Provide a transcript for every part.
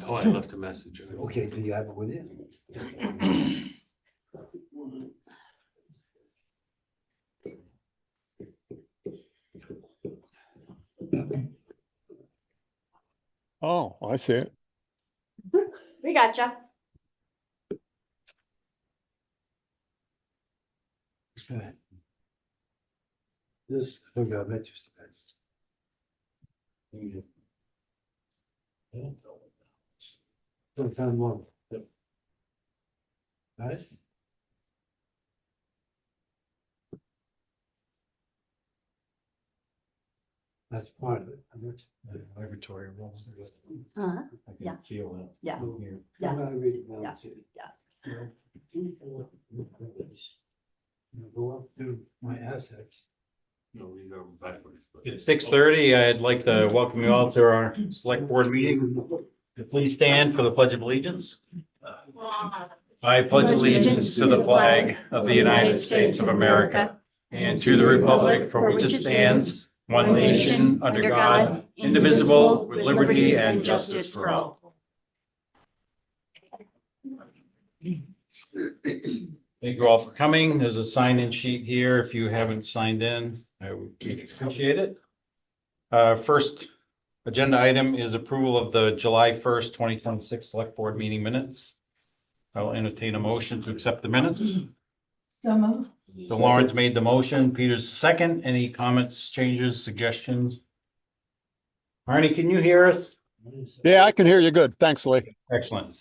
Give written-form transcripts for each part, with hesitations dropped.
Oh, I left a message. Okay, so you have it with you? Oh, I see it. We gotcha. Okay. This, I think I'm interested in. Sometime more. Yep. Nice. That's part of it. I'm not- Laboratory role. Uh-huh. I can Yeah. feel that. Yeah. Here. Yeah. I'm gonna read it now, Yeah. too. Yeah. You know, go up to my assets. No, we go backwards. It's 6:30. I'd like to welcome you all to our select board meeting. Please stand for the Pledge of Allegiance. I pledge allegiance to the flag of the United States of America and to the republic for which it stands, one nation, under God, indivisible, with liberty and justice for all. Thank you all for coming. There's a sign-in sheet here. If you haven't signed in, I would appreciate it. First agenda item is approval of the July 1st, 2026 Select Board meeting minutes. I will entertain a motion to accept the minutes. So moved. So Lawrence made the motion, Peter's second. Any comments, changes, suggestions? Arnie, can you hear us? Yeah, I can hear you good. Thanks, Lee. Excellent.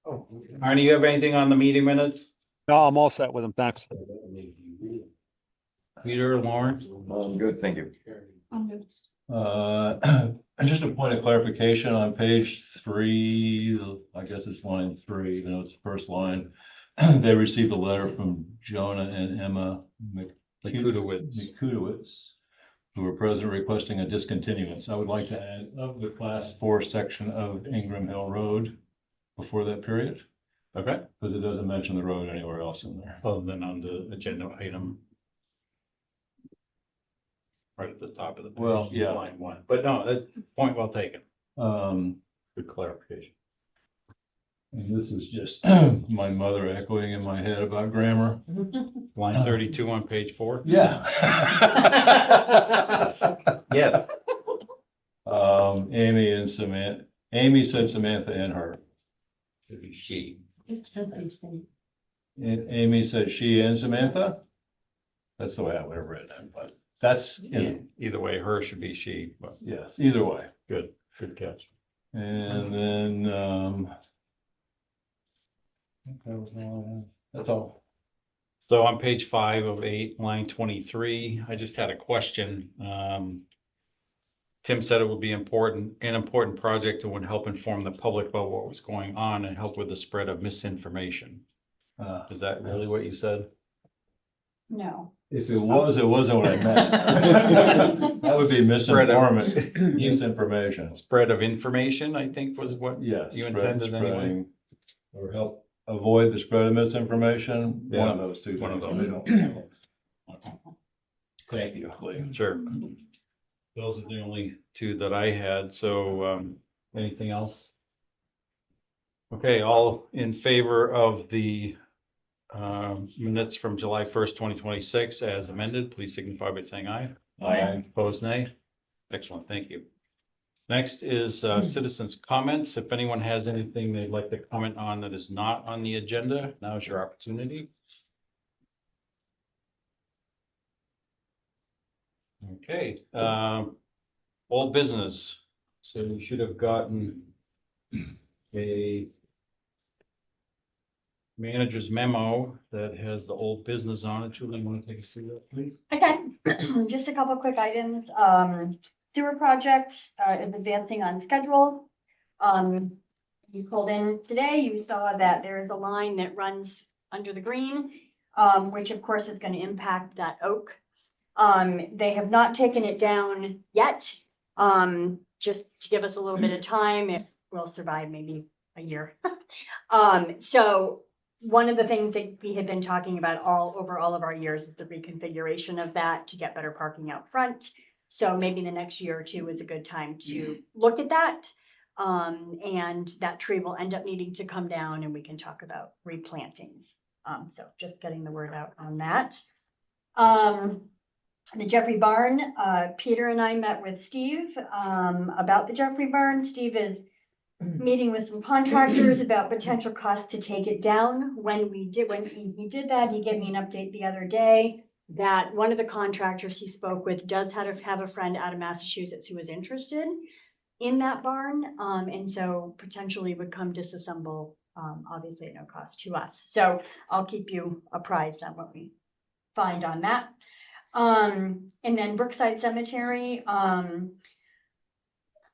Oh. Arnie, you have anything on the meeting minutes? No, I'm all set with them. Thanks. Peter, Lawrence? Good, thank you. Um, Just a point of clarification on page 3, I guess it's line 3, you know, it's the first line. They received a letter from Jonah and Emma Mikudowicz, who were present, requesting a discontinuance. I would like to add of the class 4 section of Ingram Hill Road before that period, Okay, because it doesn't mention the road anywhere else in there. other than on the agenda item. Right at the top of the page. Well, yeah. Line 1, but no, that point well taken. Um, Good clarification. and this is just my mother echoing in my head about grammar. Line 32 on page 4. Yeah. Yes. Amy and Samantha, Amy said Samantha and her. Should be she. Amy said she and Samantha. That's the way I would have written it, but that's, you know, Either way, her should be she, but yes, either way. good catch. And then, I think that was all. That's all. So on page 5 of 8, line 23, I just had a question. Tim said it would be an important project and would help inform the public about what was going on and help with the spread of misinformation. Is that really what you said? No. If it was, it wasn't what I meant. That would be misinformation. Spread of information, I think was what Yes. you intended anyway. Spreading, or help avoid the spread of misinformation. Yeah, One of those two. one of things. those. Thank you, Lee. Sure. Those are the only two that I had. So anything else? Okay, all in favor of the minutes from July 1st, 2026 as amended, please signify by saying aye. Aye. Opposed, nay. Excellent, thank you. Next is citizens' comments. If anyone has anything they'd like to comment on that is not on the agenda, now is your opportunity. Okay, old business. So you should have gotten a manager's memo that has the old business on it. Julie, you want to take us through that, please? Okay, just a couple quick items. Sewer project is advancing on schedule. You pulled in today, you saw that there is a line that runs under the green, which of course is going to impact that oak. They have not taken it down yet, just to give us a little bit of time. It will survive maybe a year. So one of the things that we had been talking about all of our years is the reconfiguration of that to get better parking out front. So maybe the next year or two is a good time to look at that. And that tree will end up needing to come down and we can talk about replantings. So just getting the word out on that. The Jeffrey Barn, Peter and I met with Steve about the Jeffrey Barn. Steve is meeting with some contractors about potential costs to take it down. When he did that, he gave me an update the other day that one of the contractors he spoke with does have a friend out of Massachusetts who is interested in that barn, and so potentially would come disassemble, obviously at no cost to us. So I'll keep you apprised on what we find on that. And then Brookside Cemetery,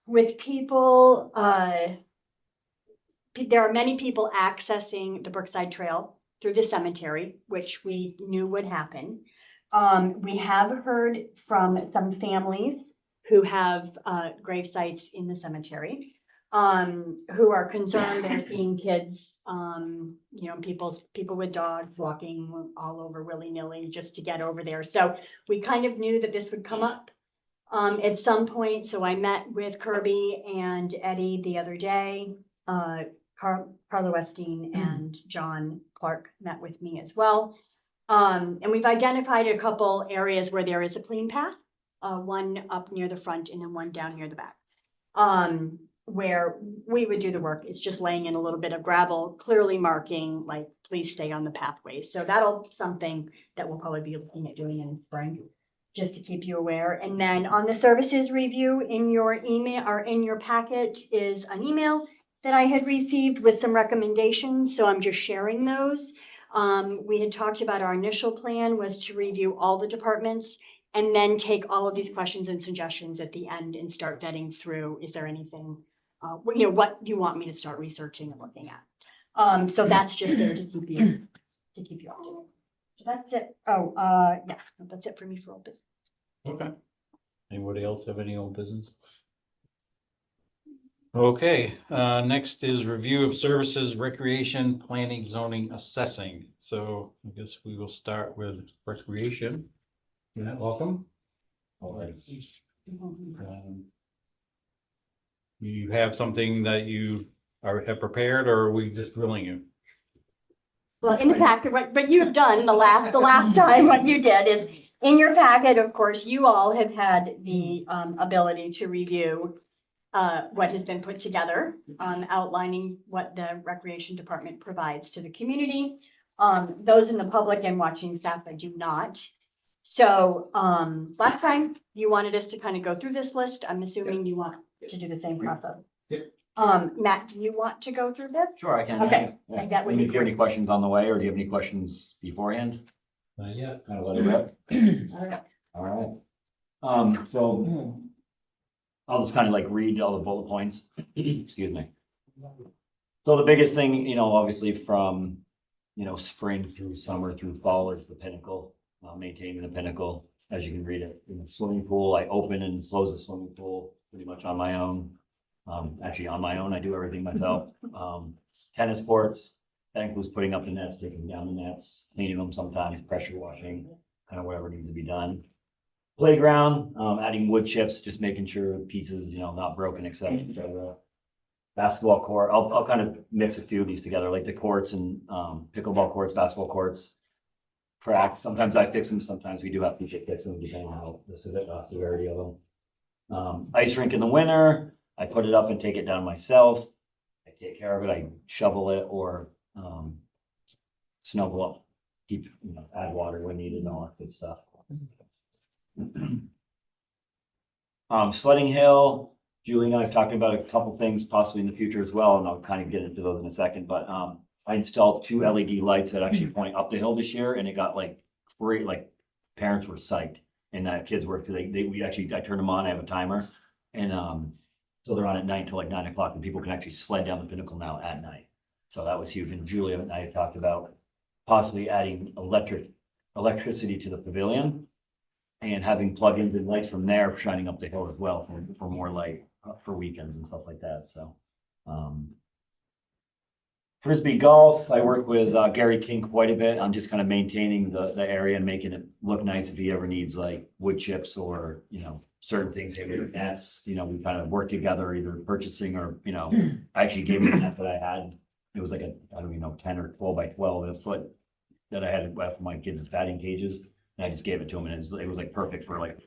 with people, there are many people accessing the Brookside Trail through the cemetery, which we knew would happen. We have heard from some families who have grave sites in the cemetery, who are concerned they're seeing kids, people with dogs walking all over willy-nilly just to get over there. So we kind of knew that this would come up at some point. So I met with Kirby and Eddie the other day. Carla Westing and John Clark met with me as well. And we've identified a couple areas where there is a clean path, one up near the front and then one down near the back, where we would do the work. It's just laying in a little bit of gravel, clearly marking, like, please stay on the pathway. So that'll something that we'll probably be looking at doing in spring, just to keep you aware. And then on the services review, in your email or in your packet is an email that I had received with some recommendations. So I'm just sharing those. We had talked about our initial plan was to review all the departments and then take all of these questions and suggestions at the end and start vetting through, is there anything, what you want me to start researching and looking at. So that's just there to keep you updated. So that's it. Yeah, that's it for me for old business. Okay. Anybody else have any old business? Okay, next is review of services, recreation, planning, zoning, assessing. So I guess we will start with recreation. Yeah, welcome. All right. You have something that you have prepared, or are we just drilling you? Well, in the packet, but you have done the last time what you did is in your packet, of course, you all have had the ability to review what has been put together, outlining what the recreation department provides to the community. Those in the public and watching staff that do not. So last time you wanted us to kind of go through this list. I'm assuming you want to do the same process. Yep. Matt, do you want to go through this? Sure, I can. Okay. Yeah. That would If be you have any great. questions on the way, or do you have any questions beforehand? Yeah. Kind of let it rip. All right. All right. So I'll just kind of like read all the bullet points. Excuse me. So the biggest thing, obviously from, spring through summer through fall is the pinnacle, maintaining the pinnacle. As you can read it in the swimming pool, I open and close the swimming pool pretty much on my own. Actually on my own, I do everything myself. Tennis courts, that includes putting up the nets, taking down the nets, cleaning them sometimes, pressure washing, kind of whatever needs to be done. Playground, adding wood chips, just making sure pieces, not broken, etc. Basketball court, I'll kind of mix a few of these together, like the courts and pickleball courts, basketball courts. Track, sometimes I fix them, sometimes we do have people fix them, depending on how the severity of them. Ice rink in the winter, I put it up and take it down myself. I take care of it, I shovel it or snowball up, add water when needed and all that good stuff. Sledding hill, Julie and I have talked about a couple things possibly in the future as well, and I'll kind of get into those in a second, but I installed 2 LED lights that actually point up the hill this year, and it got parents were psyched, and that kids were, I turned them on, I have a timer, and so they're on at night till like 9 o'clock, and people can actually sled down the pinnacle now at night. So that was huge, and Julia and I have talked about possibly adding electricity to the pavilion and having plugins and lights from there shining up the hill as well for more light for weekends and stuff like that. So Frisbee golf, I work with Gary King quite a bit. I'm just kind of maintaining the area and making it look nice if he ever needs like wood chips or, certain things. Maybe nets, we kind of work together, either purchasing or, I actually gave him a net that I had. It was like I don't even know, 10 or 12 by 12 a foot that I had for my kids' batting cages. And I just gave it to him and it was like perfect for like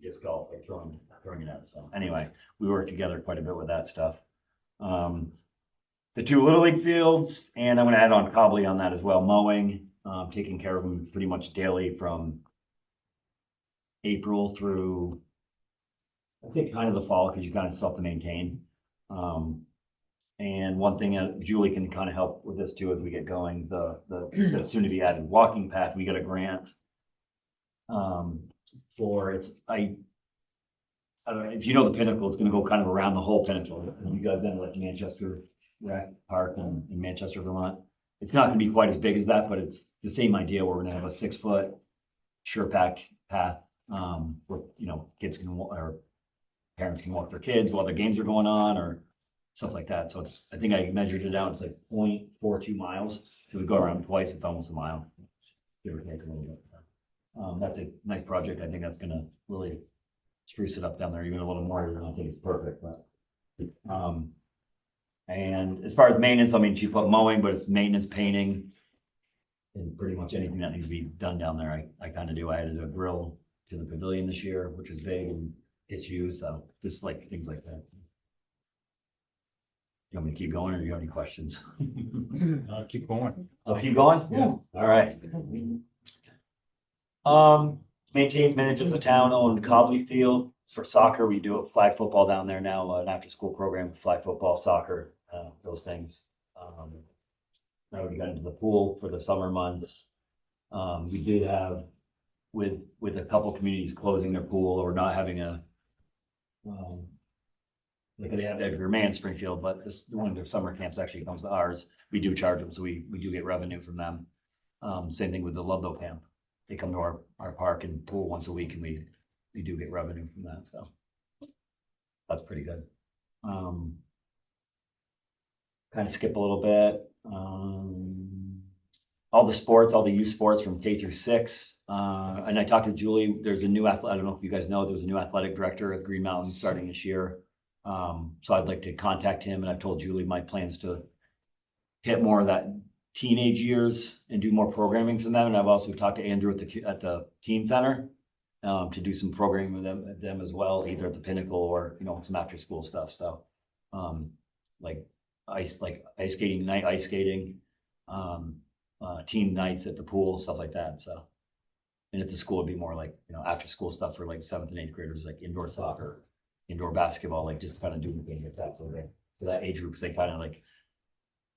disc golf, like throwing it at. So anyway, we work together quite a bit with that stuff. The 2 Little League fields, and I'm going to add on Cobley on that as well, mowing, taking care of them pretty much daily from April through, I'd say kind of the fall, because you kind of still have to maintain. And one thing Julie can kind of help with this too as we get going, the soon to be added walking path, we got a grant for I don't know if you know the Pinnacle, it's going to go kind of around the whole Pinnacle. You guys been like Manchester Rec Park in Manchester, Vermont. It's not going to be quite as big as that, but it's the same idea where we're going to have a 6-foot sure pack path where kids can or parents can walk their kids while their games are going on or stuff like that. So I think I measured it out. It's like 0.42 miles. If we go around twice, it's almost a mile. Give or take a little bit. That's a nice project. I think that's going to really spruce it up down there even a little more. I don't think it's perfect, but and as far as maintenance, I mean, she put mowing, but it's maintenance, painting, and pretty much anything that needs to be done down there. I kind of do. I added a grill to the pavilion this year, which is big and gets used. So just like things like that. You want me to keep going, or do you have any questions? Keep going. I'll keep going. Yeah. All right. Maintains, manages the town-owned Cobley Field. It's for soccer. We do a flag football down there now, an after-school program, flag football, soccer, those things. Now we got into the pool for the summer months. We did have, with a couple communities closing their pool or not having a, like they have Edgar Mann Springfield, but one of their summer camps actually comes to ours. We do charge them, so we do get revenue from them. Same thing with the Ludlow camp. They come to our park and pool once a week, and we do get revenue from that. So that's pretty good. Kind of skip a little bit. All the sports, all the youth sports from K through 6. And I talked to Julie. There's a new I don't know if you guys know, there's a new athletic director at Green Mountain starting this year. So I'd like to contact him, and I've told Julie my plans to hit more of that teenage years and do more programming for them. And I've also talked to Andrew at the teen center to do some programming with them as well, either at the Pinnacle or some after school stuff. So like ice skating night, ice skating, teen nights at the pool, stuff like that. So and at the school it'd be more like after school stuff for like 7th and 8th graders, like indoor soccer, indoor basketball, like just kind of doing things like that for that age group. They kind of like,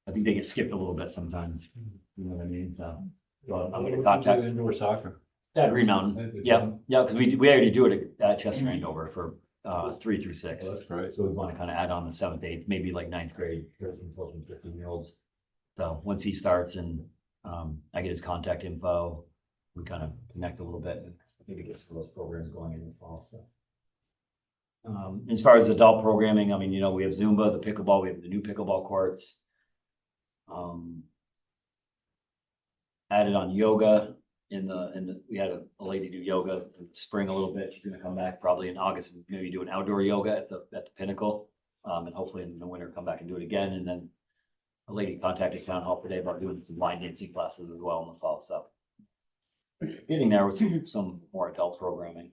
I think they get skipped a little bit sometimes. You know what I mean? So I'm going to contact Indoor soccer. Yeah, Green Mountain. Yeah, because we already do it at Chester Andover for 3 through 6. Oh, that's great. So we want to kind of add on the 7th, 8th, maybe like 9th grade, 13, 14, 15-year-olds. So once he starts and I get his contact info, we kind of connect a little bit and maybe get some of those programs going in the fall. So as far as adult programming, I mean, we have Zumba, the pickleball, we have the new pickleball courts. Added on yoga we had a lady do yoga in the spring a little bit. She's going to come back probably in August and maybe do an outdoor yoga at the Pinnacle, and hopefully in the winter come back and do it again. And then a lady contacted town hall today about doing some line dancing classes as well in the fall. So getting there with some more adult programming.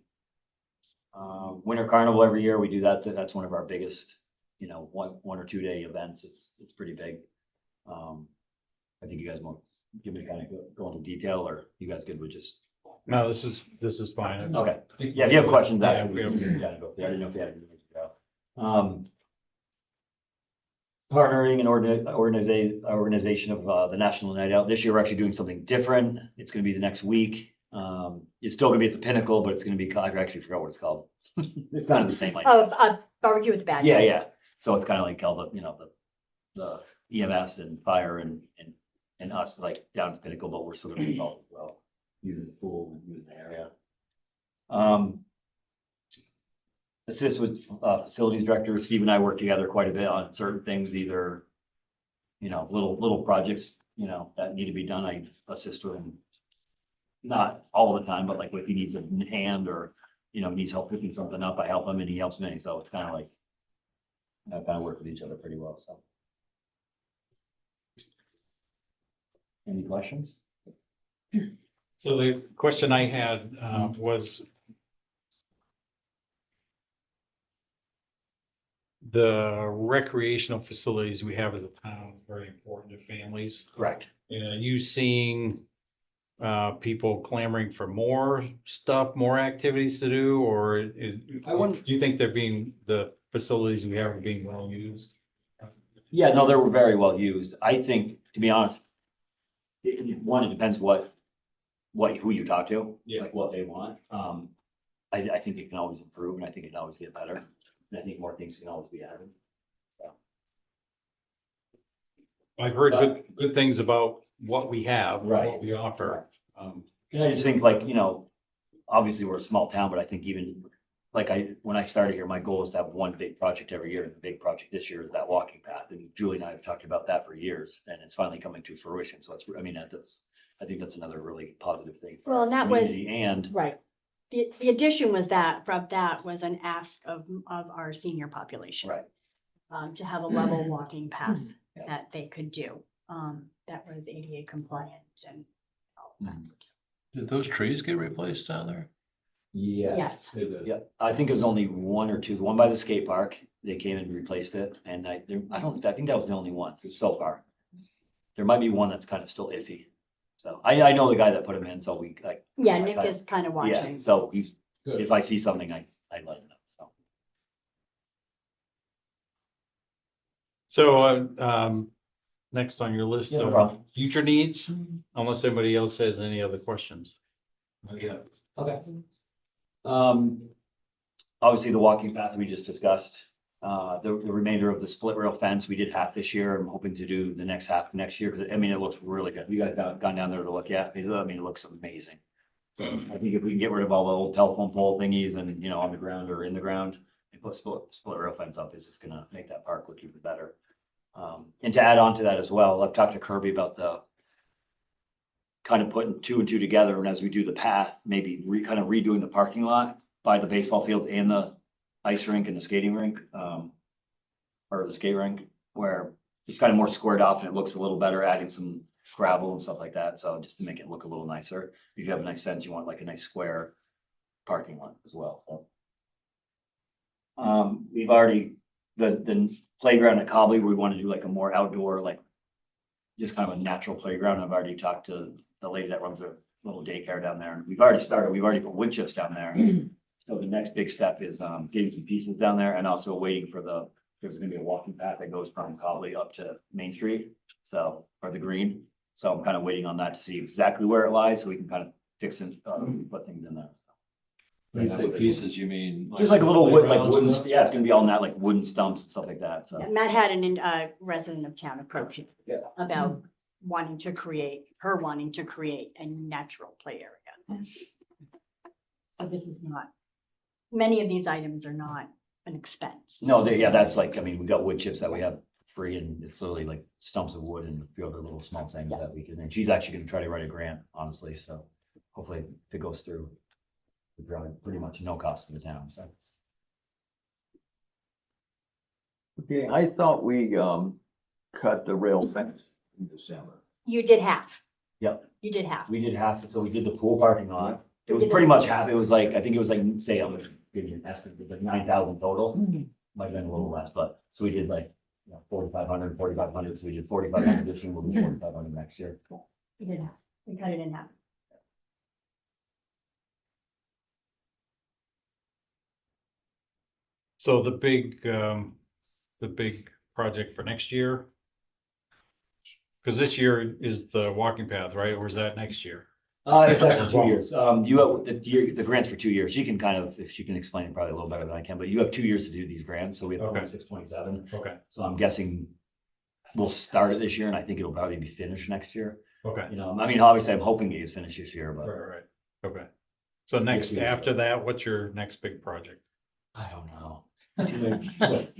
Winter Carnival every year we do that. That's one of our biggest, 1 or 2 day events. It's pretty big. I think you guys want give me kind of go into detail, or you guys good with just? No, this is fine. Okay. Yeah, if you have questions, Yeah, after, we have- I didn't know if you had anything to go. Partnering and organization of the National Night Out. This year, we're actually doing something different. It's going to be the next week. It's still going to be at the Pinnacle, but it's going to be, I actually forgot what it's called. It's kind of the same idea. Barbecue with the badge. Yeah. So it's kind of like all the EMS and fire and us like down to the Pinnacle, but we're still going to be involved as well, using the pool and using the area. Assist with facilities director. Steve and I work together quite a bit on certain things, either little projects, that need to be done, I assist with them. Not all the time, but like if he needs a hand or, needs help picking something up, I help him and he helps me. So it's kind of like, I kind of work with each other pretty well, so. Any questions? So the question I had was the recreational facilities we have as a town is very important to families. Correct. And are you seeing people clamoring for more stuff, more activities to do, or do you think the facilities we have are being well used? Yeah, no, they were very well used. I think, to be honest, it depends who you talk to, Yeah. like what they want. I think it can always improve and I think it can always get better. And I think more things can always be added. I've heard good things about what we have, Right. what we offer. And I just think like, obviously we're a small town, but I think even like when I started here, my goal is to have one big project every year. And the big project this year is that walking path. And Julie and I have talked about that for years and it's finally coming to fruition. So I think that's another really positive thing. for Well, our and that was- community. And Right. The addition was that was an ask of our senior population. Right. To have a level walking path Yeah. that they could do, that was ADA compliant and all that. Mhm. Did those trees get replaced down there? Yes. They did. Yeah, I think it was only one or two. The one by the skate park, they came and replaced it, and I think that was the only one so far. There might be one that's kind of still iffy. So I know the guy that put him in, so we like. Yeah, Nick is kind of Yeah, watching. so Good. if I see something, I let him know, so. So, next on your list Yeah, no of problem. future needs, unless anybody else has any other questions. Okay. Obviously the walking path we just discussed, the remainder of the split rail fence, we did half this year. I'm hoping to do the next half next year, because it looks really good. You guys gone down there to look at it? It looks amazing. So I think if we can get rid of all the old telephone pole thingies and, on the ground or in the ground and put split rail fence up, it's just gonna make that park look even better. And to add on to that as well, I've talked to Kirby about the kind of putting two and two together, and as we do the path, maybe kind of redoing the parking lot by the baseball fields and the ice rink and the skating rink, or the skate rink, where it's kind of more squared off and it looks a little better, adding some gravel and stuff like that. So just to make it look a little nicer. If you have a nice fence, you want like a nice square parking lot as well. So we've already the playground at Cobley, we want to do like a more outdoor, like just kind of a natural playground. I've already talked to the lady that runs a little daycare down there. We've already put wood chips down there. So the next big step is getting some pieces down there and also waiting for there's gonna be a walking path that goes from Cobley up to Main Street. So, or the green. So I'm kind of waiting on that to see exactly where it lies so we can kind of fix and put things in there. When you say pieces, you mean? Just like a little wood, like playground wooden, stuff? yeah, it's gonna be all that like wooden stumps and stuff like that. So. Matt had a resident of town approach him Yeah. about wanting to create a natural play area. So this is not, many of these items are not an expense. No, that's like, we got wood chips that we have free and it's literally like stumps of wood and a few other little small things that we can, and she's actually gonna try to write a grant, honestly, so hopefully if it goes through, it's probably pretty much no cost to the town, so. Okay, I thought we, cut the rail fence in December. You did half. Yep. You did half. We did half, so we did the pool parking lot, it was pretty much half, it was like, I think it was like, say, I'm gonna give you an estimate, it was like 9,000 total, might have been a little less, but, so we did like, 4,500, so we did 4,500 this year, we'll do 4,500 next year. We did half. We cut it in half. So the big project for next year? Because this year is the walking path, right? Or is that next year? It's actually 2 years. You have the grants for 2 years. She can if she can explain it probably a little better than I can, but you have 2 years to do these grants. So we have Okay. 26, 27. Okay, So I'm guessing we'll start it this year and I think it'll probably be finished next year. okay. Obviously I'm hoping it is finished this year, but Right. Okay. So next, after that, what's your next big project? I don't know.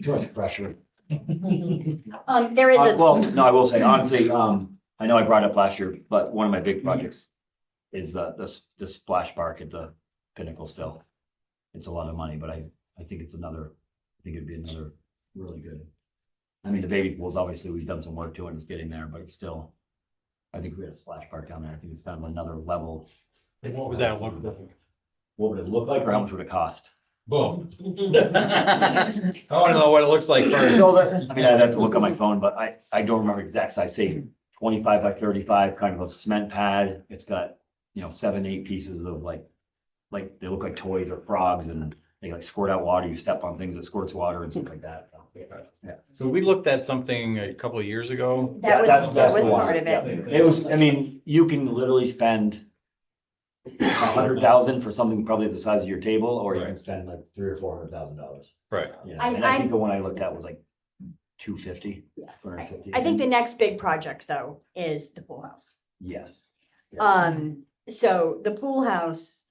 Too much pressure. There is a. Well, no, I will say, honestly, I know I brought it up last year, but one of my big projects is the splash park at the Pinnacle still. It's a lot of money, but I think it's another, I think it'd be another really good. I mean, the baby pools, obviously, we've done some work to it, and it's getting there, but it's still, I think we had a splash park down there. I think it's kind of another level. What would that look like? What would it look like, or how much would it cost? Boom. I want to know what it looks like first. So that, I mean, I'd have to look on my phone, but I don't remember exact size, say 25 by 35, kind of a cement pad. It's got, 7, 8 pieces of like they look like toys or frogs, and they like squirt out water. You step on things that squirts water and stuff like that. Yeah. So we looked at something a couple of years ago. That was the one. part of Yeah. it. It was, I mean, you can literally spend 100,000 for something probably the size of your table, or you can spend like $300,000 or $400,000. Right. And I think the one I looked at was like 250. Yeah. 250. I think the next big project though is the pool house. Yes. Yeah. So the pool house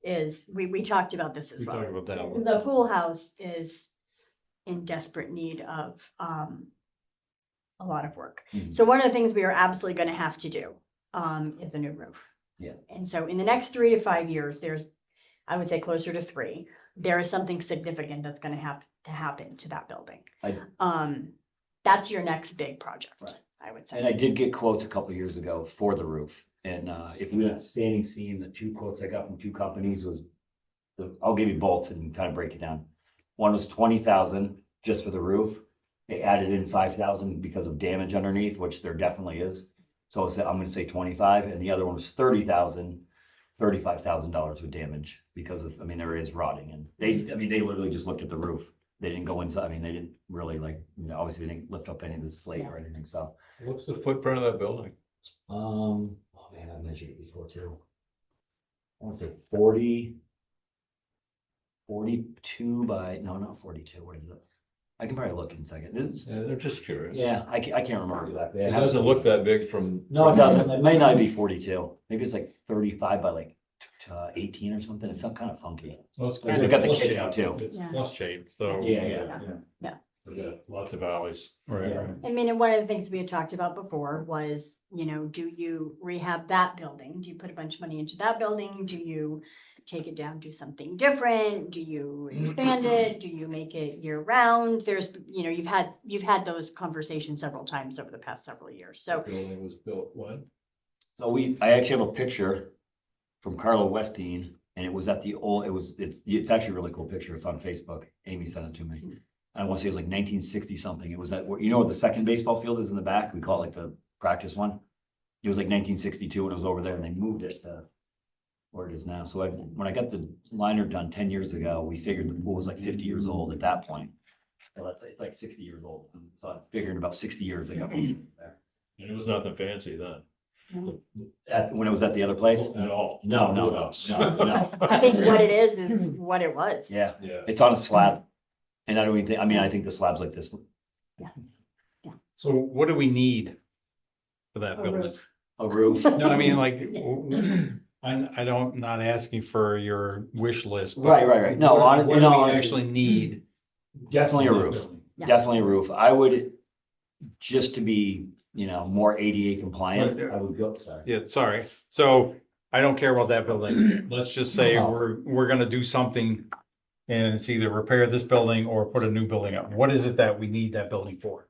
is, we talked about this as We well. talked about that. The pool house is in desperate need of, a lot of work. Mhm. So one of the things we are absolutely gonna have to do, is a new roof. Yeah. And so in the next 3 to 5 years, I would say closer to 3, there is something significant that's gonna have to happen to that building. That's your next big project, Right. I would say. And I did get quotes a couple years ago for the roof. And if we went standing seam, the 2 quotes I got from 2 companies was, I'll give you both and kind of break it down. One was 20,000 just for the roof. They added in 5,000 because of damage underneath, which there definitely is. So I'm going to say 25, and the other one was 30,000, $35,000 with damage because of, I mean, there is rotting, and they literally just looked at the roof. They didn't go inside. I mean, they didn't really obviously they didn't lift up any of the slate or anything. So, What's the footprint of that building? oh man, I measured it before too. I want to say 42 by, no, not 42. What is it? I can probably look in a second. Yeah, they're just curious. Yeah, I can't remember exactly. It doesn't look that big from. No, it doesn't. It may not be 42. Maybe it's like 35 by like 18 or something. It's some kind of funky. Well, it's They got the kitchen out too. It's Yeah. plus shaped, so. Yeah. Yeah, lots of alleys. Right, Yeah. right. I mean, and one of the things we had talked about before was, do you rehab that building? Do you put a bunch of money into that building? Do you take it down, do something different? Do you expand it? Do you make it year round? There's, you've had those conversations several times over the past several years. So, The building was built when? So I actually have a picture from Carlo Westeen, and it was at the old, it's actually a really cool picture. It's on Facebook. Amy sent it to me. I want to say it was like 1960 something. It was at, where the second baseball field is in the back? We call it like the practice one. It was like 1962 when it was over there, and they moved it to where it is now. So when I got the liner done 10 years ago, we figured the pool was like 50 years old at that point. So let's say it's like 60 years old. So I figured about 60 years ago. And it was nothing fancy then. When it was at the other place? At all. No. I think what it is what it was. Yeah, Yeah. it's on a slab. And I don't even think, I think the slab's like this. So what do we need for that A building? roof. A roof. No, I mean, like, not asking for your wish list. but Right. No, What do we honestly, actually need? definitely a roof. Yeah. Definitely a roof. I would, just to be, more ADA compliant, Right. I would go, sorry. Yeah, sorry. So I don't care about that building. Let's just say No. we're gonna do something and it's either repair this building or put a new building up. What is it that we need that building for?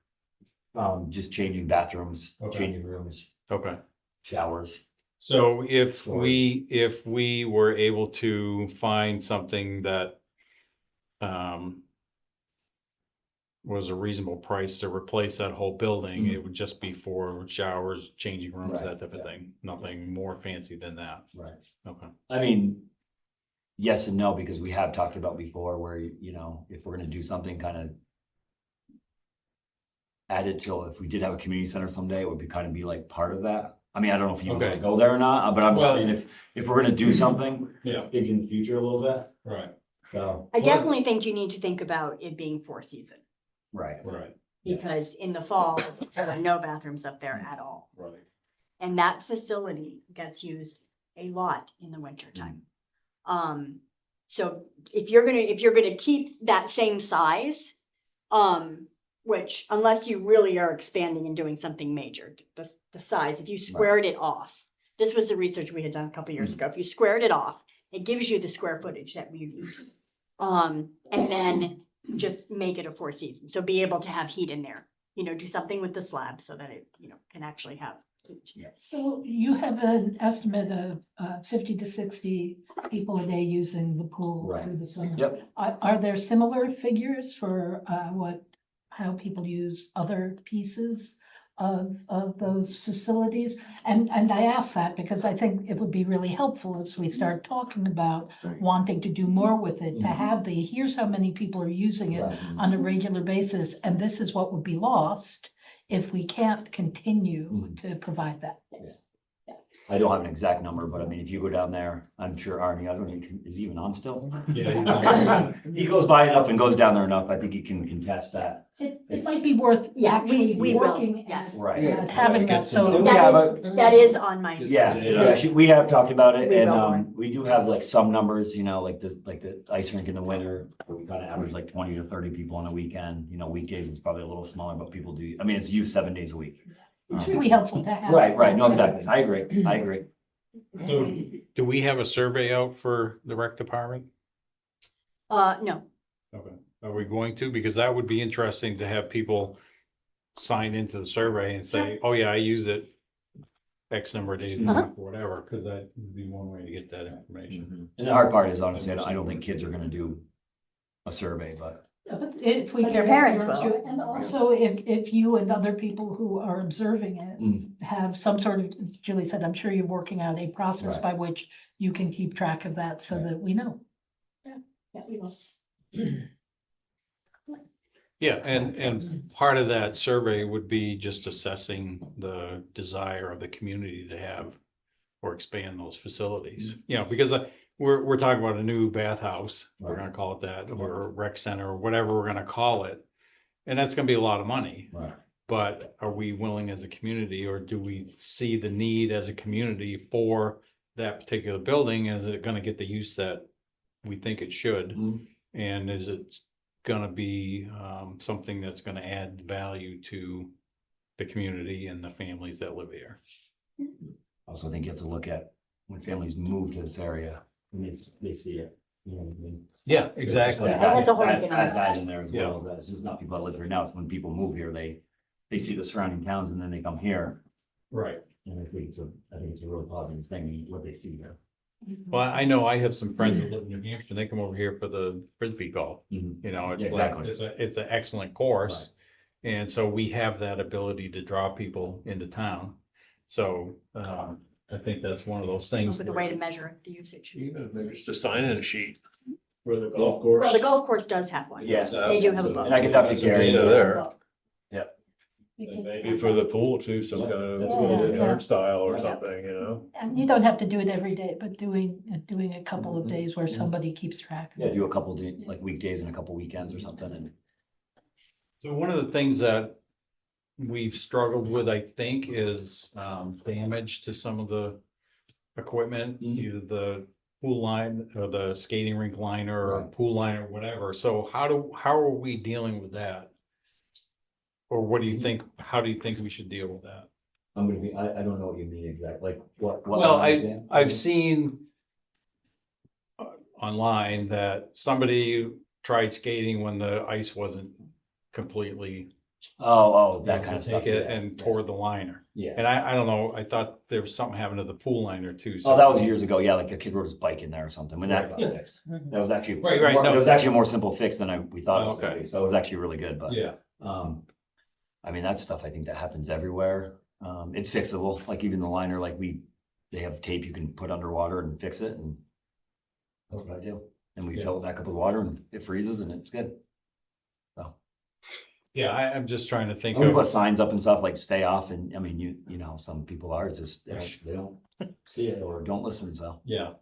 Just changing bathrooms, Okay. changing rooms, Okay. showers. So if we were able to find something that was a reasonable price to replace that whole building, it would just be for showers, changing rooms, Right, that type of yeah. thing. Nothing more fancy than that. Right. Okay. I mean, yes and no, because we have talked about before where, if we're gonna do something kind of added to, if we did have a community center someday, it would be like part of that. I mean, I don't know if you want to Okay. go there or not, but I'm just Well- saying if we're gonna do something, Yeah. think in the future a little bit, Right. so. I definitely think you need to think about it being 4-season. Right. Right. Because in the fall, there are no bathrooms up there at all. Right. And that facility gets used a lot in the winter time. So if you're gonna keep that same size, which unless you really are expanding and doing something major, the size, if you squared it off, this was the research we had done a couple years ago. If you squared it off, it gives you the square footage that we need. And then just make it a 4 season. So be able to have heat in there, do something with the slab so that it, can actually have heat. So you have an estimate of 50 to 60 people a day using the pool Right. through the summer. Yep. Are there similar figures for how people use other pieces of those facilities? And I ask that because I think it would be really helpful as we start talking about Right. wanting to do more with it, to Mhm. have here's how many people are using it Right. on a regular basis, and this is what would be lost if we can't continue Mhm. to provide that. I don't have an exact number, but I mean, if you go down there, I'm sure Arnie, I don't know, is he even on still? Yeah, he's on. He goes by enough and goes down there enough. I think he can contest that. It might be worth Yeah, actually we will, working yes. at Right. Yeah. having Yeah, that, so. And we have That is on my. Yeah, we have talked about it, We and, will. we do have like some numbers, like the ice rink in the winter, where we kind of average like 20 to 30 people on a weekend, weekdays it's probably a little smaller, but people do, I mean, it's used 7 days a week. It's really helpful to have. Right, no, exactly, I agree. So do we have a survey out for the rec department? No, Okay. Are we going to? Because that would be interesting to have people sign into the survey and say, oh yeah, I use it X number of days a Uh-huh. week or whatever, because that would be one way to get that information. And the hard part is honestly, I don't think kids are gonna do a survey, but. But if we But their can get parents parents will. to- And also if you and other people who are observing it Mm. have some sort of, as Julie said, I'm sure you're working out a process Right. by which you can keep track of that so that we know. yeah, we will. Yeah, and part of that survey would be just assessing the desire of the community to have or expand those facilities. Because we're talking about a new bathhouse, we're gonna call it that, or a rec center, or whatever we're gonna call it. And that's gonna be a lot of money, Right. but are we willing as a community, or do we see the need as a community for that particular building? Is it gonna get the use that we think it should? Mhm. And is it gonna be something that's gonna add value to the community and the families that live here? Also think you have to look at when families move to this area, and they see it, you know what I mean? Yeah, exactly. That's a whole Add different- that in there as well, that's just not people that live here now, it's when people move here, they see the surrounding towns and then they come here. Right. And I think it's a really positive thing, what they see here. Well, I know I have some friends that live in New Hampshire, they come over here for the frisbee golf, Mhm. it's Exactly. like, it's an excellent course. And so we have that ability to draw people into town. So, I think that's one of those things. With a way to measure the usage. Even if there's just a sign-in sheet for the golf course. Well, the golf course does have one. Yeah. They do have a book. And I can talk to Gary. There. Because- And maybe for the pool too, some kind of That's good. Yeah. turnstile or Yeah. something. And you don't have to do it every day, but doing a couple of days where somebody keeps track. of Yeah, it. do a couple days, like weekdays and a couple weekends or something, and. So one of the things that we've struggled with, I think, is damage to some of the equipment, Mhm. either the pool line or the skating rink liner or Right. pool line or whatever. So how are we dealing with that? Or what do you think, how do you think we should deal with that? I'm gonna be, I don't know what you mean exactly, like, what? Well, lines, I've seen online that somebody tried skating when the ice wasn't completely That kind of stuff. take it yeah, and yeah. tore the liner. Yeah. And I don't know, I thought there was something happened to the pool liner too. Oh, that was years ago, yeah, like a kid rode his bike in there or something, when that got Right. fixed. That was actually. Right, no. That was actually a more simple fix than we thought it was gonna Okay. be, so it was actually really good, but. Yeah, I mean, that stuff, I think that happens everywhere. It's fixable, like even the liner, like they have tape you can put underwater and fix it, and that's what I do. And we Yeah. fill it back up with water and it freezes and it's good. yeah, I'm just trying to think And we put of, signs up and stuff like stay off, and I mean, you know, some people are just, they don't see it or don't listen, so. yeah.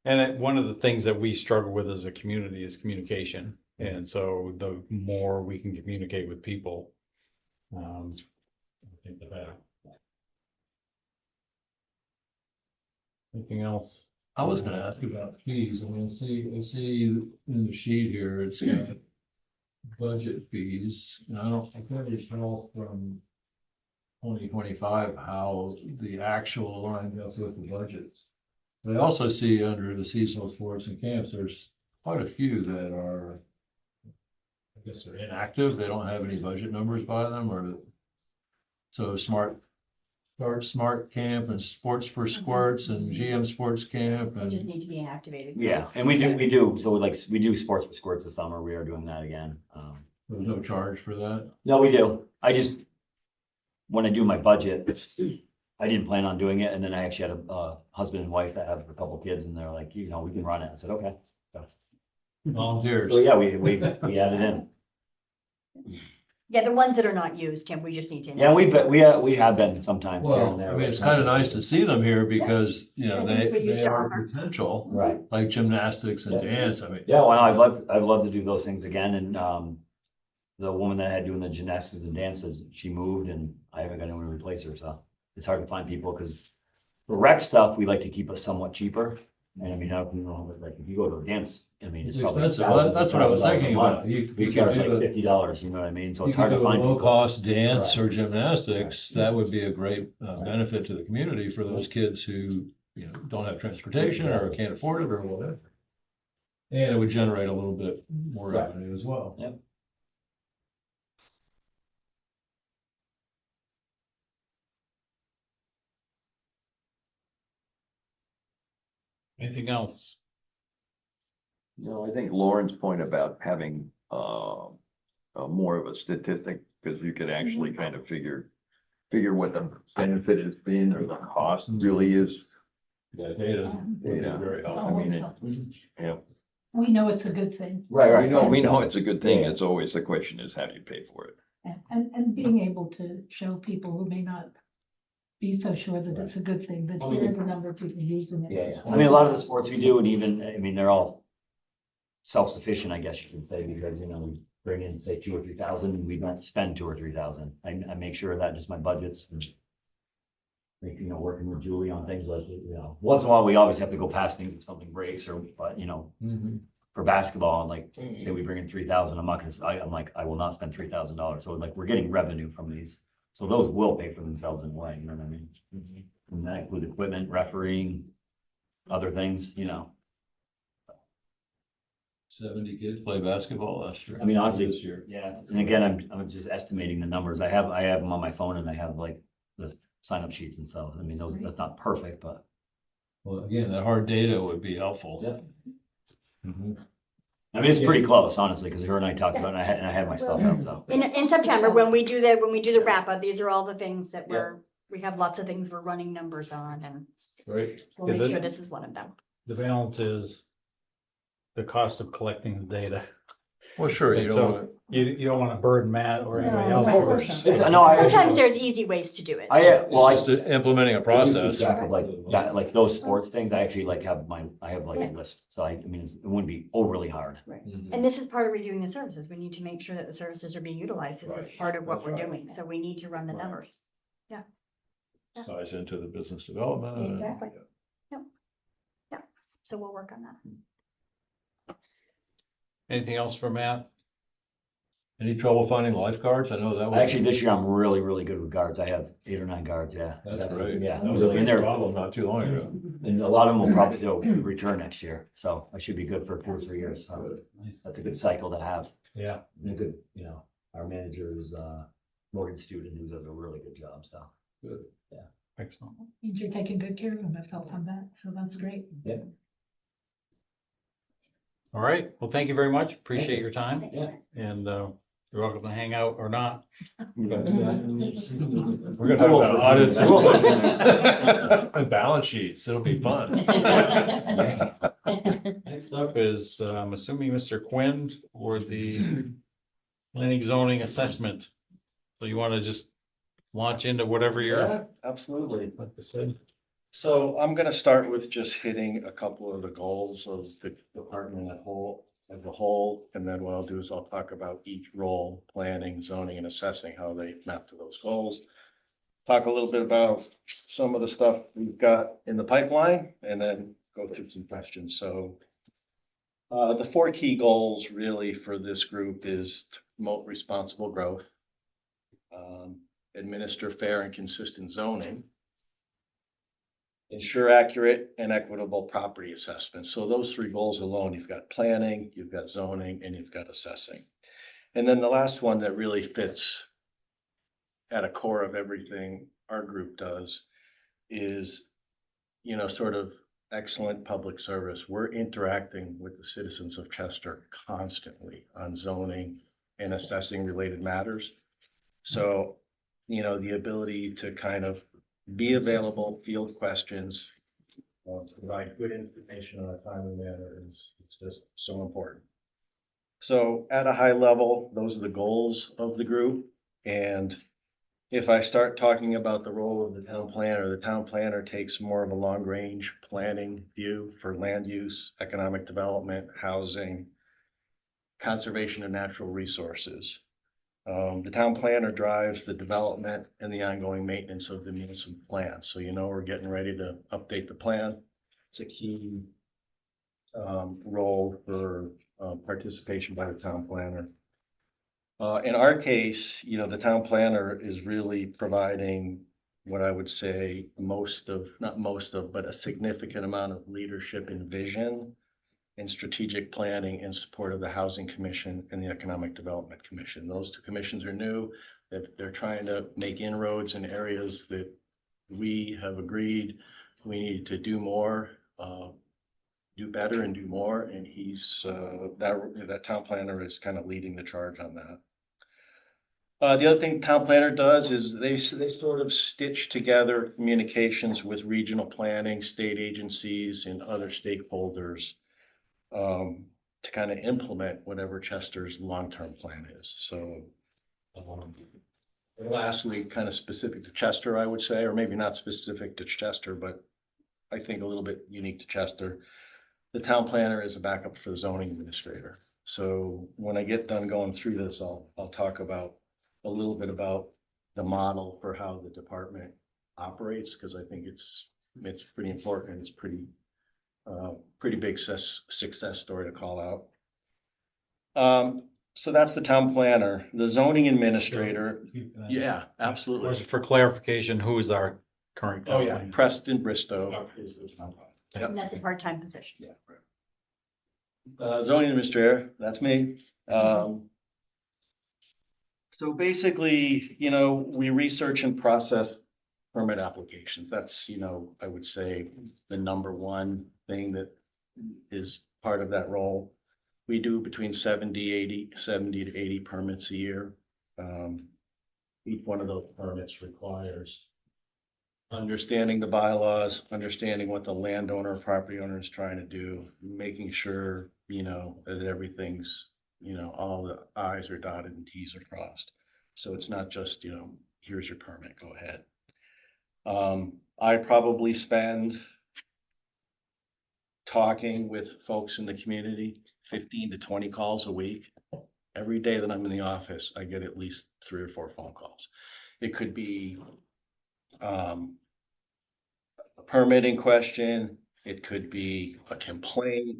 And one of the things that we struggle with as a community is communication. And so the more we can communicate with people, I think the better. Anything else? I was gonna ask you about fees. I mean, I see in the sheet here, it's got budget fees, and I can't recall from 2025 how the actual line goes with the budgets. But I also see under the seasonal sports and camps, there's quite a few that are, I guess they're inactive. They don't have any budget numbers by them, or so smart camp and sports for squirts and GM sports camp They and. just need to be activated. Yeah, and we do, so we do sports for squirts this summer, we are doing that again. There's no charge for that. No, we do, when I do my budget, I didn't plan on doing it, and then I actually had a husband and wife that have a couple kids, and they're like, we can run it, I said, okay. Volunteers. So, yeah, we added in. Yeah, the ones that are not used, Kim, we just need to. Yeah, we have been sometimes here Well, and there. I mean, it's kind of nice to see them here because, Yeah, that's what you they should are offer. potential, Right. like gymnastics and Yeah. dance. I mean, Yeah, well, I'd love to do those things again, and, the woman that I had doing the gymnastics and dances, she moved, and I haven't got anyone to replace her, so it's hard to find people, because for rec stuff, we like to keep it somewhat cheaper, and I mean, like, if you go to a dance, I mean, it's it's probably expensive. Well, that's what I was $1,000 a thinking month. about. You We could charge do like a- $50, you know what I mean, so you it's could hard to do a find people. low-cost dance Right. or gymnastics. Right. That would be a great benefit to the community for those kids who, don't have transportation or can't afford it or whatever. And it would generate a little bit more Right. revenue as well. Yep. Anything else? No, I think Lauren's point about having, more of a statistic, because you could actually kind of figure what the benefit has been or the cost really is. Yeah, data would be Data. very helpful. I mean, yeah. We know it's a good thing. Right, We know it's a good thing. It's always, the question is, how do you pay for it? And being able to show people who may not be so sure that it's a good thing, but here are the number of people using it. Yeah, I mean, a lot of the sports we do, and even, I mean, they're all self-sufficient, I guess you can say, because, we bring in, say, 2,000 or 3,000, and we don't spend 2,000 or 3,000. I make sure that just my budgets and, working with Julie on things like, once in a while, we always have to go past things if something breaks but, Mhm. for basketball, like, say we bring in 3,000, I'm like, I will not spend $3,000. So like, we're getting revenue from these. So those will pay for themselves in a way, you know what I mean? And that includes equipment, refereeing, other things, 70 kids play basketball last year. I mean, honestly, This year. yeah, and again, I'm just estimating the numbers. I have them on my phone, and I have like the sign-up sheets and stuff. I mean, that's not perfect, but. Well, again, that hard data would be helpful. Yeah. Mhm. I mean, it's pretty close, honestly, because her and I talked about it, and I had my stuff out, so. In September, when we do the wrap up, these are all the things that we have lots of things we're running numbers on, and Great. we'll make sure this is one of them. The balance is the cost of collecting the data. Well, sure, you And don't so want you don't want to burden Matt or anybody No, else. of course with not. this. Sometimes there's easy ways to do it. it's just implementing a I process. keep track of like those sports things. I actually have a list, so I mean, it wouldn't be overly hard. Mhm. And this is part of reviewing the services. We need to make sure that the services are being utilized. This is Right. part of what That's we're right. doing, so we need to run the Right. numbers. Ties into the business development. and- Exactly. So we'll work on that. Anything else for Matt? Any trouble finding lifeguards? I know that was. Actually, this year I'm really, really good with guards. I have 8 or 9 guards, yeah. That's great. Yeah, That was a really, big and they're, problem not too long ago. and a lot of them they'll return next year, so I should be good for 2 or 3 years. So that's a good cycle to have. Yeah. And a good, our manager is, Morgan Student, who does a really good job, so. Good. Excellent. Means you're taking good care of them if they'll come back, so that's great. All right. Well, thank you very much. Appreciate your time. Yeah. And you're welcome to hang out or not. We're gonna talk about audits and balance sheets. It'll be fun. Next up is, I'm assuming Mr. Quinn for the planning zoning assessment. So you want to just launch into whatever you're. Yeah, absolutely. Like I said. So I'm gonna start with just hitting a couple of the goals of the department as a whole, and then what I'll do is I'll talk about each role, planning, zoning, and assessing, how they map to those goals. Talk a little bit about some of the stuff we've got in the pipeline, and then go through some questions. So the 4 key goals really for this group is to promote responsible growth, administer fair and consistent zoning, ensure accurate and equitable property assessment. So those three goals alone, you've got planning, you've got zoning, and you've got assessing. And then the last one that really fits at a core of everything our group does is, sort of excellent public service. We're interacting with the citizens of Chester constantly on zoning and assessing related matters. So, the ability to kind of be available, field questions, provide good information in a timely manner is just so important. So at a high level, those are the goals of the group. And if I start talking about the role of the town planner takes more of a long range planning view for land use, economic development, housing, conservation of natural resources. The town planner drives the development and the ongoing maintenance of the municipal plan. So, we're getting ready to update the plan. It's a key role for participation by the town planner. In our case, the town planner is really providing what I would say but a significant amount of leadership and vision and strategic planning in support of the Housing Commission and the Economic Development Commission. Those two commissions are new. They're trying to make inroads in areas that we have agreed we need to do more, do better and do more. And he's that town planner is kind of leading the charge on that. The other thing town planner does is they sort of stitch together communications with regional planning, state agencies, and other stakeholders to kind of implement whatever Chester's long-term plan is. So lastly, kind of specific to Chester, I would say, or maybe not specific to Chester, but I think a little bit unique to Chester. The town planner is a backup for the zoning administrator. So when I get done going through this, I'll talk about a little bit about the model for how the department operates, because I think it's pretty important and it's pretty big success story to call out. So that's the town planner. The zoning administrator. Yeah, absolutely. For clarification, who is our current? Oh, yeah. Preston Bristow is the town planner. Yep. And that's a part-time position. Yeah. Right. Zoning administrator, that's me. So basically, we research and process permit applications. That's, I would say the number one thing that is part of that role. We do between 70 to 80 permits a year. Each one of those permits requires understanding the bylaws, understanding what the landowner or property owner is trying to do, making sure, that everything's, all the I's are dotted and T's are crossed. So it's not just, here's your permit, go ahead. I probably spend talking with folks in the community 15 to 20 calls a week. Every day that I'm in the office, I get at least 3 or 4 phone calls. It could be a permitting question. It could be a complaint.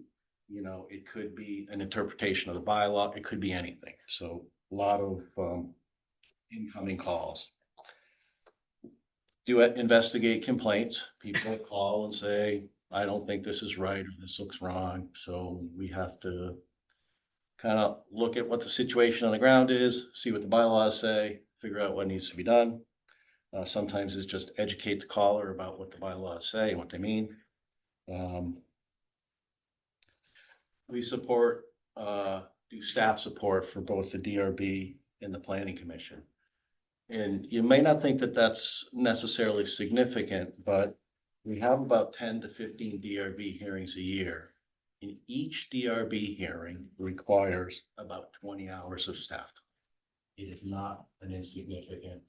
It could be an interpretation of the bylaw. It could be anything. So a lot of incoming calls. Do investigate complaints. People call and say, I don't think this is right or this looks wrong. So we have to kind of look at what the situation on the ground is, see what the bylaws say, figure out what needs to be done. Sometimes it's just educate the caller about what the bylaws say and what they mean. We support, do staff support for both the DRB and the Planning Commission. And you may not think that that's necessarily significant, but we have about 10 to 15 DRB hearings a year. And each DRB hearing requires about 20 hours of staff time. It is not an insignificant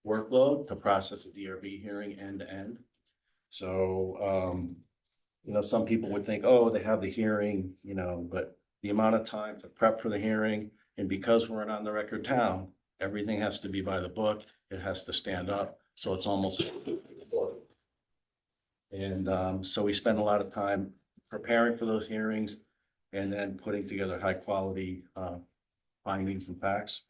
workload to process a DRB hearing end to end. So, some people would think, oh, they have the hearing, but the amount of time to prep for the hearing, and because we're an on the record town, everything has to be by the book. It has to stand up. So it's almost, and so we spend a lot of time preparing for those hearings and then putting together high quality findings and facts.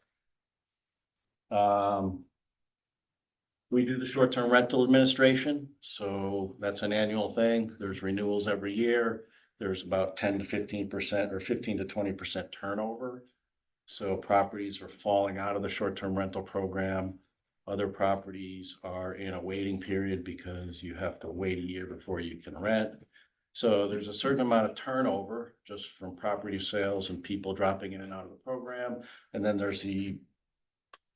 We do the short-term rental administration, so that's an annual thing. There's renewals every year. There's about 10 to 15% or 15 to 20% turnover. So properties are falling out of the short-term rental program. Other properties are in a waiting period because you have to wait a year before you can rent. So there's a certain amount of turnover just from property sales and people dropping in and out of the program. And then there's the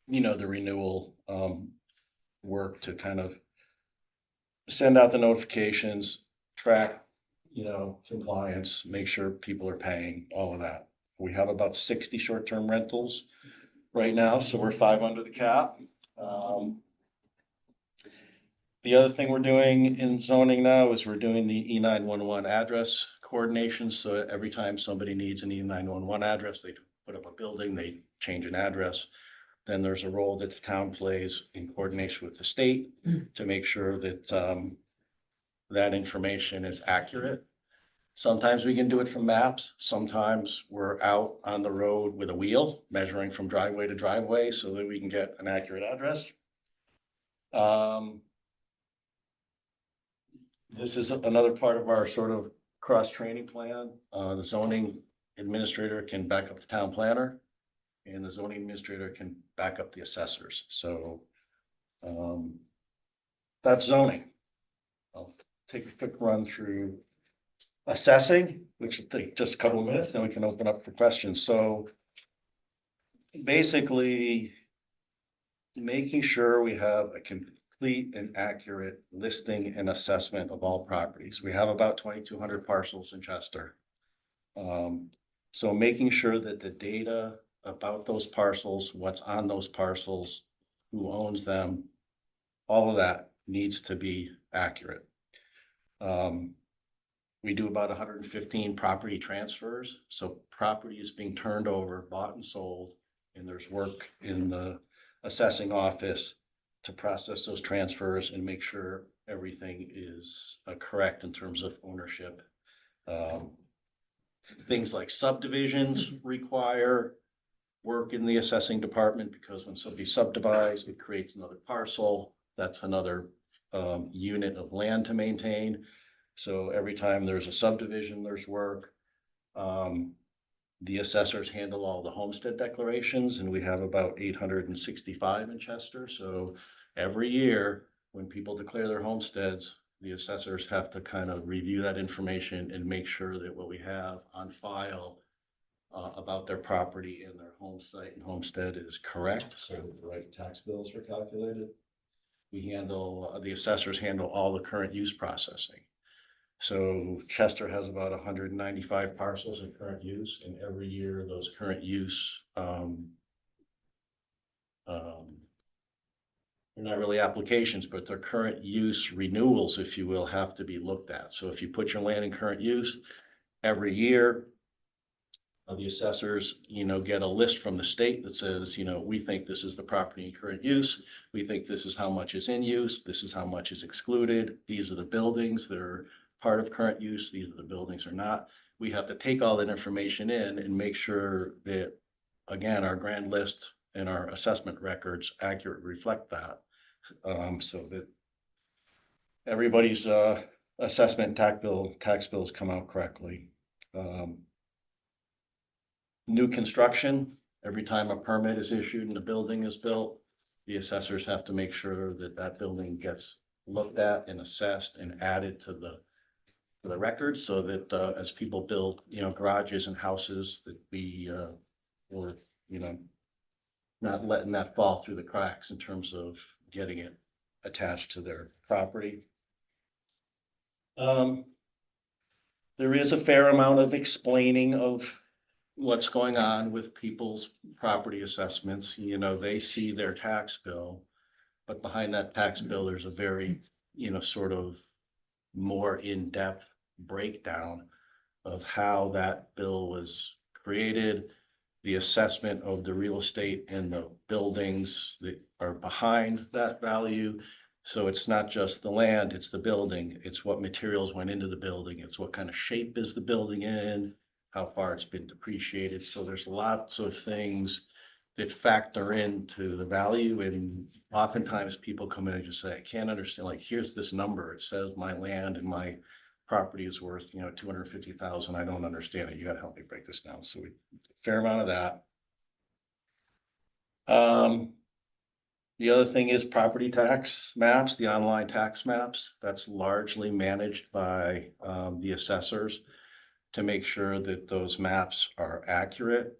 renewal work to kind of send out the notifications, track, compliance, make sure people are paying, all of that. We have about 60 short-term rentals right now, so we're 5 under the cap. The other thing we're doing in zoning now is we're doing the E911 address coordination. So every time somebody needs an E911 address, they put up a building, they change an address. Then there's a role that the town plays in coordination with the state to make sure that that information is accurate. Sometimes we can do it from maps. Sometimes we're out on the road with a wheel measuring from driveway to driveway so that we can get an accurate address. This is another part of our sort of cross-training plan. The zoning administrator can back up the town planner, and the zoning administrator can back up the assessors. So that's zoning. I'll take a quick run through assessing, which will take just a couple of minutes, then we can open up for questions. So basically, making sure we have a complete and accurate listing and assessment of all properties. We have about 2,200 parcels in Chester. So making sure that the data about those parcels, what's on those parcels, who owns them, all of that needs to be accurate. We do about 115 property transfers. So property is being turned over, bought and sold, and there's work in the assessing office to process those transfers and make sure everything is correct in terms of ownership. Things like subdivisions require work in the assessing department because when somebody subdivides, it creates another parcel. That's another unit of land to maintain. So every time there's a subdivision, there's work. The assessors handle all the homestead declarations, and we have about 865 in Chester. So every year, when people declare their homesteads, the assessors have to kind of review that information and make sure that what we have on file about their property and their home site and homestead is correct. So the right tax bills are calculated. The assessors handle all the current use processing. So Chester has about 195 parcels in current use, and every year those current use, they're not really applications, but they're current use renewals, if you will, have to be looked at. So if you put your land in current use, every year, the assessors, get a list from the state that says, we think this is the property in current use. We think this is how much is in use. This is how much is excluded. These are the buildings that are part of current use. These are the buildings are not. We have to take all that information in and make sure that, again, our grand list and our assessment records accurately reflect that, so that everybody's assessment and tax bills come out correctly. New construction, every time a permit is issued and a building is built, the assessors have to make sure that that building gets looked at and assessed and added to the records so that as people build, garages and houses, that we're not letting that fall through the cracks in terms of getting it attached to their property. There is a fair amount of explaining of what's going on with people's property assessments. They see their tax bill, but behind that tax bill, there's a very, sort of more in-depth breakdown of how that bill was created, the assessment of the real estate and the buildings that are behind that value. So it's not just the land, it's the building, it's what materials went into the building, it's what kind of shape is the building in, how far it's been depreciated. So there's lots of things that factor into the value. And oftentimes people come in and just say, I can't understand, like, here's this number. It says my land and my property is worth, 250,000. I don't understand it. You gotta help me break this down. So we, fair amount of that. The other thing is property tax maps, the online tax maps. That's largely managed by the assessors to make sure that those maps are accurate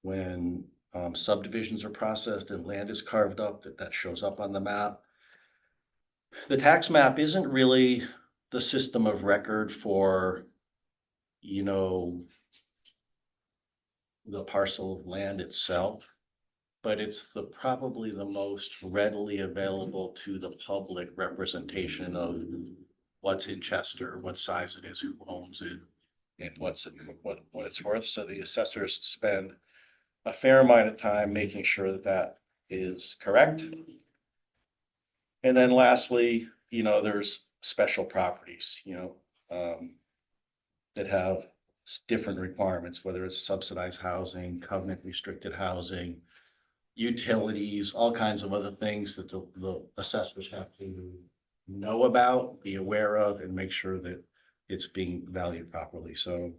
when subdivisions are processed and land is carved up, that shows up on the map. The tax map isn't really the system of record for, the parcel of land itself, but it's probably the most readily available to the public representation of what's in Chester, what size it is, who owns it, and what it's worth. So the assessors spend a fair amount of time making sure that that is correct. And then lastly, there's special properties, that have different requirements, whether it's subsidized housing, covenant restricted housing, utilities, all kinds of other things that the assessors have to know about, be aware of, and make sure that it's being valued properly. So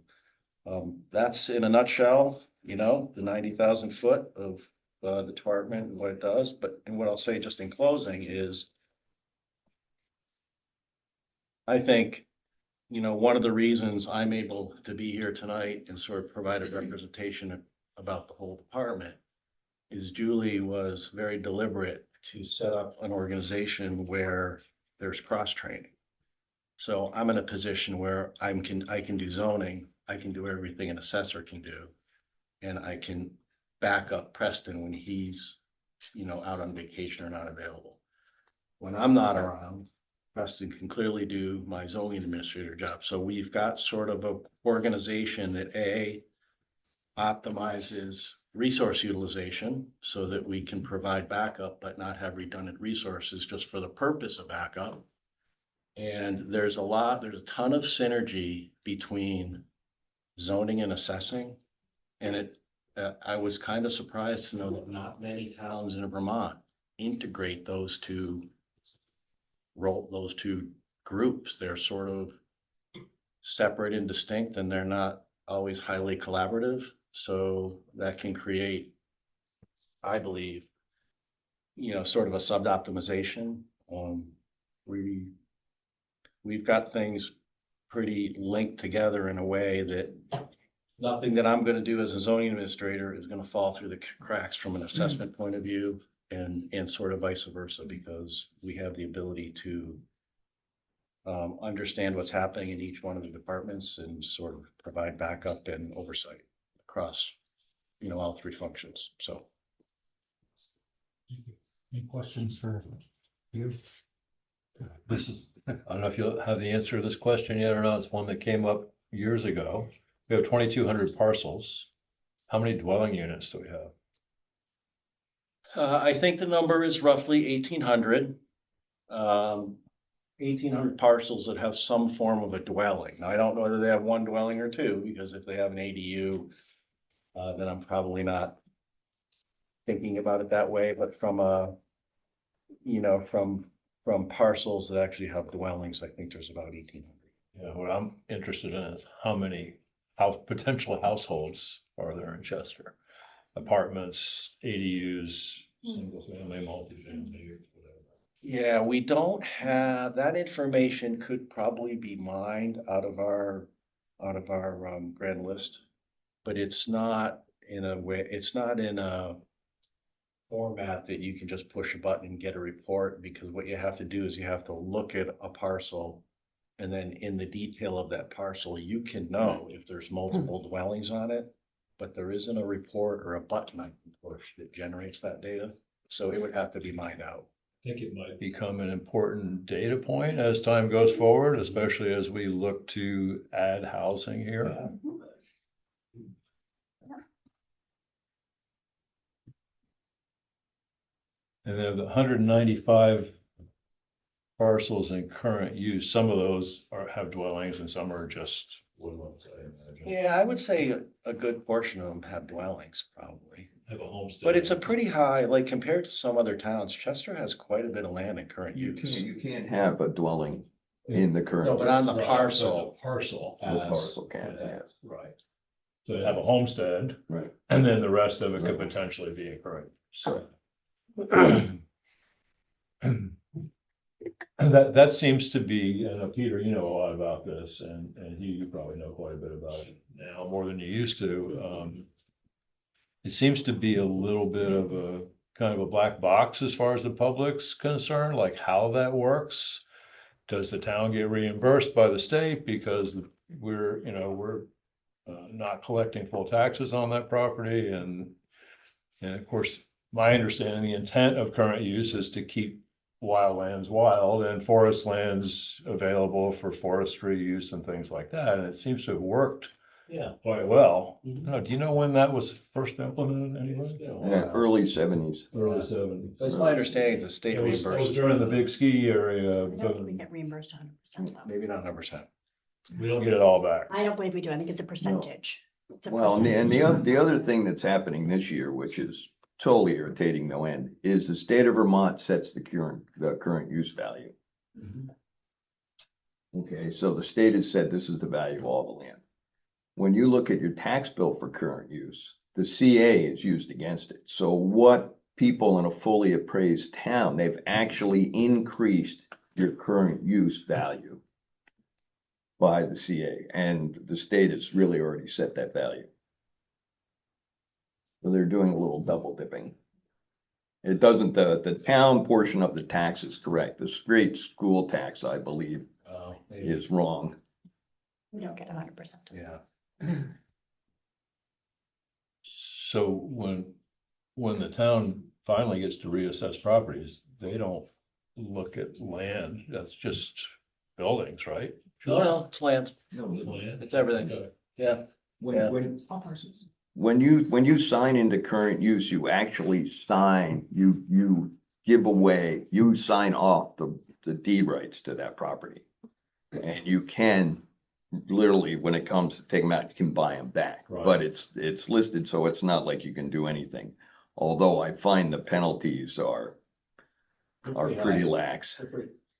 that's in a nutshell, the 90,000 foot of the department and what it does. And what I'll say just in closing is, I think, one of the reasons I'm able to be here tonight and sort of provide a representation about the whole department is Julie was very deliberate to set up an organization where there's cross training. So I'm in a position where I can do zoning, I can do everything an assessor can do, and I can back up Preston when he's, out on vacation or not available. When I'm not around, Preston can clearly do my zoning administrator job. So we've got sort of a organization that optimizes resource utilization so that we can provide backup, but not have redundant resources just for the purpose of backup. And there's a ton of synergy between zoning and assessing. And I was kind of surprised to know that not many towns in Vermont integrate those two groups. They're sort of separate and distinct, and they're not always highly collaborative. So that can create, I believe, sort of a sub-optimization. We've got things pretty linked together in a way that nothing that I'm going to do as a zoning administrator is going to fall through the cracks from an assessment point of view, and sort of vice versa, because we have the ability to understand what's happening in each one of the departments and sort of provide backup and oversight across, all three functions. So. Any questions for you? I don't know if you'll have the answer to this question yet or not. It's one that came up years ago. We have 2,200 parcels. How many dwelling units do we have? I think the number is roughly 1,800. 1,800 parcels that have some form of a dwelling. Now, I don't know whether they have one dwelling or two, because if they have an ADU, then I'm probably not thinking about it that way. But from from parcels that actually have dwellings, I think there's about 1,800. Yeah, what I'm interested in is how many potential households are there in Chester? Apartments, ADUs, single family, multifamily, whatever. Yeah, we don't have that information. Could probably be mined out of our grand list, but it's not in a format that you can just push a button and get a report, because what you have to do is you have to look at a parcel, and then in the detail of that parcel, you can know if there's multiple dwellings on it, but there isn't a report or a button I can push that generates that data. So it would have to be mined out. I think it might become an important data point as time goes forward, especially as we look to add housing here. And then the 195 parcels in current use, some of those have dwellings and some are just woodlands, I imagine. Yeah, I would say a good portion of them have dwellings, probably. Have a homestead. But it's a pretty high, like compared to some other towns, Chester has quite a bit of land in current You can't, use. you can't have a dwelling in the current. No, but on the Right, parcel. but the parcel. The has- parcel can, yeah, yes. Right. So they have a homestead, Right. and then the rest of it could potentially be a current. So. And that seems to be, and Peter, you know a lot about this, and you probably know quite a bit about it now, more than you used to. It seems to be a little bit of a kind of a black box as far as the public's concerned, like how that works. Does the town get reimbursed by the state because we're not collecting full taxes on that property? And of course, my understanding, the intent of current use is to keep wild lands wild and forest lands available for forestry use and things like that. And it seems to have worked quite well. Do you know when that was first implemented anyway? Yeah, early 70s. Early 70s. That's my understanding, the state It was reimburses. during the big ski area, I don't but think we get reimbursed 100% though. Maybe not 100%. we don't get it all back. I don't believe we do. I think it's a percentage. It's a Well, and percentage. the other thing that's happening this year, which is totally irritating no end, is the state of Vermont sets the current use value. Okay, so the state has said this is the value of all the land. When you look at your tax bill for current use, the CA is used against it. So what people in a fully appraised town, they've actually increased your current use value by the CA, and the state has really already set that value. So they're doing a little double dipping. It doesn't, the town portion of the tax is correct. The straight school tax, I believe, is wrong. We don't get 100%. Yeah. So when the town finally gets to reassess properties, they don't look at land, that's just buildings, right? Well, it's land, Land. it's everything. Okay. Yeah. When you sign into current use, you actually sign, you give away, you sign off the deed rights to that property. And you can literally, when it comes to take them out, you can buy them back. Right. But it's listed, so it's not like you can do anything. Although I find the penalties are pretty lax.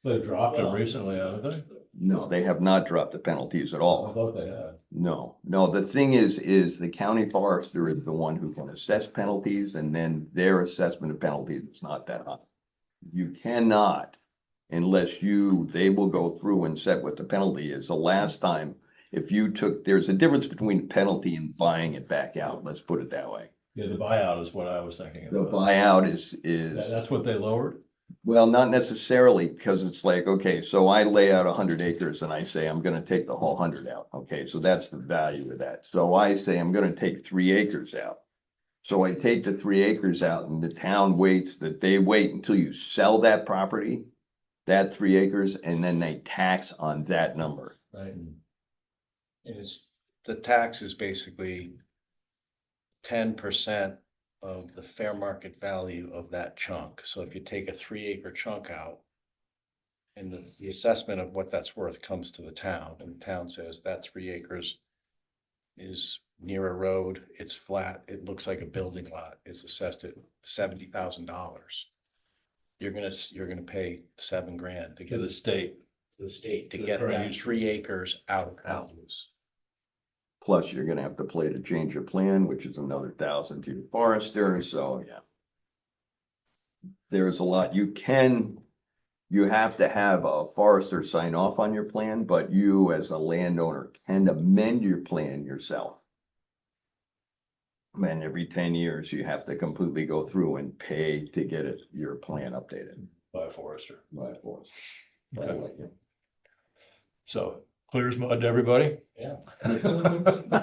They dropped them recently, haven't they? No, they have not dropped the penalties at all. I thought they had. No, the thing is the county forester is the one who can assess penalties, and then their assessment of penalties is not that high. You cannot, unless they will go through and set what the penalty is. The last time, there's a difference between penalty and buying it back out, let's put it that way. Yeah, the buyout is what I was thinking The about. buyout is. That's what they lowered? Well, not necessarily, because it's like, okay, so I lay out 100 acres and I say, I'm gonna take the whole 100 out. Okay, so that's the value of that. So I say, I'm gonna take 3 acres out. So I take the 3 acres out and the town they wait until you sell that property, that 3 acres, and then they tax on that number. Right. The tax is basically 10% of the fair market value of that chunk. So if you take a 3-acre chunk out, and the assessment of what that's worth comes to the town, and the town says that 3 acres is near a road, it's flat, it looks like a building lot, it's assessed at $70,000. You're gonna pay $7,000 to To get the state. the state to The get current that use. 3 acres out of use. Plus, you're gonna have to pay to change your plan, which is another 1,000 to the forester, so yeah. There's a lot, you have to have a forester sign off on your plan, but you as a landowner can amend your plan yourself. And every 10 years, you have to completely go through and pay to get your plan updated By a forester. by a forester. Okay. So clear as mud to everybody? Yeah.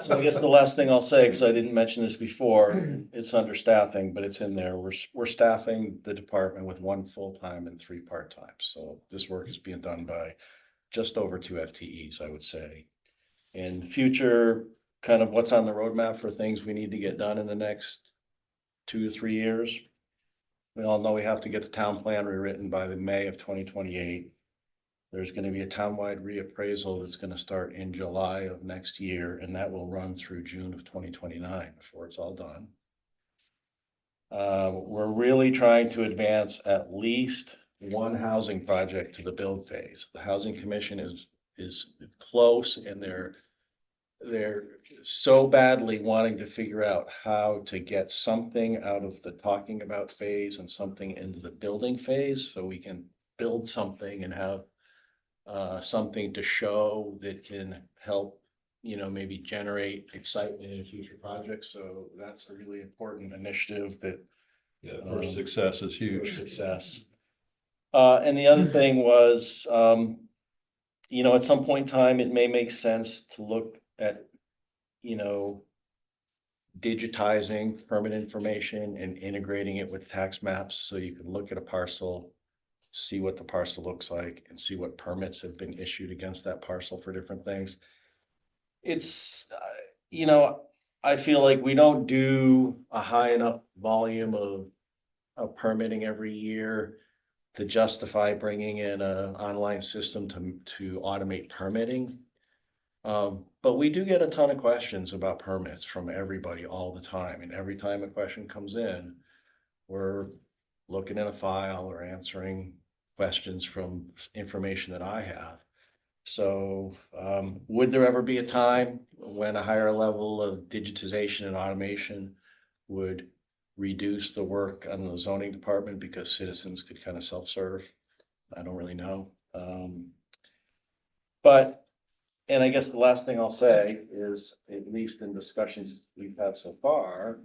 So I guess the last thing I'll say, because I didn't mention this before, it's under staffing, but it's in there. We're staffing the department with 1 full-time and 3 part-time. So this work is being done by just over 2 FTEs, I would say. In future, kind of what's on the roadmap for things we need to get done in the next 2 to 3 years. We all know we have to get the town plan rewritten by the May of 2028. There's gonna be a townwide reappraisal that's gonna start in July of next year, and that will run through June of 2029 before it's all done. We're really trying to advance at least one housing project to the build phase. The Housing Commission is close, and they're so badly wanting to figure out how to get something out of the talking about phase and something into the building phase, so we can build something and have something to show that can help, maybe generate excitement in future projects. So that's a really important initiative that Yeah, first success is for huge. success. And the other thing was, at some point in time, it may make sense to look at, digitizing permit information and integrating it with tax maps, so you can look at a parcel, see what the parcel looks like, and see what permits have been issued against that parcel for different things. It's, I feel like we don't do a high enough volume of permitting every year to justify bringing in an online system to automate permitting. But we do get a ton of questions about permits from everybody all the time, and every time a question comes in, we're looking at a file or answering questions from information that I have. So, would there ever be a time when a higher level of digitization and automation would reduce the work on the zoning department because citizens could kind of self-serve? I don't really know. And I guess the last thing I'll say is, at least in discussions we've had so far,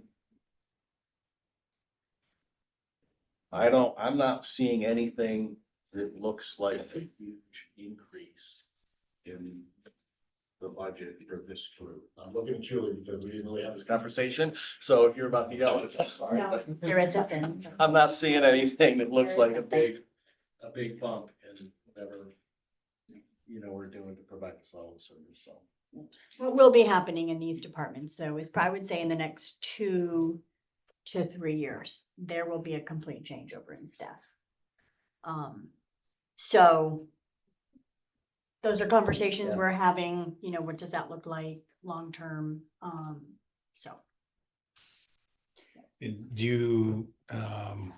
I'm not seeing anything that looks like a huge increase in the budget for this group. I'm looking at Julie because we didn't really have this conversation. So if you're about to yell at us, I'm sorry. No, but you're at the end. I'm not seeing anything that looks like a big bump in whatever, we're doing to provide this level of service, so. What will be happening in these departments, though, is I would say in the next 2 to 3 years, there will be a complete changeover in staff. So those are conversations Yeah. we're having, what does that look like long term? So. Do you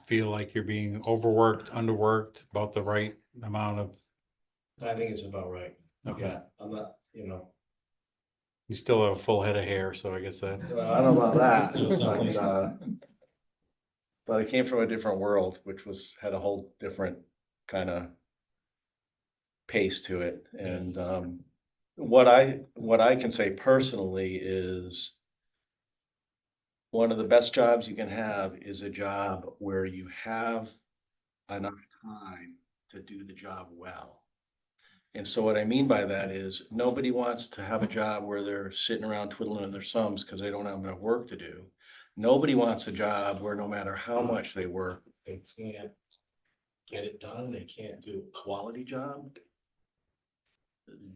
feel like you're being overworked, underworked, about the right amount of? I think it's about right. Okay. Yeah, I'm not, You still have a full head of hair, so I guess that. well, I don't know about that, but I came from a different world, which had a whole different kind of pace to it. And what I can say personally is, one of the best jobs you can have is a job where you have enough time to do the job well. And so what I mean by that is, nobody wants to have a job where they're sitting around twiddling their thumbs because they don't have enough work to do. Nobody wants a job where no matter how much they work, they can't get it done. They can't do a quality job.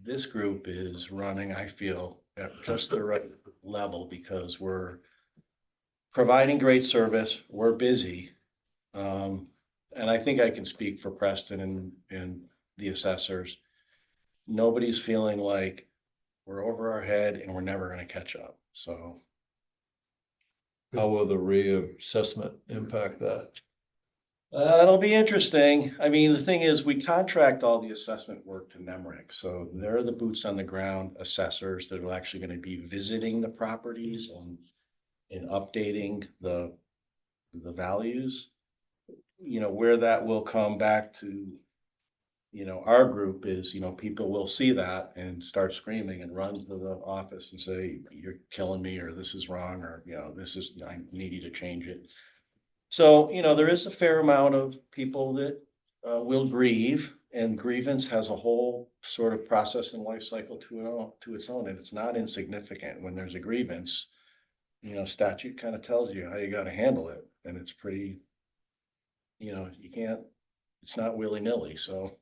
This group is running, I feel, at just the right level because we're providing great service. We're busy. And I think I can speak for Preston and the assessors. Nobody's feeling like we're over our head and we're never going to catch up. So How will the reassessment impact that? it'll be interesting. I mean, the thing is, we contract all the assessment work to NEMRIC. So they're the boots on the ground assessors that are actually going to be visiting the properties and updating the values. Where that will come back to, our group is, people will see that and start screaming and run to the office and say, you're killing me, or this is wrong, or, I need you to change it. So, there is a fair amount of people that will grieve, and grievance has a whole sort of process and life cycle to its own, and it's not insignificant. When there's a grievance, statute kind of tells you how you got to handle it, and it's pretty, it's not willy-nilly. So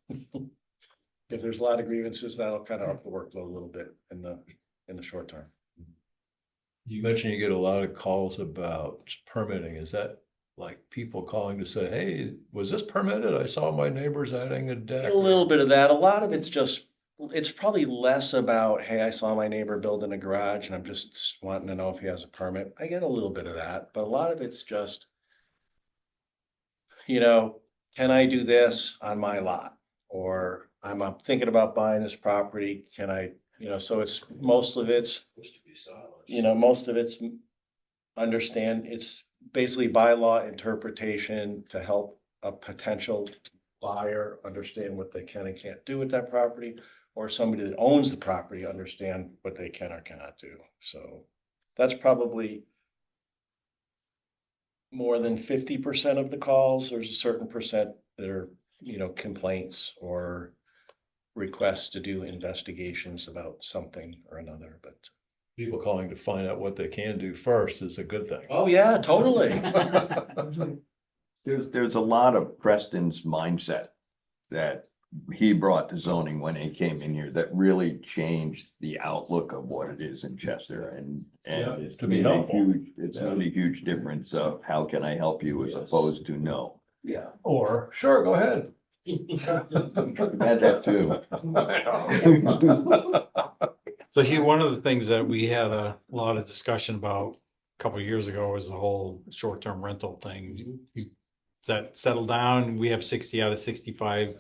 if there's a lot of grievances, that'll kind of up the workload a little bit in the short term. You mentioned you get a lot of calls about permitting. Is that like people calling to say, hey, was this permitted? I saw my neighbors adding a deck. A little bit of that. A lot of it's just, it's probably less about, hey, I saw my neighbor building a garage and I'm just wanting to know if he has a permit. I get a little bit of that, but a lot of it's just, can I do this on my lot? Or I'm thinking about buying this property. Can I, so it's, most of it's understand, it's basically bylaw interpretation to help a potential buyer understand what they can and can't do with that property, or somebody that owns the property understand what they can or cannot do. So that's probably more than 50% of the calls. There's a certain percent that are, complaints or requests to do investigations about something or another, but. People calling to find out what they can do first is a good thing. Oh, yeah, totally. There's a lot of Preston's mindset that he brought to zoning when he came in here that really changed the outlook of what it is in Chester, and Yeah, it's to be made a helpful. it's made a huge difference of how can I help you as opposed to no. Yeah. Or, sure, go ahead. Had that too. So Hugh, one of the things that we had a lot of discussion about a couple of years ago was the whole short-term rental thing. Is that settled down? We have 60 out of 65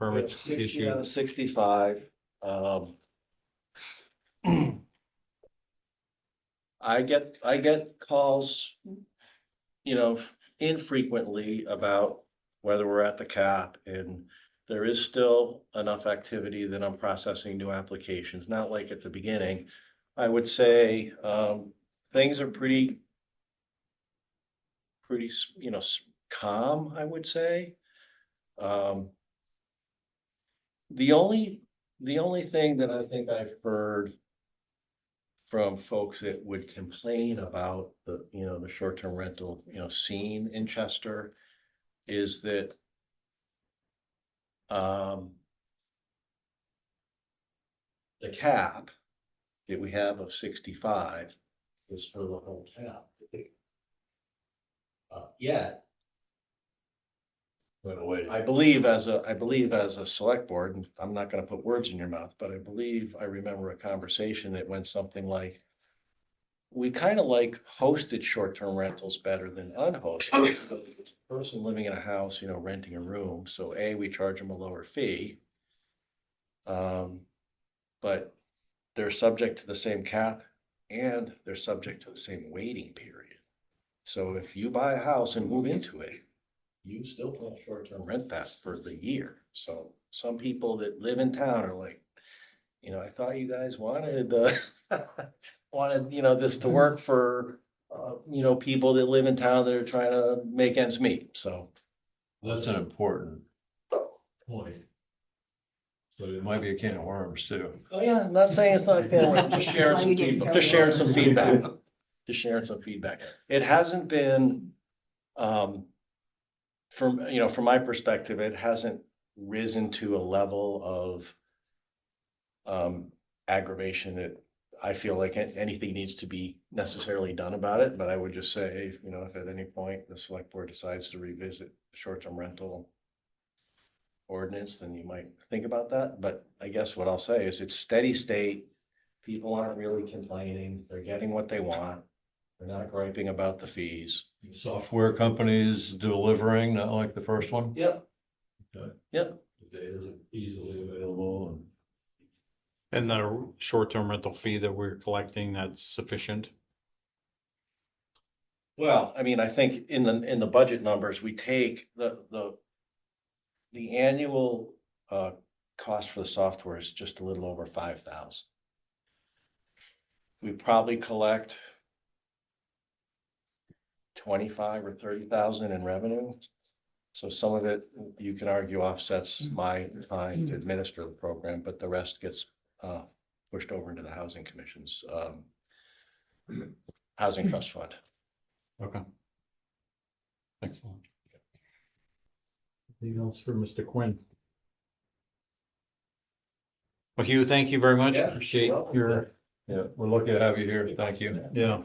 permits 60 out issued. of 65. I get calls, infrequently about whether we're at the cap, and there is still enough activity that I'm processing new applications, not like at the beginning. I would say, things are pretty, calm, I would say. The only thing that I think I've heard from folks that would complain about the short-term rental, scene in Chester is that, the cap that we have of 65 is for the whole town. Yet, I believe as a select board, and I'm not gonna put words in your mouth, but I remember a conversation that went something like, we kind of like hosted short-term rentals better than unhosted. Because it's a person living in a house, renting a room, so we charge them a lower fee. But they're subject to the same cap and they're subject to the same waiting period. So if you buy a house and move into it, you still can't short-term rent that for the year. So some people that live in town are like, I thought you guys wanted, this to work for, people that live in town that are trying to make ends meet. So That's an important point. So it might be a can of worms too. oh yeah, I'm not saying it's not fair, I'm just sharing some feedback, just sharing some feedback. It hasn't been, from my perspective, it hasn't risen to a level of, aggravation that I feel like anything needs to be necessarily done about it. But I would just say, if at any point the select board decides to revisit the short-term rental ordinance, then you might think about that. But I guess what I'll say is it's steady state. People aren't really complaining. They're getting what they want. They're not griping about the fees. Software companies delivering, not like the first one. Yep. Okay. Yep. The data is easily available And the short-term rental fee that we're collecting, that's sufficient. Well, I mean, I think in the budget numbers, we take the annual cost for the software is just a little over 5,000. We probably collect 25 or 30,000 in revenue. So some of it, you can argue, offsets my time to administer the program, but the rest gets pushed over into the housing commission's housing trust fund. Okay. Excellent. Anything else for Mr. Quinn? Well, Hugh, thank you very much. Yeah, Appreciate you're welcome. your, Yeah, we're lucky to have you here. Thank you. yeah.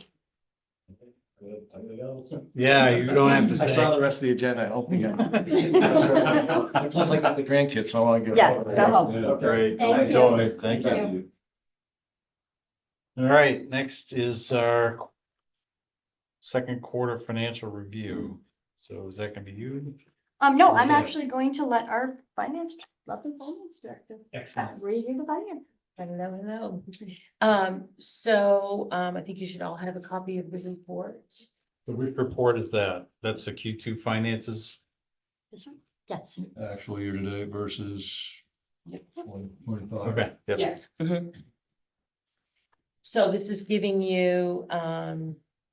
Yeah, you don't have to I saw say. the rest of the agenda. I don't think I. Plus, I got the grandkids, so I want to get. Yes, over go it. home. Yeah. Great. Thank you. Enjoy. Thank Thank you. All right, next is our second quarter financial review. So is that gonna be you? No, I'm Okay. actually going to let our lovely finance director Excellent. review the finance. Hello, hello. I think you should all have a copy of the report. So which report is that? That's the Q2 finances? This one? Yes. Actual year-to-date versus 2025. Okay, yep. Yes. So this is giving you,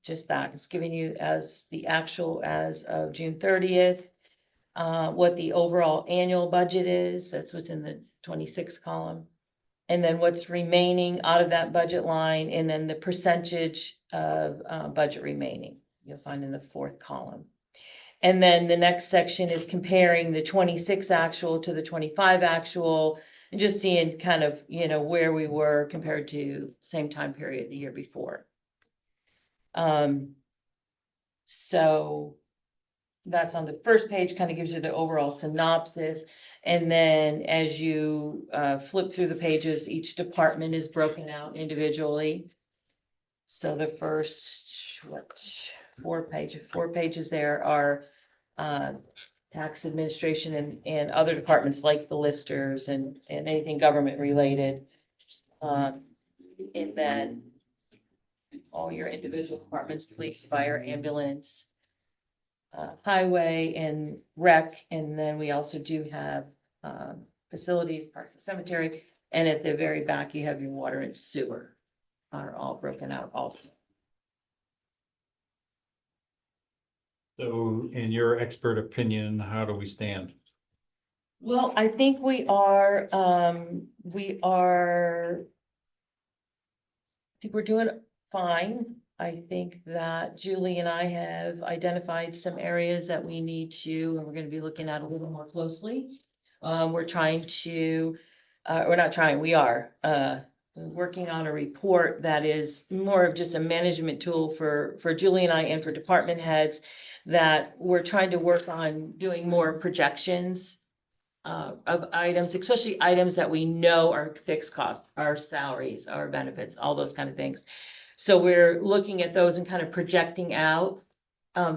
just that, it's giving you as the actual as of June 30th, what the overall annual budget is, that's what's in the 26 column. And then what's remaining out of that budget line, and then the percentage of budget remaining, you'll find in the fourth column. And then the next section is comparing the 26 actual to the 25 actual, and just seeing kind of, where we were compared to same time period the year before. So that's on the first page, kind of gives you the overall synopsis. And then as you flip through the pages, each department is broken out individually. So the first, four pages there are tax administration and other departments like the listers and anything government related. And then all your individual departments, police, fire, ambulance, highway and rec. And then we also do have facilities, parks and cemetery. And at the very back, you have your water and sewer are all broken out also. So in your expert opinion, how do we stand? Well, I think I think we're doing fine. I think that Julie and I have identified some areas that we need to, and we're going to be looking at a little more closely. We're working on a report that is more of just a management tool for Julie and I and for department heads, that we're trying to work on doing more projections of items, especially items that we know are fixed costs, our salaries, our benefits, all those kind of things. So we're looking at those and kind of projecting out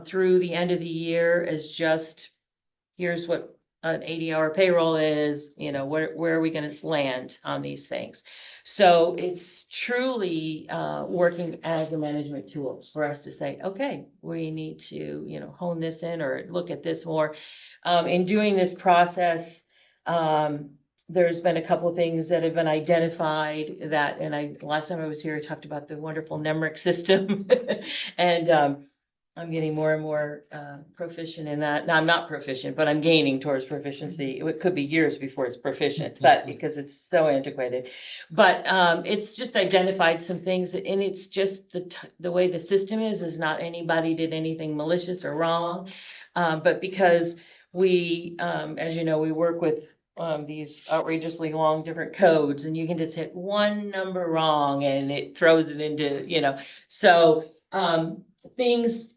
through the end of the year as just, here's what an 80-hour payroll is, where are we going to land on these things? So it's truly working as a management tool for us to say, okay, we need to, hone this in or look at this more. In doing this process, there's been a couple of things that have been identified last time I was here, I talked about the wonderful NEMRIC system. And I'm getting more and more proficient in that. Now, I'm not proficient, but I'm gaining towards proficiency. It could be years before it's proficient, but because it's so antiquated. But it's just identified some things, and it's just the way the system is not anybody did anything malicious or wrong. But because we, as you know, we work with these outrageously long different codes, and you can just hit one number wrong and it throws it into, so things,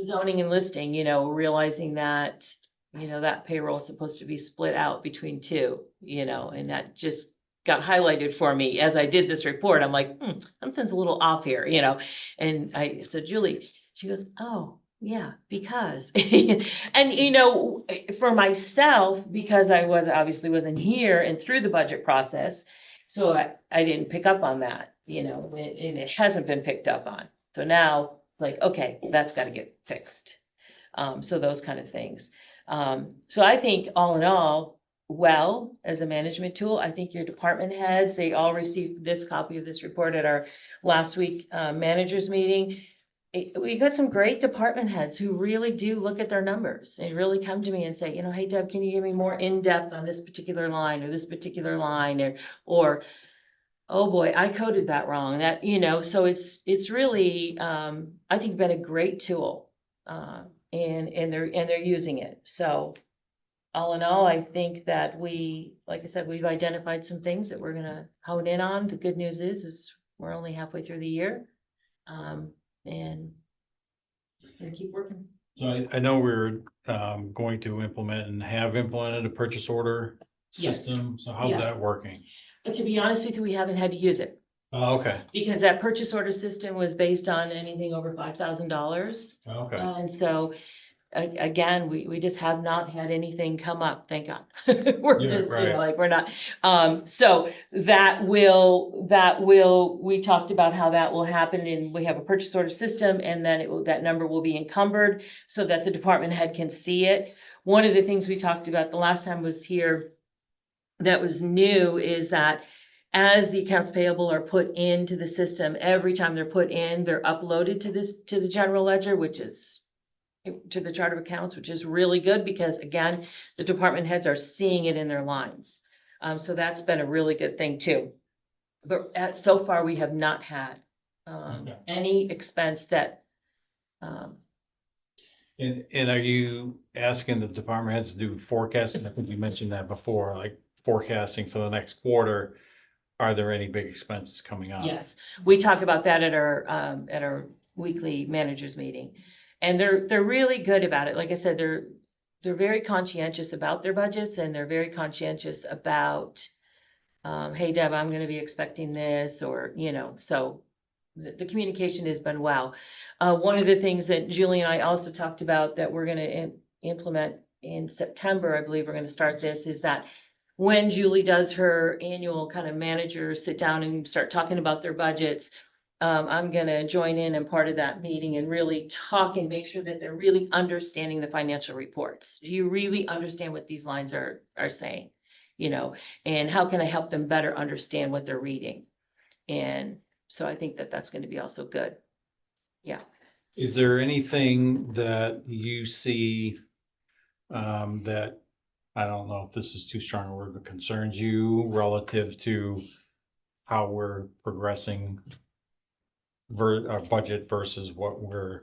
zoning and listing, realizing that, that payroll is supposed to be split out between two, and that just got highlighted for me as I did this report. I'm like, something's a little off here, and I said, Julie, she goes, oh, yeah, because, and, for myself, because I wasn't here and through the budget process, so I didn't pick up on that, and it hasn't been picked up on. So now, like, okay, that's got to get fixed. So those kind of things. So I think all in all, well, as a management tool, I think your department heads, they all received this copy of this report at our last week managers meeting. We got some great department heads who really do look at their numbers and really come to me and say, hey, Deb, can you give me more in-depth on this particular line or this particular line, or oh boy, I coded that wrong. That, so it's really, I think, been a great tool, and they're using it. So all in all, I think that like I said, we've identified some things that we're going to hone in on. The good news is we're only halfway through the year. and keep working. So I know we're going to implement and have implemented a purchase order Yes. system. So how's Yes. that working? But to be honest with you, we haven't had to use it Oh, okay, because that purchase order system was based on anything over $5,000. okay. And so again, we just have not had anything come up, thank God. We're Yeah, just, you right. know, like, we're not, so that will, we talked about how that will happen, and we have a purchase order system, and then that number will be encumbered so that the department head can see it. One of the things we talked about the last time was here that was new is that as the accounts payable are put into the system, every time they're put in, they're uploaded to the general ledger, which is to the chart of accounts, which is really good because again, the department heads are seeing it in their lines. So that's been a really good thing too. But so far, we have not had Okay. any expense that, And are you asking the department heads to do forecasting? I think you mentioned that before, like forecasting for the next quarter. Are there any big expenses coming up? yes, we talk about that at our weekly managers meeting. And they're really good about it. Like I said, they're very conscientious about their budgets, and they're very conscientious about, hey Deb, I'm gonna be expecting this, or, you know, so the communication has been well. One of the things that Julie and I also talked about that we're gonna implement in September, I believe we're gonna start this, is that when Julie does her annual kind of manager sit down and start talking about their budgets, I'm gonna join in and part of that meeting and really talk and make sure that they're really understanding the financial reports. Do you really understand what these lines are saying? You know, and how can I help them better understand what they're reading? And so I think that that's gonna be also good. Yeah. Is there anything that you see that, I don't know if this is too strong a word, but concerns you relative to how we're progressing our budget versus what we're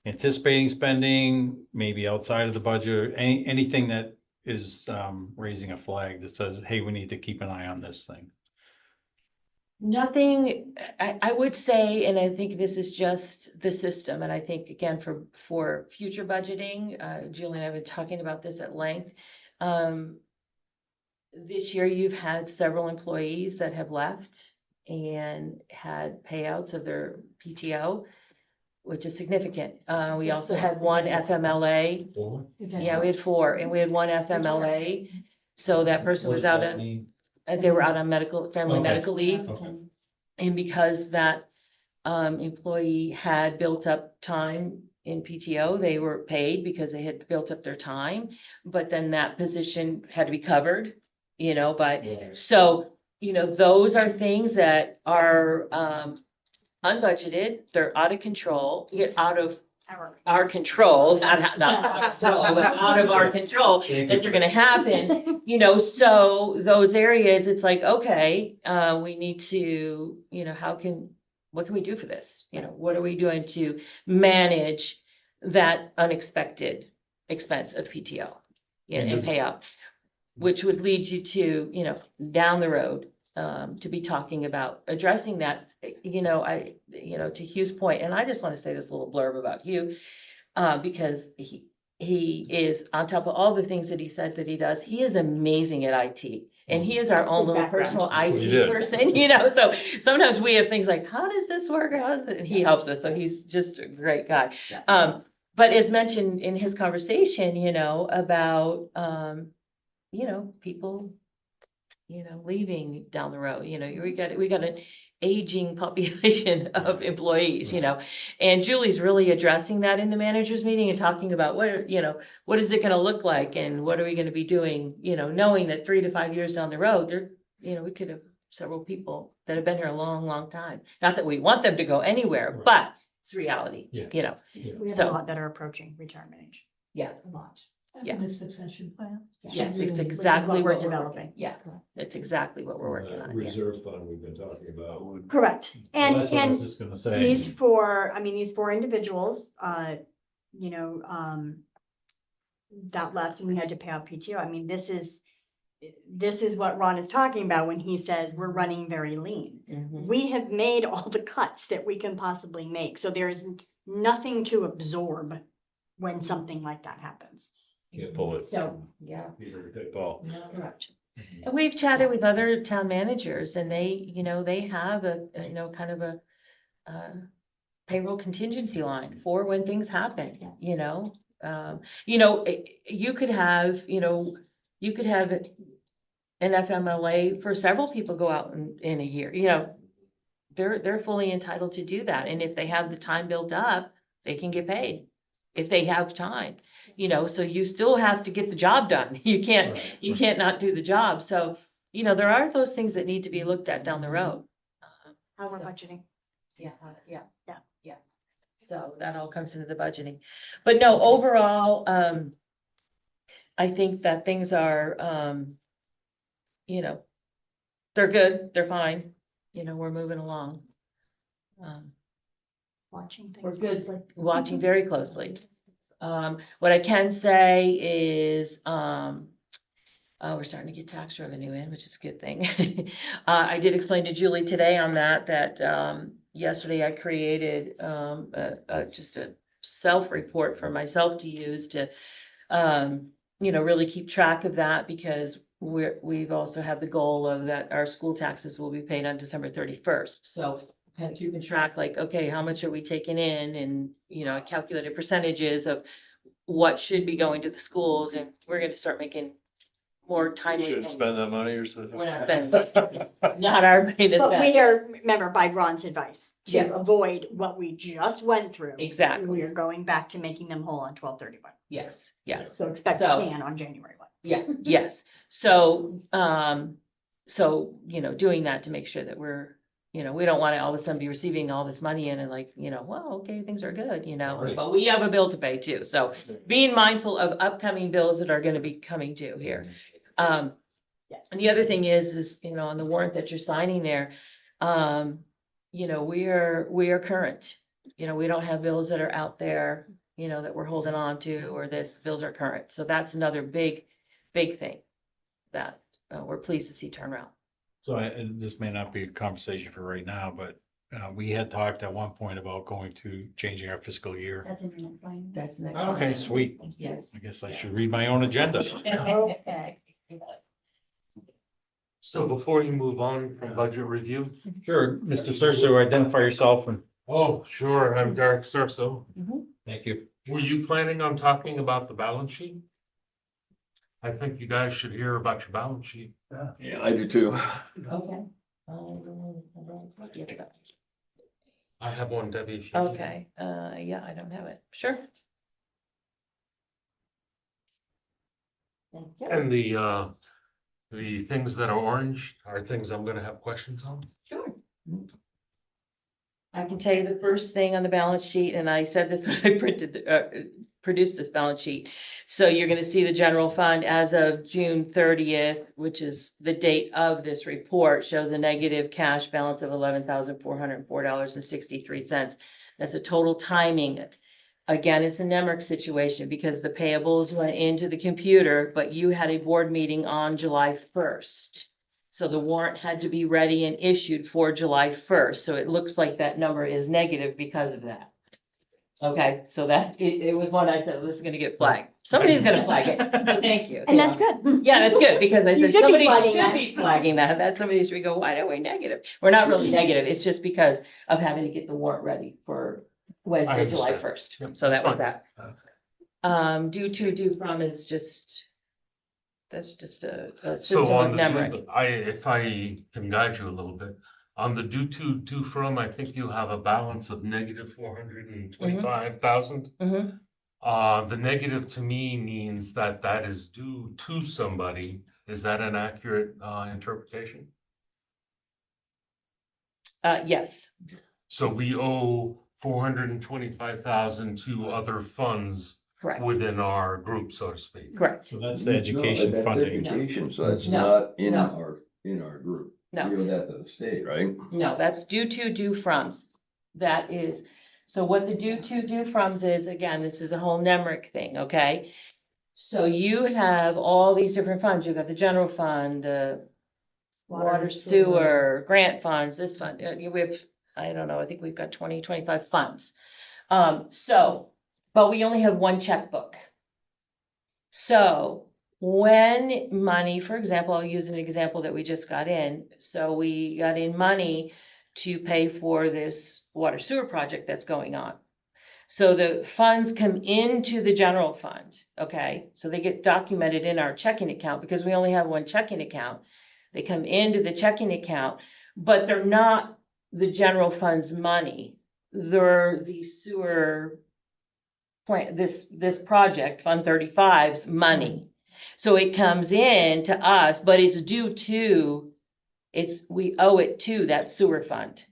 anticipating spending, maybe outside of the budget, anything that is raising a flag that says, hey, we need to keep an eye on this thing? Nothing, I would say, and I think this is just the system, and I think again, for future budgeting, Julie and I have been talking about this at length. This year you've had several employees that have left and had payouts of their PTO, which is significant. We also had one FMLA. Yeah, we had 4, and we had one FMLA. So that person was out on, they were out on family medical leave. Okay. And because that employee had built up time in PTO, they were paid because they had built up their time. But then that position had to be covered, you know, so, you know, those are things that are unbudgeted, they're out of control, out of our control, not our control, but out of our control, that they're gonna happen, you know, so those areas, it's like, okay, we need to, you know, what can we do for this? You know, what are we doing to manage that unexpected expense of PTO, and payout, which would lead you to, you know, down the road, to be talking about addressing that, you know, to Hugh's point, and I just want to say this little blurb about Hugh, because he is on top of all the things that he said that he does, he is amazing at IT. And he is our own little personal IT person, you know, so sometimes we have things like, how does this work? How does it? And he helps us. So he's just a great guy. But as mentioned in his conversation, you know, about, you know, people, you know, leaving down the road, you know, we got an aging population of employees, you know, and Julie's really addressing that in the managers meeting and talking about what is it going to look like and what are we going to be doing, you know, knowing that 3 to 5 years down the road, you know, we could have several people that have been here a long, long time. Not that we want them to go anywhere, but it's reality, you know. We have a lot that are approaching retirement age. Yeah. A lot. Yeah. And the succession plan. Yes, it's Which is exactly what what we're we're developing. working. Yeah, it's exactly what we're working on. Yeah. Reserve fund we've been talking about would. Correct. Well, that's what I was And just gonna say. these 4 individuals, you know, that left and we had to pay out PTO. I mean, this is this is what Ron is talking about when he says we're running very lean. Mhm. We have made all the cuts that we can possibly make, so there's nothing to absorb when something like that happens. Can't pull it. So, yeah. These are a good ball. Correct. And we've chatted with other town managers and they have kind of a payroll contingency line for when things happen, you could have an FMLA for several people go out in a year, they're fully entitled to do that. And if they have the time built up, they can get paid if they have time, so you still have to get the job done. You can't not do the job. So, there are those things that need to be looked at down the road. How we're So- budgeting. Yeah. Yeah. So that all comes into the budgeting. But no, overall, I think that things are, they're good, they're fine, we're moving along. Watching things. We're good, watching very closely. What I can say is, we're starting to get tax revenue in, which is a good thing. I did explain to Julie today on that yesterday I created, just a self-report for myself to use to, really keep track of that, because we've also have the goal of that our school taxes will be paid on December 31st. So kind of keeping track, like, okay, how much are we taking in, and, I calculated percentages of what should be going to the schools, and we're going to start making more timely. Shouldn't spend that money or something. We're not spending, not our money to But spend. we are, remember, by Ron's advice, to Yeah. avoid what we just went through. Exactly. We are going back to making them whole on 12/31. Yes. So expect a So- plan on January 1. Yeah, yes. So, doing that to make sure that we're, we don't want to all of a sudden be receiving all this money in and like, well, okay, things are good, Right. but we have a bill to pay too. So being mindful of upcoming bills that are going to be coming due here. Yes. And the other thing is, on the warrant that you're signing there, we are current. We don't have bills that are out there, that we're holding on to, or bills are current. So that's another big thing that we're pleased to see turn around. So and this may not be a conversation for right now, but we had talked at one point about going to changing our fiscal year. That's in your next line. That's the next. Okay, one. sweet. Yes. I guess I should read my own agenda. Okay. So before you move on from budget review. Sure, Mr. Surso, identify yourself and Oh, sure, I'm Derek Surso. thank you. Were you planning on talking about the balance sheet? I think you guys should hear about your balance sheet. Yeah, I do too. Okay. I have one, Debbie. if you need it. Okay, yeah, I don't have it. Sure. Thank you. And the things that are orange are things I'm gonna have questions on. Sure. I can tell you the first thing on the balance sheet, and I said this when I produced this balance sheet. So you're gonna see the general fund as of June 30th, which is the date of this report, shows a negative cash balance of $11,404.63. That's a total timing. Again, it's a NEMRC situation because the payables went into the computer, but you had a board meeting on July 1st. So the warrant had to be ready and issued for July 1st. So it looks like that number is negative because of that. Okay, so it was one I said, this is gonna get flagged. Somebody's gonna flag it. So thank you. And that's good. Yeah, that's good, because I You said should be somebody flagging should that. be flagging that. That somebody should go, why are we negative? We're not really negative. It's just because of having to get the warrant ready for Wednesday, July understand. 1st. Yep, So that was fine. that. Due to, due from is just, that's just a system So of on the, memory. if I can guide you a little bit, on the due to, due from, I think you have a balance of negative 425,000. Mhm. The negative to me means that that is due to somebody. Is that an accurate interpretation? Yes, So we owe 425,000 to other funds correct, within our group, so to speak. correct. So that's the education That's funding. education, so that's No. not in No. our group. No. We owe that to the state, right? No, that's due to, due froms. That is, so what the due to, due froms is, again, this is a whole NEMRC thing, okay? So you have all these different funds. You've got the general fund, the water sewer, grant funds, this fund. We have, I don't know, I think we've got 20, 25 funds. But we only have one checkbook. So when money, for example, I'll use an example that we just got in. So we got in money to pay for this water sewer project that's going on. So the funds come into the general fund, okay? So they get documented in our checking account because we only have one checking account. They come into the checking account, but they're not the general fund's money. They're the sewer plant, this project, Fund 35's money. So it comes in to us, but it's due to, we owe it to that sewer fund.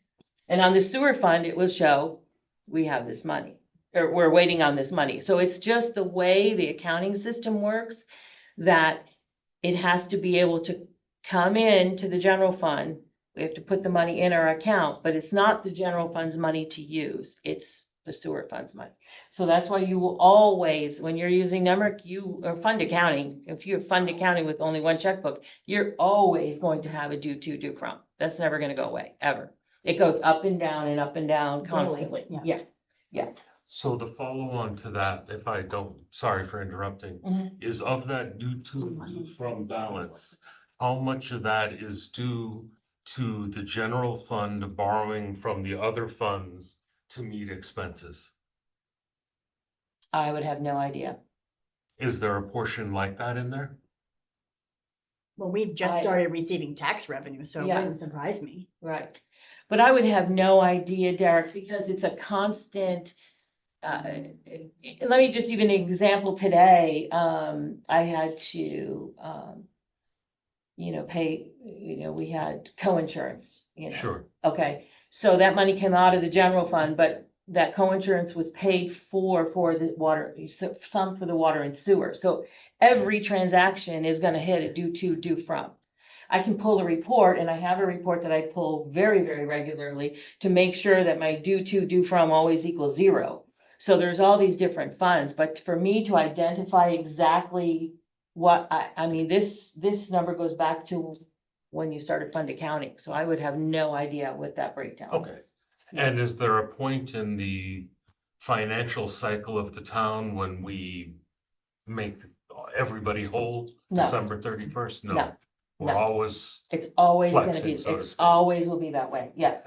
And on the sewer fund, it will show we have this money, or we're waiting on this money. So it's just the way the accounting system works, that it has to be able to come in to the general fund. We have to put the money in our account, but it's not the general fund's money to use. It's the sewer fund's money. So that's why you will always, when you're using NEMRIC, or fund accounting, if you have fund accounting with only one checkbook, you're always going to have a due to, due from. That's never going to go away, ever. It goes up and down and up and down constantly. Yeah. So the follow-on to that, if I don't, sorry for interrupting, is of that due to, due from balance, how much of that is due to the general fund borrowing from the other funds to meet expenses? I would have no idea. Is there a portion like that in there? Well, we've just started receiving tax revenue, so it Yeah. wouldn't surprise me. Right. But I would have no idea, Derek, because it's a constant, let me just give an example today. I had to, pay, we had co-insurance, Sure. Okay, so that money came out of the general fund, but that co-insurance was paid for the water, some for the water and sewer. So every transaction is gonna hit a due to, due from. I can pull a report, and I have a report that I pull very, very regularly to make sure that my due to, due from always equals 0. So there's all these different funds, but for me to identify exactly what, I mean, this number goes back to when you started fund accounting, so I would have no idea what that breakdown Okay. is. And is there a point in the financial cycle of the town when we make everybody whole? No. December 31st? No. We're No. always, It's always gonna flexing, be, so to it's speak. always will be that way, yes.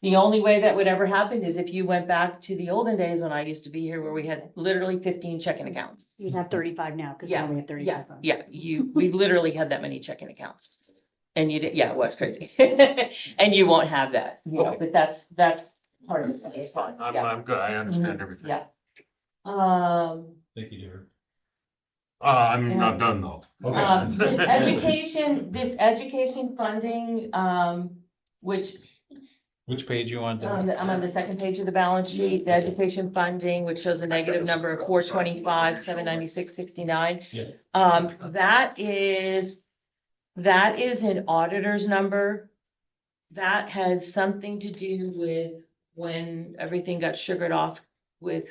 The only way that would ever happen is if you went back to the olden days when I used to be here, where we had literally 15 checking accounts. You have 35 now, because we Yeah, only have 35. Yeah, we literally had that many checking accounts. And you did, it was crazy. And you won't have that, Okay. but that's part of it. It's fine, yeah. I'm good, I understand everything. Yeah. Thank you, Derek. I'm not done though. This education funding, which Which page you on, Derek? I'm on the second page of the balance sheet, the education funding, which shows a negative number of 425, 796, 69. Yeah. That is an auditor's number. That has something to do with when everything got sugared off with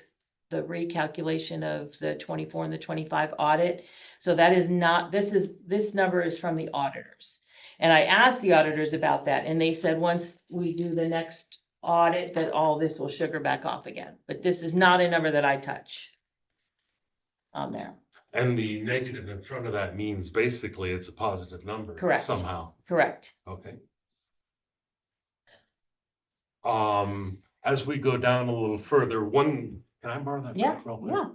the recalculation of the 24 and the 25 audit. So that is not, this number is from the auditors. And I asked the auditors about that, and they said, once we do the next audit, that all this will sugar back off again. But this is not a number that I touch on there. And the negative in front of that means basically it's a positive number. Correct. Somehow. Correct. Okay. As we go down a little further, can I borrow that? Yeah, back real quick? yeah.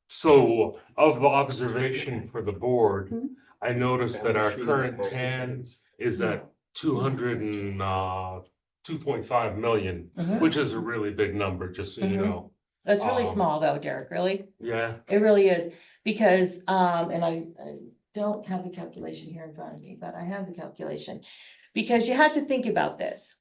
So of the observation for the board, Mhm. I noticed that our current TAN is at 2.5 million, Mhm. which is a really big number, just so you Mhm. know. That's really small though, Derek, really. Yeah, It really is, because, and I don't have the calculation here in front of me, but I have the calculation. Because you have to think about this.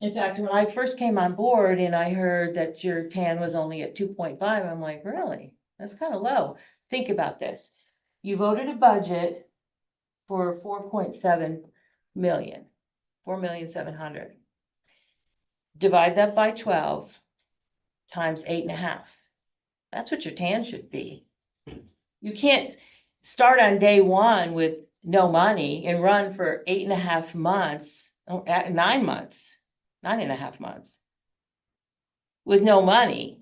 In fact, when I first came on board and I heard that your TAN was only at 2.5, I'm like, really? That's kind of low. Think about this. You voted a budget for 4.7 million, 4,700,000. Divide that by 12 times 8.5. That's what your TAN should be. You can't, start on day one with no money and run for 8.5 months, 9.5 months with no money.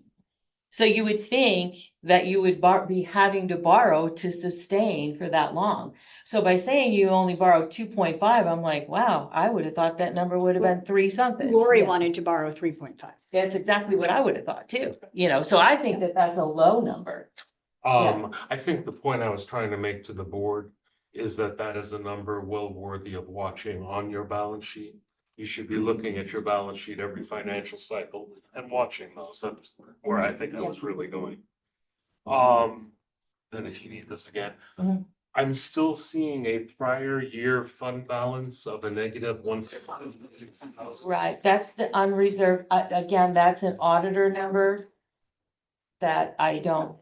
So you would think that you would be having to borrow to sustain for that long. So by saying you only borrowed 2.5, I'm like, wow, I would have thought that number would have been 3 something. Lori Yeah. wanted to borrow 3.5. That's exactly what I would have thought too, so I think that that's a low number. Yeah. I think the point I was trying to make to the board is that that is a number well worthy of watching on your balance sheet. You should be looking at your balance sheet every financial cycle and watching those. That's where I think I was really going. Then if you need this again, Mhm. I'm still seeing a prior year fund balance of a negative 160,000. Right, that's the unreserved, again, that's an auditor number that I don't,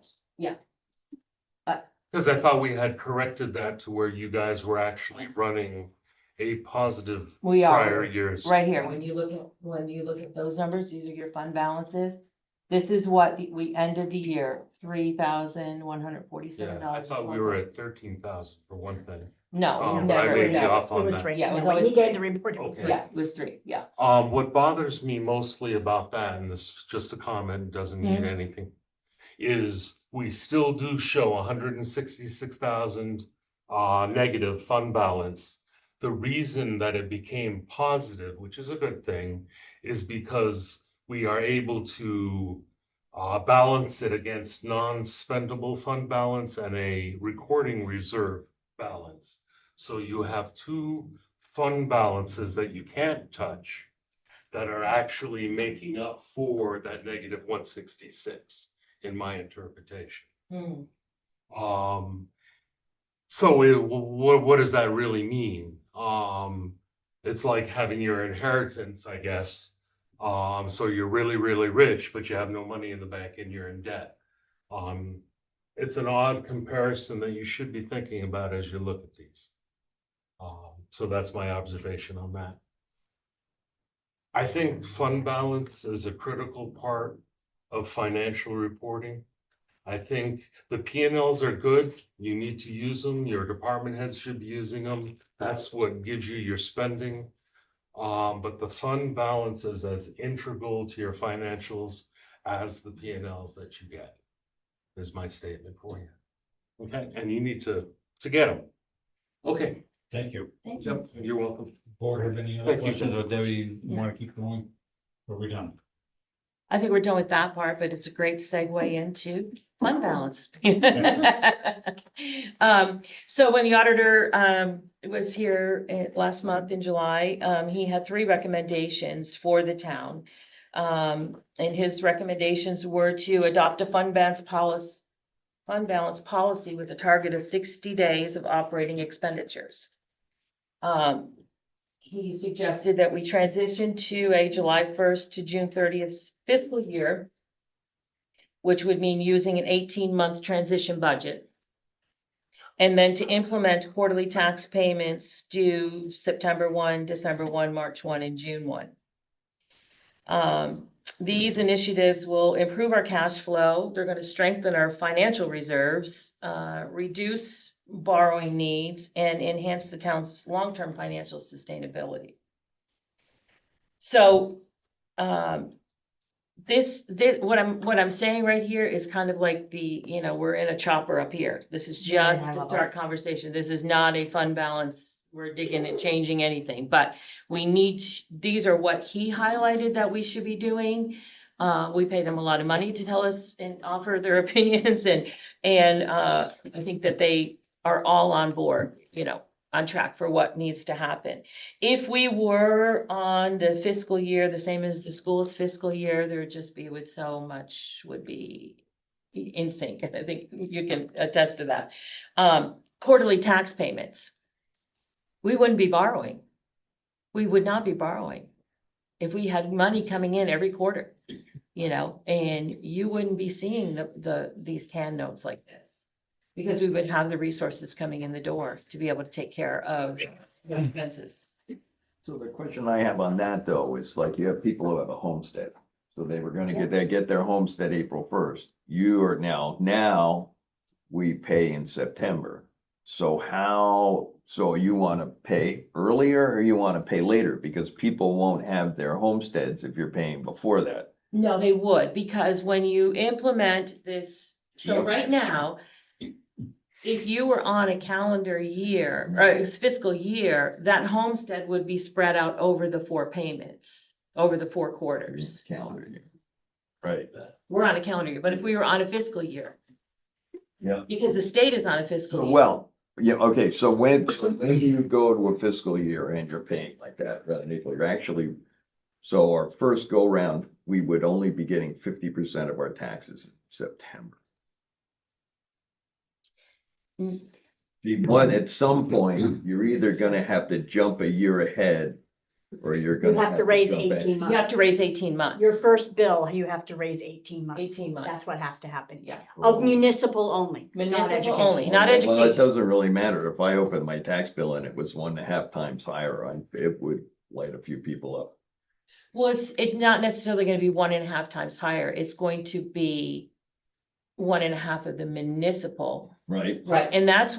Because I thought we had corrected that to where you guys were actually running a positive we are. prior years. Right here, when you look at those numbers, these are your fund balances. This is what we ended the year, $3,147. Yeah, I thought we were at 13,000 for one thing. No, But I never, may be never. off It on was that. 3. Yeah, it was When always he gave 3. the report, it was Okay. 3. Yeah, it was 3, yeah. What bothers me mostly about that, and this is just a comment, doesn't mean anything, is we still do show 166,000 negative fund balance. The reason that it became positive, which is a good thing, is because we are able to balance it against non-spendable fund balance and a recording reserve balance. So you have 2 fund balances that you can't touch that are actually making up for that negative 166 in my interpretation. Hmm. So what does that really mean? It's like having your inheritance, I guess. So you're really, really rich, but you have no money in the bank and you're in debt. It's an odd comparison that you should be thinking about as you look at these. So that's my observation on that. I think fund balance is a critical part of financial reporting. I think the P&Ls are good. You need to use them. Your department heads should be using them. That's what gives you your spending. But the fund balance is as integral to your financials as the P&Ls that you get, is my statement for you. Okay, and you need to get them. Okay, Thank you. Thank you. yep, you're welcome. Board have any other Thank you. questions, or Debbie, you want to keep going? Or are we done? I think we're done with that part, but it's a great segue into fund balance. So when the auditor was here last month in July, he had 3 recommendations for the town. And his recommendations were to adopt a fund balance policy with a target of 60 days of operating expenditures. He suggested that we transition to a July 1st to June 30th fiscal year, which would mean using an 18-month transition budget. And then to implement quarterly tax payments due September 1, December 1, March 1, and June 1. These initiatives will improve our cash flow. They're going to strengthen our financial reserves, reduce borrowing needs, and enhance the town's long-term financial sustainability. So, this what I'm saying right here is kind of like we're in a chopper up here. This is Yeah, just I to love start conversation. This is not a fund balance. We're digging and changing anything, but these are what he highlighted that we should be doing. We pay them a lot of money to tell us and offer their opinions, and I think that they are all on board, on track for what needs to happen. If we were on the fiscal year, the same as the school's fiscal year, there would just be would be in sync. And I think you can attest to that. Quarterly tax payments. We wouldn't be borrowing. We would not be borrowing if we had money coming in every quarter, and you wouldn't be seeing these TAN notes like this. Because we would have the resources coming in the door to be able to take care of the expenses. So the question I have on that though is like you have people who have a homestead. So they were gonna get their homestead April 1st. You are now we pay in September. So you want to pay earlier or you want to pay later? Because people won't have their homesteads if you're paying before that. No, they would, because when you implement this, so Yeah. right now, if you were on a calendar year, or a fiscal year, that homestead would be spread out over the 4 payments, over the 4 quarters. Calendar year. Right. We're on a calendar year, but if we were on a fiscal year, Yeah. because the state is on a fiscal So, year. well, yeah, okay, so when you go to a fiscal year and you're paying like that, rather than equal, you're actually, so our first go round, we would only be getting 50% of our taxes in September. But at some point, you're either gonna have to jump a year ahead, or you're You gonna have to raise jump back. 18 You have months. to raise 18 months. Your first bill, you have to raise 18 months. 18 months. That's what has to happen. Yeah. Of municipal only. not Municipal education. only, not Well, it education. doesn't really matter. If I opened my tax bill and it was 1.5 times higher, it would light a few people up. Well, it's not necessarily gonna be 1.5 times higher. It's going to be 1.5 of the municipal. Right. Right, and that's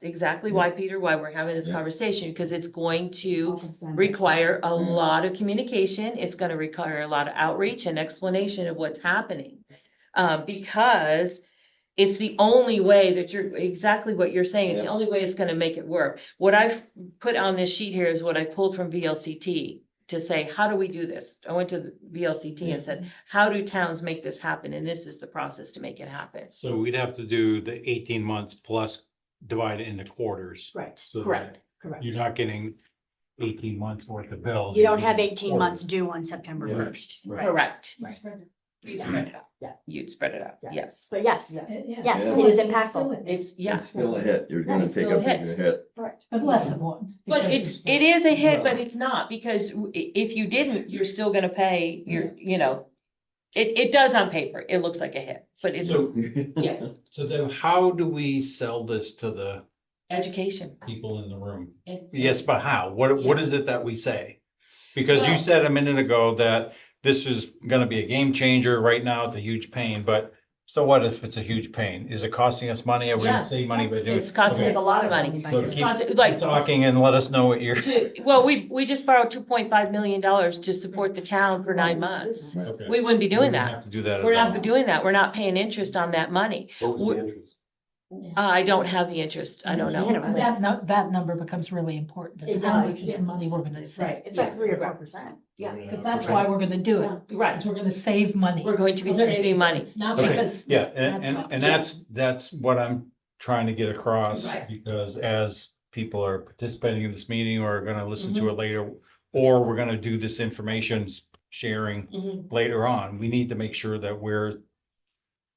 exactly why, Peter, why we're having this conversation, because it's going to require a lot of communication. It's gonna require a lot of outreach and explanation of what's happening. Because it's the only way that exactly what you're saying, it's the Yeah. only way it's gonna make it work. What I've put on this sheet here is what I pulled from VLCT to say, how do we do this? I went to the VLCT and said, how do towns make this happen? And this is the process to make it happen. So we'd have to do the 18 months plus divide it into quarters. Right, So that Correct. correct. You're not getting 18 months worth of bills. You you're don't have getting 18 quarters. months due on September Yeah. 1st. Right. Correct. Right. You'd spread it out. Yeah. You'd spread it out, Yeah. yes. But yes, Yes. yes, Yeah. it is impactful. It's, yeah. It's still a hit. You're gonna It's take still a a hit. bigger hit. But less than one. But because it is a hit, but it's not, because if you didn't, you're still gonna pay it does on paper, it looks like a hit, but it's So, Yeah. so then how do we sell this to the education. people in the room? And- Yes, but how? What is it that we say? Because you Well- said a minute ago that this is gonna be a game changer. Right now, it's a huge pain, but so what if it's a huge pain? Is it costing us money? Are we Yeah. gonna save money by doing? It's costing Okay. us a lot of money. So It's keep- costing, Keep talking and let us know what you're. well, we just borrowed $2.5 million to support the town for 9 months. Okay. We wouldn't be doing We don't that. Have to do that. We're at all. not doing that. We're not paying interest on that money. What was the interest? I don't have the interest. I don't know. And that number becomes really important. It Is how does, much is yeah. the money we're gonna save? Right, it's like 3 or 4%. Yeah, Because that's why we're gonna do it. right. Because we're gonna save money. We're going to be We're gonna- saving money. It's not Okay, because. yeah, that's and not- that's what I'm trying to get across, Right. because as people are participating in this meeting or are gonna listen to it later, or we're gonna do this information sharing Mhm. later on, we need to make sure that we're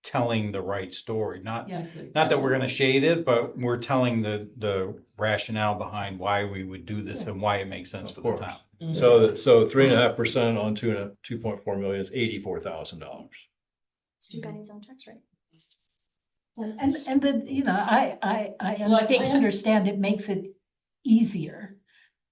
telling the right story, not Yes. that we're gonna shade it, but we're telling the rationale behind why we would do this and why it makes sense Of for the course. town. Mhm. So 3.5% on 2.4 million is $84,000. It's 2 pennies on tax rate. And then, I Well, I think- understand it makes it easier.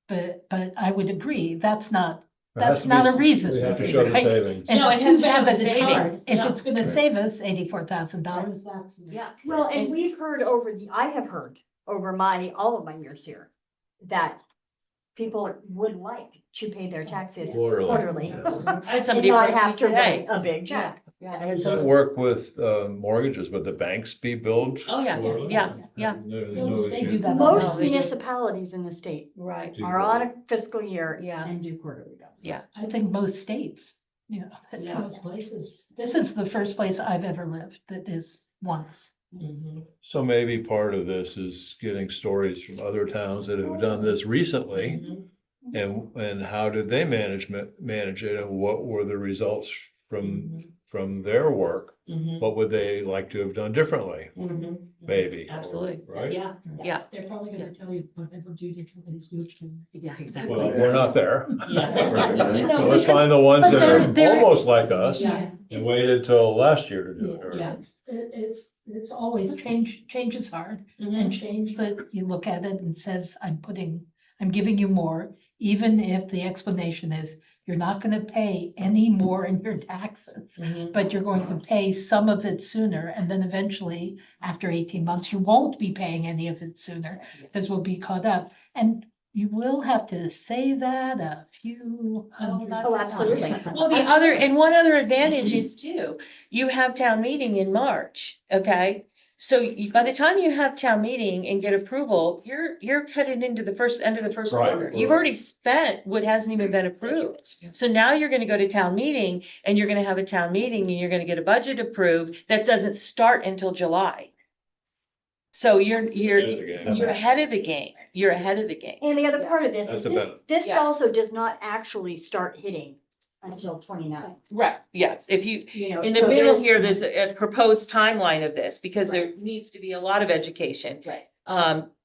But I would agree, that's not There has That's to not be- a reason. We have to show the right? savings. And No, it it's has too to show bad that the it's hard. savings. If Yeah. it's gonna save us $84,000, that's. Yeah. Well, and we've heard I have heard over all of my years here, that people would like to pay their taxes quarterly. I had And somebody not approach me have to today. write a big Yeah, check. yeah, I had Does that some, work with mortgages? Would the banks be billed? oh, yeah, for them? yeah, There's no They issue. do that. Most No, they do. municipalities in the state right, Do are on a fiscal year Yeah. and do quarterly bills. I think most states, Yeah. most places. This is the first place I've ever lived that is once. Mhm. So maybe part of this is getting stories from other towns that have done this recently. Mhm. And how did they manage it, and what were the results from their work? Mhm. What would they like to have done differently, Mhm. maybe? Absolutely, Right? yeah, yeah, They're probably gonna tell you whatever duty somebody's due to. yeah, Well, exactly. we're not there. Yeah. So let's find the ones But that are they're- almost like us Yeah. and waited till last year to do it. or- Yeah. It's always change is hard. And Mhm. change that you look at it and says, I'm giving you more, even if the explanation is you're not gonna pay any more in your taxes, Mhm. but you're going to pay some of it sooner, and then eventually, after 18 months, you won't be paying any of it sooner, because we'll be caught up. And you will have to say that a few hundred lots of absolutely. times. Well, one other advantage is too, you have town meeting in March, okay? So by the time you have town meeting and get approval, you're headed into the end of the first Right. quarter. You've already spent what hasn't even been approved. So now you're gonna go to town meeting and you're gonna have a town meeting and you're gonna get a budget approved that doesn't start until July. So you're ahead of the game. You're ahead of the game. And the other part of this That's is a this, benefit. this Yes. also does not actually start hitting until 29. Right, yes, if you, You know, in the so middle here, there's a proposed timeline of this, because there needs to be a lot of education. Right.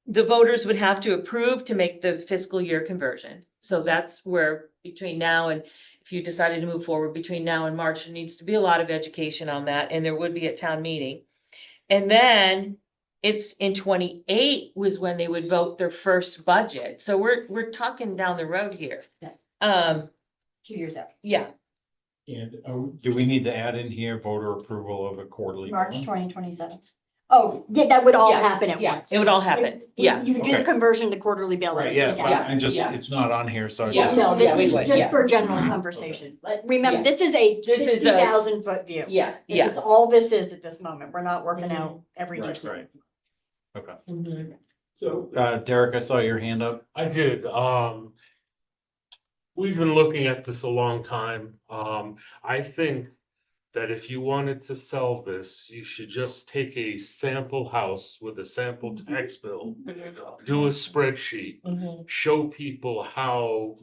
The voters would have to approve to make the fiscal year conversion. So that's where between now and, if you decided to move forward between now and March, there needs to be a lot of education on that, and there would be at town meeting. And then it's in 28 was when they would vote their first budget. So we're talking down the road here. Yeah. 2 years out, Yeah, And do we need to add in here voter approval of a quarterly? March billing? 2027. Oh, yeah, that would all Yeah, happen at yeah, once. it would all happen. Yeah. You do Okay. the conversion to quarterly billing. Right, yeah, but Yeah. I'm just, Yeah. it's not on here, so. I Yeah. just- No, this Yeah, we is would, just yeah. for general conversation. But remember, Yeah. this is a This is a- 60,000 foot view. Yeah, This yeah. is all this is at this moment. We're not working Mhm. out every Right, detail. right. Okay. Mhm. So Derek, I saw your hand up. I did, we've been looking at this a long time. I think that if you wanted to sell this, you should just take a sample house with a sample tax bill, do a spreadsheet, Mhm. show people how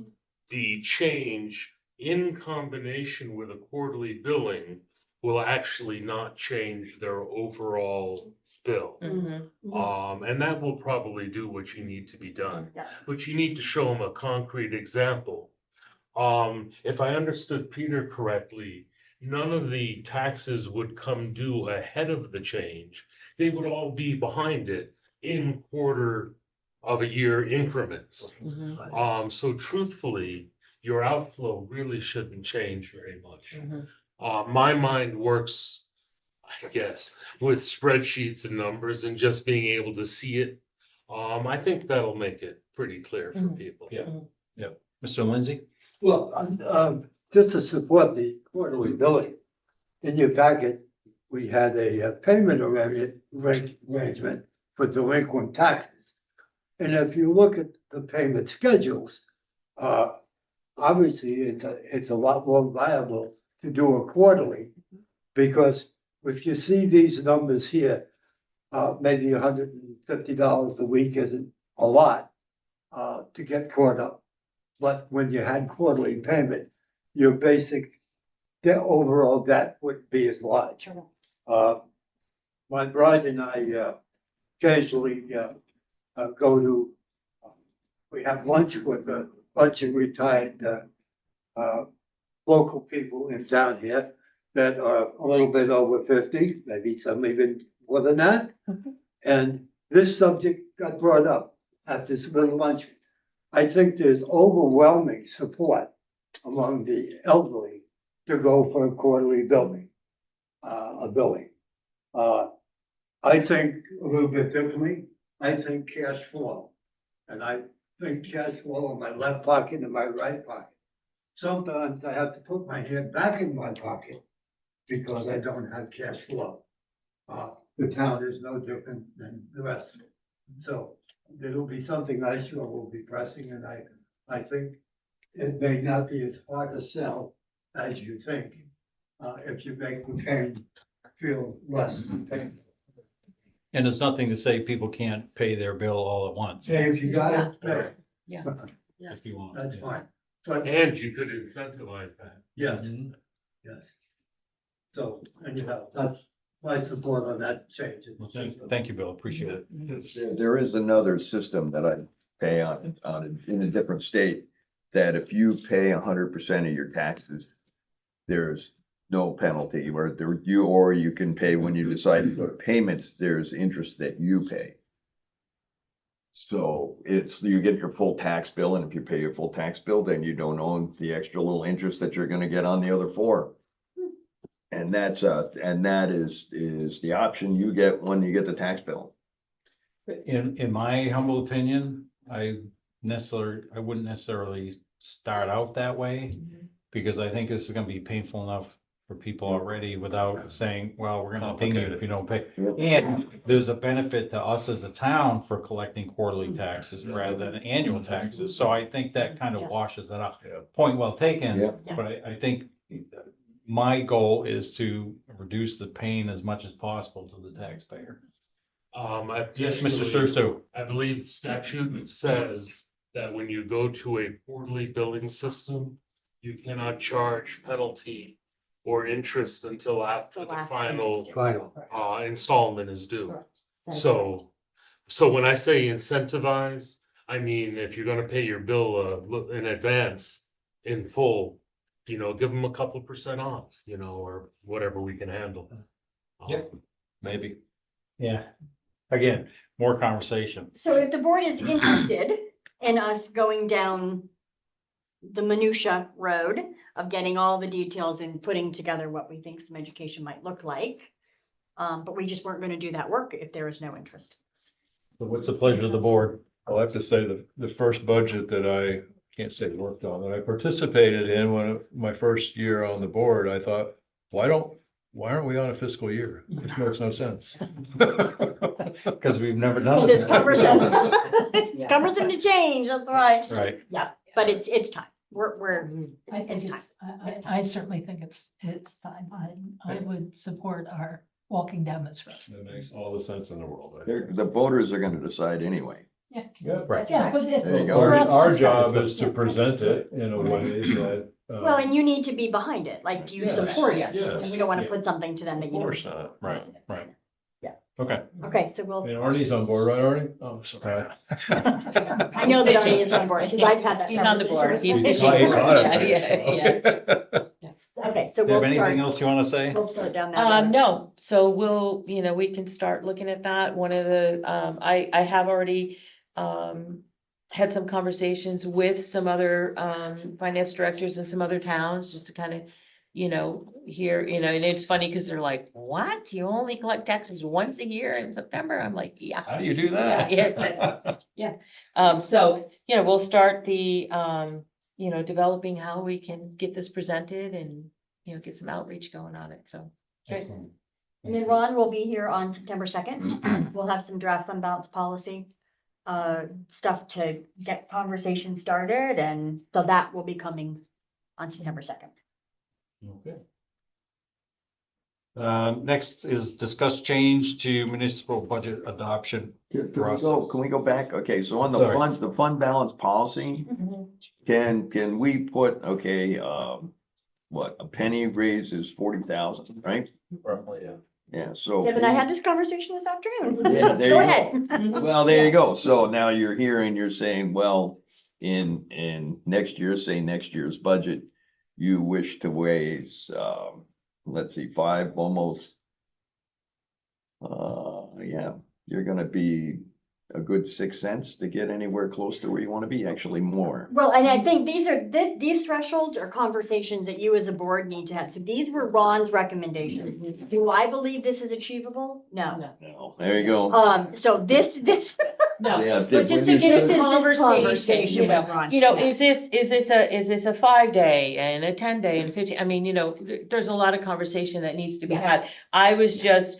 the change in combination with a quarterly billing will actually not change their overall bill. Mhm. And that will probably do what you need to be done, Yeah. but you need to show them a concrete example. If I understood Peter correctly, none of the taxes would come due ahead of the change. They would all be behind it in quarter of a year increments. Mhm. So truthfully, your outflow really shouldn't change very much. Mhm. My mind works, I guess, with spreadsheets and numbers and just being able to see it. I think that'll make it pretty clear for Mhm. people. Yeah. Mr. Lindsay? Well, just to support the quarterly billing, in your packet, we had a payment arrangement for delinquent taxes. And if you look at the payment schedules, obviously it's a lot more viable to do a quarterly, because if you see these numbers here, maybe $150 a week isn't a lot to get caught up. But when you had quarterly payment, your basic overall debt wouldn't be as large. My bride and I occasionally go to, we have lunch with a bunch of retired local people in town here that are a little bit over 50, maybe some even more than that. And this subject got brought up at this little lunch. I think there's overwhelming support among the elderly to go for a quarterly billing. I think a little bit differently. I think cash flow. And I think cash flow in my left pocket and my right pocket. Sometimes I have to put my hand back in my pocket because I don't have cash flow. The town is no different than the rest of it. So it'll be something I sure will be pressing, and I think it may not be as hard to sell as you think, if you make the pain feel less painful. And there's nothing to say people can't pay their bill all at once. Say if you got it, pay. Yeah. If you want. That's fine. But And you could incentivize that. yes, yes. So, anyhow, that's my support on that change. Well, thank you, Bill. Appreciate it. There is another system that I pay on in a different state, that if you pay 100% of your taxes, there's no penalty, or you can pay when you decide to go to payments, there's interest that you pay. So you get your full tax bill, and if you pay your full tax bill, then you don't own the extra little interest that you're gonna get on the other 4. And that is the option you get when you get the tax bill. In my humble opinion, I wouldn't necessarily start out that way, because I think this is gonna be painful enough for people already without saying, well, we're gonna ping you if you don't pay. And there's a benefit to us as a town for collecting quarterly taxes rather than annual taxes, so I think that kind of washes that out. Point well taken, Yeah. but I think my goal is to reduce the pain as much as possible to the taxpayer. Yes, Mr. Surso. I believe statute says that when you go to a quarterly billing system, you cannot charge penalty or interest until after the final installment is due. So when I say incentivize, I mean, if you're gonna pay your bill in advance in full, give them a couple % off, or whatever we can handle. Yep. Maybe. Yeah. Again, more conversation. So if the board is interested in us going down the minutia road of getting all the details and putting together what we think some education might look like, but we just weren't going to do that work if there is no interest. So what's the pleasure of the board? I'll have to say the first budget that I can't say worked on, that I participated in my first year on the board, I thought, why aren't we on a fiscal year? This makes no sense. Because we've never done Because it. it's cumbersome. It's cumbersome to change, that's right. Right. Yeah, but it's time. We're, I think It's I certainly think it's time. I would support our walking down this road. That makes all the sense in the world. The voters are gonna decide anyway. Yeah. Right. Yeah, but There you it- go. for us to Our say- job is to present it in a way that. well, and you need to be behind it. Like, do you Yes, support it? yes, And we don't want to yeah. put something to them that Of you don't. course not. Right, right. Yeah. Okay. Okay, so we'll, And Arnie's on board, right, Arnie? Oh, sorry. I know that Arnie is on board because I've had that. He's on the board. conversation. He's Oh, he caught Yeah, it. yeah. Okay, so Do you we'll have anything start, else you want to say? we'll start down that road. No, so we can start looking at that. One of the, I have already, had some conversations with some other, finance directors in some other towns, just to kind of, hear, and it's funny because they're like, what? You only collect taxes once a year in September? I'm like, yeah. How do you do that? Yeah. So, we'll start the, developing how we can get this presented and, get some outreach going on it. So. Great. Excellent. And then Ron will be here on September 2nd. We'll have some draft fund balance policy stuff to get conversation started, and so that will be coming on September 2nd. Okay. Next is discuss change to municipal budget adoption. Can we go back? Okay, so on Sorry. the fund balance policy, can we put, okay, what, a penny raise is 40,000, right? Probably, yeah. Yeah, so. Kevin, I had this conversation this afternoon. Yeah, there Go you ahead. Well, there you go. So now you're here and you're saying, well, in next year's budget, you wish to raise, let's see, 5, almost. Yeah, you're gonna be a good 6 cents to get anywhere close to where you wanna be, actually more. Well, and I think these thresholds are conversations that you as a board need to have. So these were Ron's recommendations. Do I believe this is achievable? No. No, there you go. So this, No, Yeah, but just to when get this a is conversation, with Ron. is this a 5-day and a 10-day and 15? I mean, there's a lot of conversation that needs to be had. I was just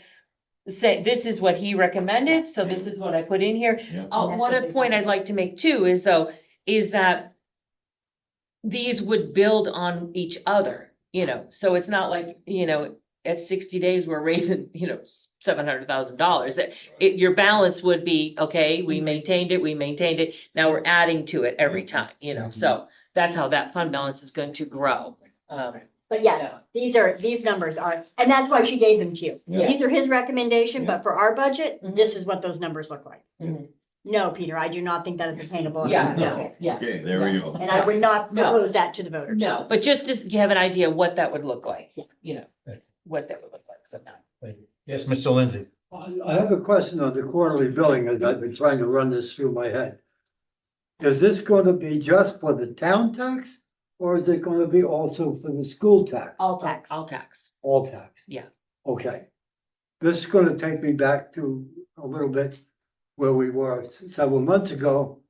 saying, this is what he recommended, so this is what I put in here. Yeah. One point I'd like to make too is that these would build on each other, so it's not like, at 60 days, we're raising, $700,000. That your balance would be, okay, we maintained it. Now we're adding to it every time, so that's how that fund balance is going to grow. But yes, these numbers are, and that's why she gave them to you. Yeah. These are his recommendation, but for our budget, this is what those numbers look like. Mhm. No, Peter, I do not think that is attainable. Yeah, no, yeah. Okay, there we go. And I would not No. propose that to the voters. No, but just to have an idea what that would look like, what that would look like, so. Yes, Mr. Lindsay. I have a question on the quarterly billing, as I've been trying to run this through my head. Is this gonna be just for the town tax, or is it gonna be also for the school tax? All tax. All tax. All tax? Yeah. Okay. This is gonna take me back to a little bit where we were several months ago,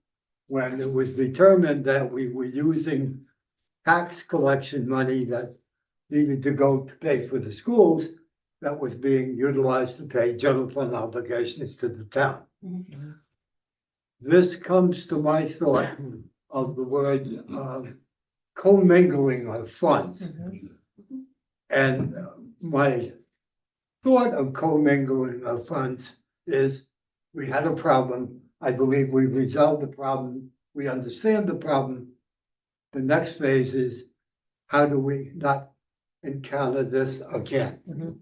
when it was determined that we were using tax collection money that needed to go to pay for the schools, that was being utilized to pay general fund obligations to the town. This comes to my thought of the word commingling of funds. And my thought of commingling of funds is we had a problem. I believe we resolved the problem. We understand the problem. The next phase is how do we not encounter this again?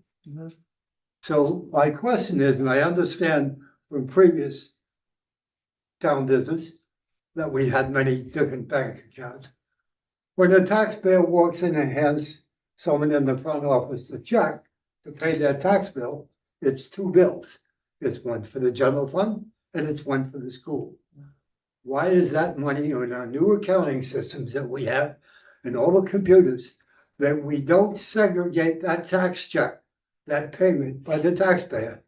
So my question is, and I understand from previous town business that we had many different bank accounts. When a taxpayer walks in and has someone in the front office a check to pay their tax bill, it's two bills. It's one for the general fund and it's one for the school. Why is that money in our new accounting systems that we have and all the computers, that we don't segregate that tax check, that payment by the taxpayer,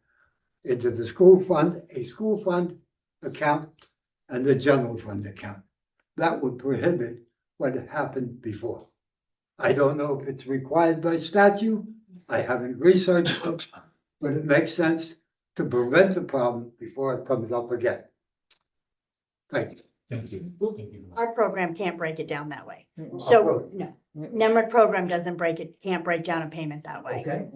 into the school fund, a school fund account, and the general fund account? That would prohibit what happened before. I don't know if it's required by statute. I haven't researched it, but it makes sense to prevent the problem before it comes up again. Thank you. Thank you. Our program can't break it down that way. So, no, NEMRIC program doesn't can't break down a payment that way. Okay.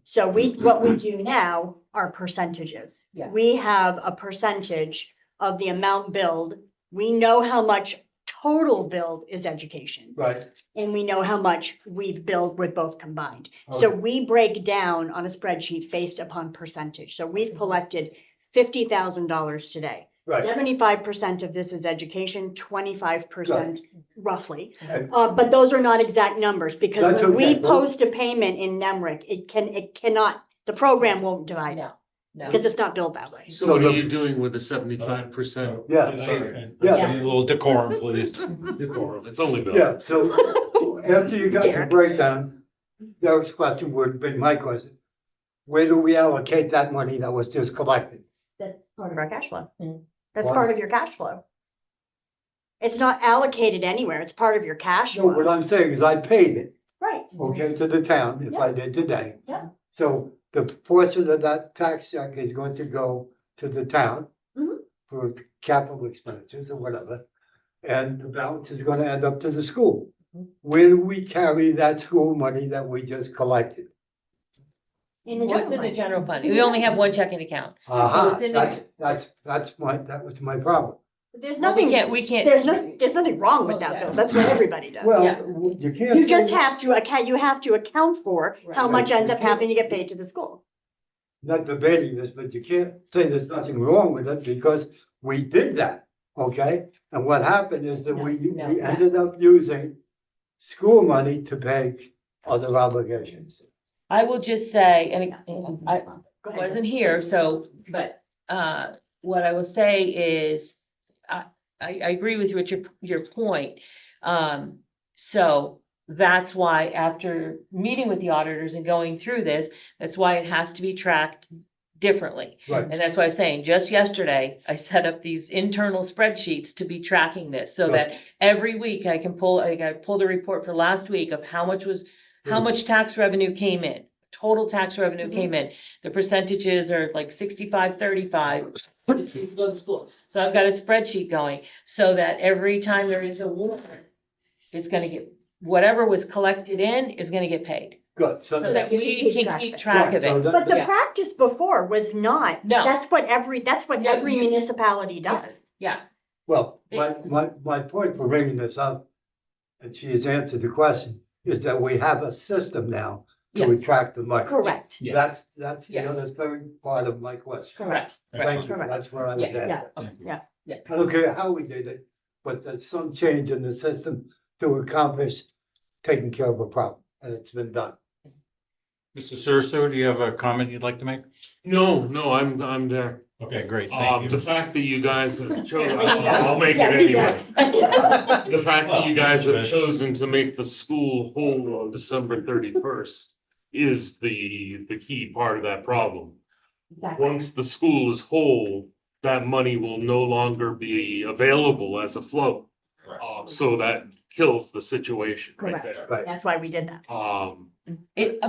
So what we do now are percentages. Yeah. We have a percentage of the amount billed. We know how much total billed is education. Right. And we know how much we've billed with both combined. So we break down on a spreadsheet based upon percentage. So we've collected $50,000 today. Right. 75% of this is education, 25% roughly. And- But those are not exact numbers, because That's when we okay. post a payment in NEMRIC, it cannot, the program won't divide it, No. because it's not billed that way. So what are you doing with the 75%? Yeah. I'm sorry. Yeah. A little decorum, please. Decorum. It's only Bill. Yeah, so after you got the Derek. breakdown, Derek's question would be my question. Where do we allocate that money that was just collected? That's part of our cash flow. That's Why? part of your cash flow. It's not allocated anywhere. It's part of your cash No, what flow. I'm saying is I paid it, Right. okay, to the town if I did today. Yeah. So the portion of that tax check is going to go to the town Mhm. for capital expenditures or whatever. And the balance is gonna end up to the school. Where do we carry that school money that we just collected? In the What's in the general general fund? It's in We the only general have one checking account. Uh-huh, it's in the- that was my problem. fund. There's Well, we nothing, can't. there's nothing wrong with that, Bill. That's what everybody does. Well, Yeah. you can't. You just say- have to account for how Right. much ends up having to get paid to the school. Not debating this, but you can't say there's nothing wrong with it because we did that, okay? And what happened is that we No. ended up using school money to pay other obligations. I will just say, and I Go ahead. wasn't here, so, but, what I will say is, I agree with you at your point. So that's why after meeting with the auditors and going through this, that's why it has to be tracked differently. Right. And that's why I was saying, just yesterday, I set up these internal spreadsheets to be tracking this, so that every week I pulled a report for last week of how much tax revenue came in, total tax revenue came in. The percentages are like 65, 35. These go to school. So I've got a spreadsheet going so that every time there is a warrant, it's gonna get, whatever was collected in is gonna get paid. Good, So that we can keep track of Right, so it. that- But the Yeah. practice before was not. No. That's what every No, municipality does. Yeah, Well, my point for bringing this up, and she has answered the question, is that we have a system now to Yeah. attract the money. Correct. Yes. That's the Yes. other third part of my question. Correct. Thank you, Correct. that's where I was Yeah, at. Yeah. I don't care how we did it, but there's some change in the system to accomplish taking care of a problem, and it's been done. Mr. Surso, do you have a comment you'd like to make? No, I'm there. Okay, great, thank The you. fact that you guys have chosen, I'll make it anyway. The fact that you guys have chosen to make the school whole on December 31st is the key part of that problem. Exactly. Once the school is whole, that money will no longer be available as a float. So that kills the situation right Correct. there. That's why we did that.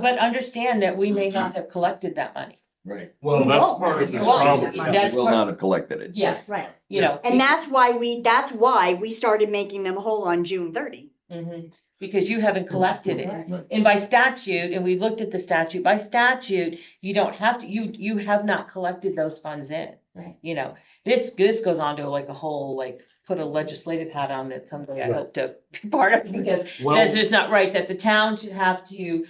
But understand that we may not have collected that money. Right. Well, that's part of this Well, problem. that's Will part- not have collected it. Yes, Right. you know. And that's why we started making them whole on June 30. Mhm. Because you haven't collected it. And by statute, and we looked at the statute, by statute, you don't have to, you have not collected those funds in. Right. You know, this goes on to like a whole, like, put a legislative hat on that someday I hope to be part of, because that's just not right, that the town should have to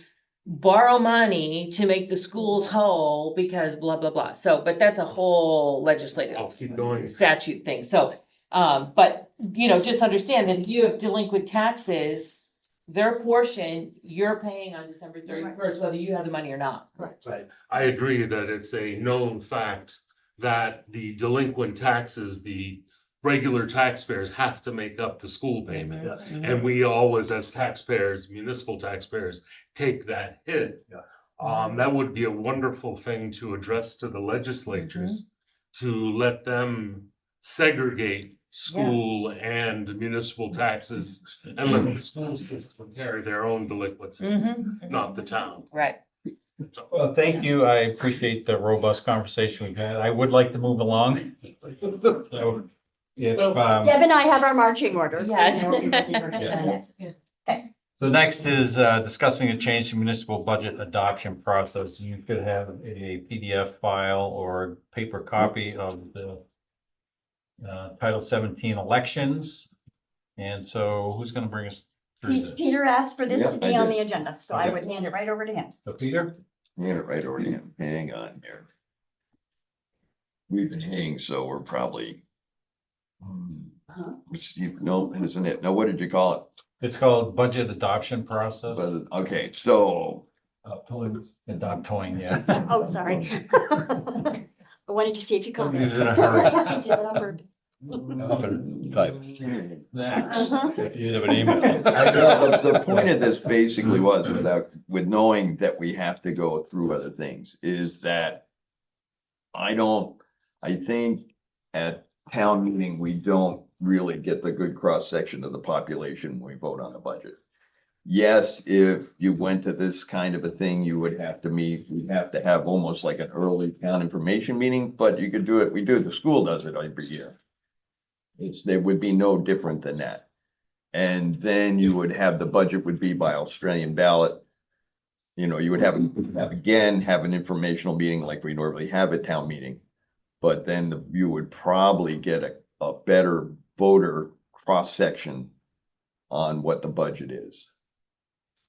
borrow money to make the schools whole because blah, blah, blah. So, but that's a whole legislative I'll keep going. statute thing. So, but, you know, just understand that if you have delinquent taxes, their portion, you're paying on December 31st, whether you have the money or not. Right. I agree that it's a known fact that the delinquent taxes, the regular taxpayers have to make up the school payment. Yeah. And we always, as taxpayers, municipal taxpayers, take that hit. Yeah. That would be a wonderful thing to address to the legislatures, to let them segregate school and municipal taxes and let the school system carry their own delinquencies, not the town. Right. So, Well, thank you. I appreciate the robust conversation we've had. I would like to move along. So if, Deb and I have our marching orders. Yes. so next is discussing a change to municipal budget adoption process. You could have a PDF file or paper copy of the Title 17 elections. And so who's going to bring us through this? Peter asked for this Yeah, to I be on did. the agenda, so I would hand it right over to him. So Peter? Hand it right over to him. Hang on here. We've been hitting, so we're probably. No, isn't it? No, what did you call it? It's called budget adoption process. But, okay, so Adopting, yeah. Oh, sorry. I wanted to see if you caught it. Somebody's in a hurry. I did it on purpose. Next. Uh-huh. You have an email. I know, the point of this basically was with knowing that we have to go through other things is that I think at town meeting, we don't really get the good cross section of the population when we vote on the budget. Yes, if you went to this kind of a thing, you would have to we'd have to have almost like an early town information meeting, but you could do it, the school does it every year. There would be no different than that. And then you would have, the budget would be by Australian ballot. You know, you would have an informational meeting like we normally have at town meeting. But then you would probably get a better voter cross section on what the budget is.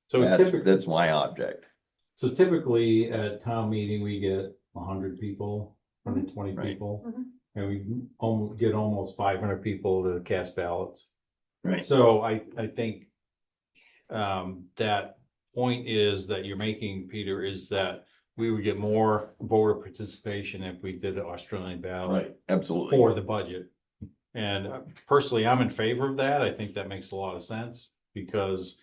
So That's my object. So typically at town meeting, we get 100 people, 120 Right. people, Mhm. and we get almost 500 people to cast ballots. Right. So I think that point is that you're making, Peter, is that we would get more voter participation if we did the Australian ballot Right, absolutely. for the budget. And personally, I'm in favor of that. I think that makes a lot of sense because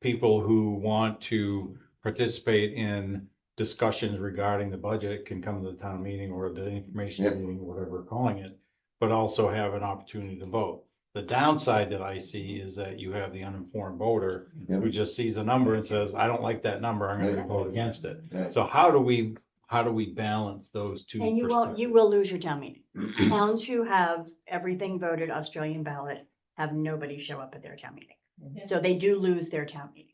people who want to participate in discussions regarding the budget can come to the town meeting or the information Yep. meeting, whatever we're calling it, but also have an opportunity to vote. The downside that I see is that you have the uninformed voter Yep. who just sees a number and says, I don't like that number, I'm going to Right. vote against it. Right. So how do we balance those two? And you perspectives? will lose your town meeting. Towns who have everything voted Australian ballot have nobody show up at their town meeting. So they do lose their town meeting.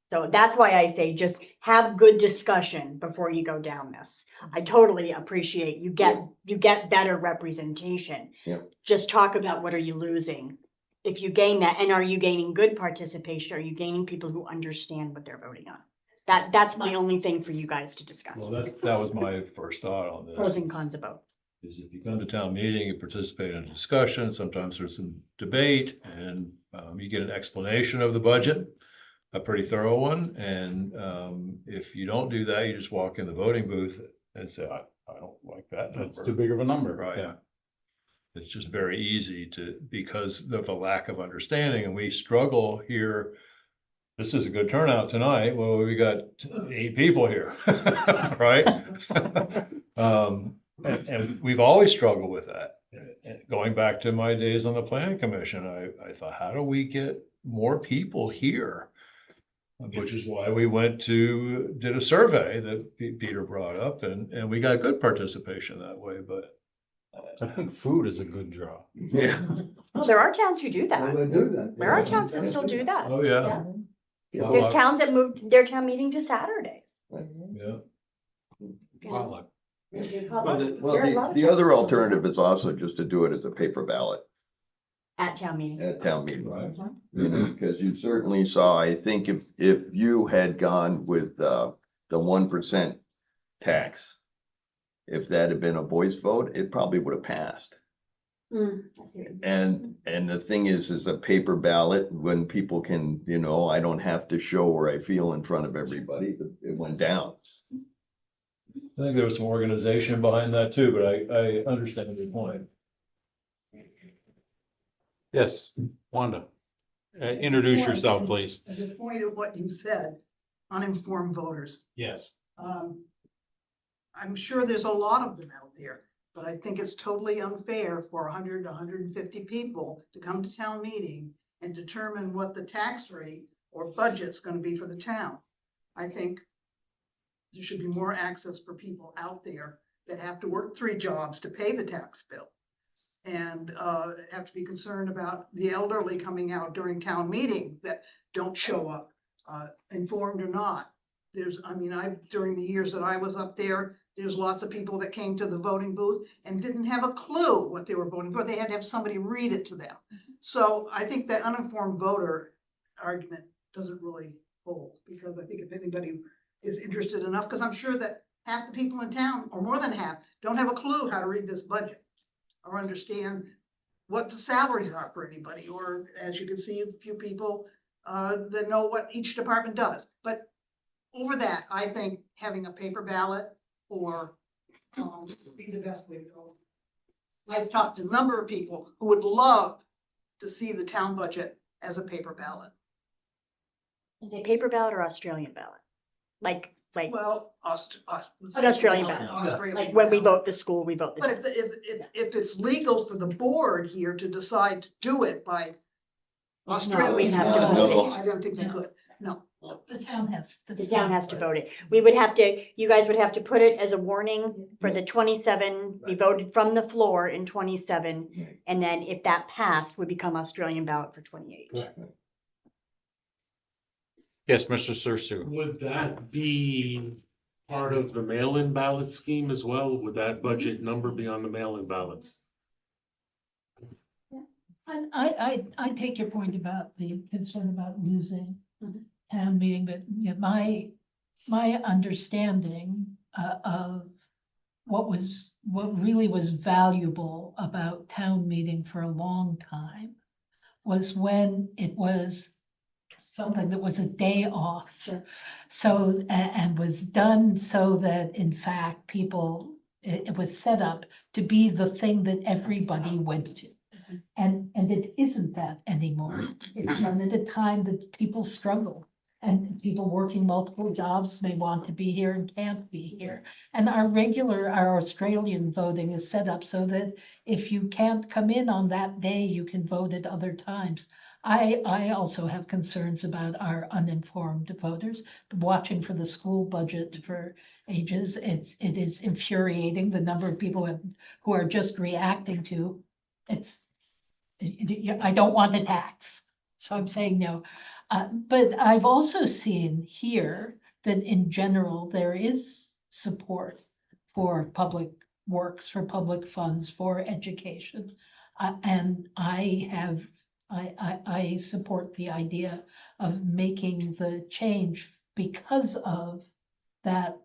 So that's why I say just have good discussion before you go down this. I totally appreciate you get better representation. Yep. Just talk about what are you losing. If you gain that, and are you gaining good participation? Are you gaining people who understand what they're voting on? That's my only thing for you guys to discuss. Well, that was my first thought on this. Pros and cons of both. Is if you come to town meeting, you participate in a discussion, sometimes there's some debate and you get an explanation of the budget. a pretty thorough one. And if you don't do that, you just walk in the voting booth and say, I don't like that That's number. too big of a number. Right. Yeah. It's just very easy because of a lack of understanding, and we struggle here. This is a good turnout tonight. Well, we got 8 people here, right? And we've always struggled with that. Going back to my days on the planning commission, I thought, how do we get more people here? Which is why we did a survey that Peter brought up, and we got good participation that way, but. I think food is a good draw. Yeah. Well, there are towns who do Well, that. they do that. There are towns that still do that. Oh, yeah. There's towns that moved their town meeting to Saturdays. Yeah. Potluck. There Well, are a lot of the towns other that alternative is also just to do it as a paper ballot at town meeting. at town meeting. Right. You know, because you certainly saw, I think if you had gone with the 1% tax, if that had been a voice vote, it probably would have passed. I see what you mean. And the thing is a paper ballot, when people can, I don't have to show where I feel in front of everybody, it went down. I think there was some organization behind that too, but I understand your point. Yes, Wanda. Introduce yourself, please. As a point of what you said, uninformed voters. Yes. I'm sure there's a lot of them out there, but I think it's totally unfair for 100 to 150 people to come to town meeting and determine what the tax rate or budget's going to be for the town. I think there should be more access for people out there that have to work 3 jobs to pay the tax bill and have to be concerned about the elderly coming out during town meeting that don't show up, informed or not. During the years that I was up there, there's lots of people that came to the voting booth and didn't have a clue what they were voting for. They had to have somebody read it to them. So I think that uninformed voter argument doesn't really hold, because I think if anybody is interested enough, because I'm sure that half the people in town, or more than half, don't have a clue how to read this budget or understand what the salaries are for anybody, or as you can see, a few people that know what each department does. But over that, I think having a paper ballot or be the best way to go. I've talked to a number of people who would love to see the town budget as a paper ballot. Is it paper ballot or Australian ballot? Like Well, an Australian ballot. Australian Like when we ballot. vote the school, we vote the. But if it's legal for the board here to decide to do it by Australia, we have to vote it. I don't think they could. No. The town has. The town has to vote it. You guys would have to put it as a warning for the 27, be voted from the floor in 27. And then if that passed, would become Australian ballot for 28. Yes, Mr. Sursu. Would that be part of the mail-in ballot scheme as well? Would that budget number be on the mail-in ballots? I take your point about the concern about losing Mhm. town meeting, but my understanding of what really was valuable about town meeting for a long time was when it was something that was a day off. Sure. So, and was done so that in fact it was set up to be the thing that everybody went to. And it isn't that anymore. It's done at a time that people struggle. And people working multiple jobs may want to be here and can't be here. And our Australian voting is set up so that if you can't come in on that day, you can vote at other times. I also have concerns about our uninformed voters. Watching for the school budget for ages, it is infuriating, the number of people who are just reacting to I don't want a tax, so I'm saying no. But I've also seen here that in general, there is support for public works, for public funds, for education. And I support the idea of making the change because of that,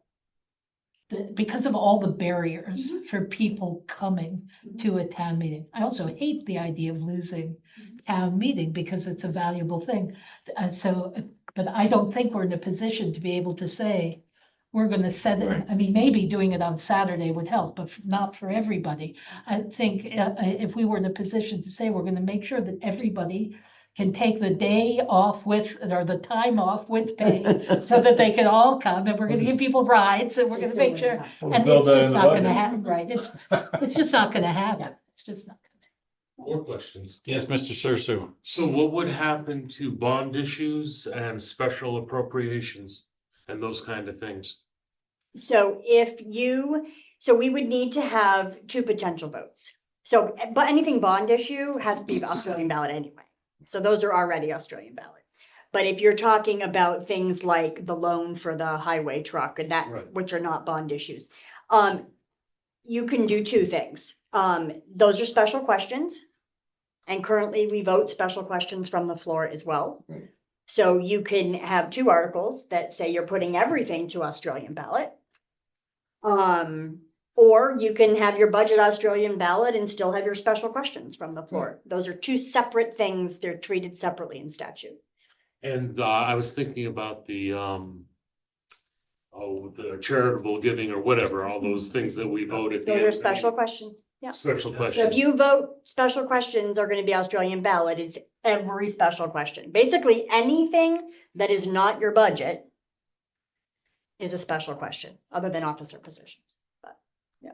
because of all the barriers for people coming to a town meeting. I also hate the idea of losing town meeting because it's a valuable thing. So but I don't think we're in a position to be able to say, we're gonna set it, I mean, maybe doing it on Saturday would help, but not for everybody. I think if we were in a position to say, we're gonna make sure that everybody can take the day off with, or the time off with pay, so that they can all come, and we're gonna give people rides, and we're gonna make sure, and it's just not gonna happen, right? It's just not gonna happen. It's just not. More questions. Yes, Mr. Sursu. So what would happen to bond issues and special appropriations and those kind of things? So we would need to have two potential votes. So, but anything bond issue has to be Australian ballot anyway. So those are already Australian ballot. But if you're talking about things like the loan for the highway truck and that, Right. which are not bond issues, you can do two things. Those are special questions. And currently we vote special questions from the floor as well. Right. So you can have two articles that say you're putting everything to Australian ballot. Or you can have your budget Australian ballot and still have your special questions from the floor. Those are two separate things. They're treated separately in statute. And I was thinking about the charitable giving or whatever, all those things that we voted. Those are special questions. Yeah. Special So questions. if you vote special questions are going to be Australian ballot, it's every special question. Basically anything that is not your budget is a special question, other than officer positions. But yeah.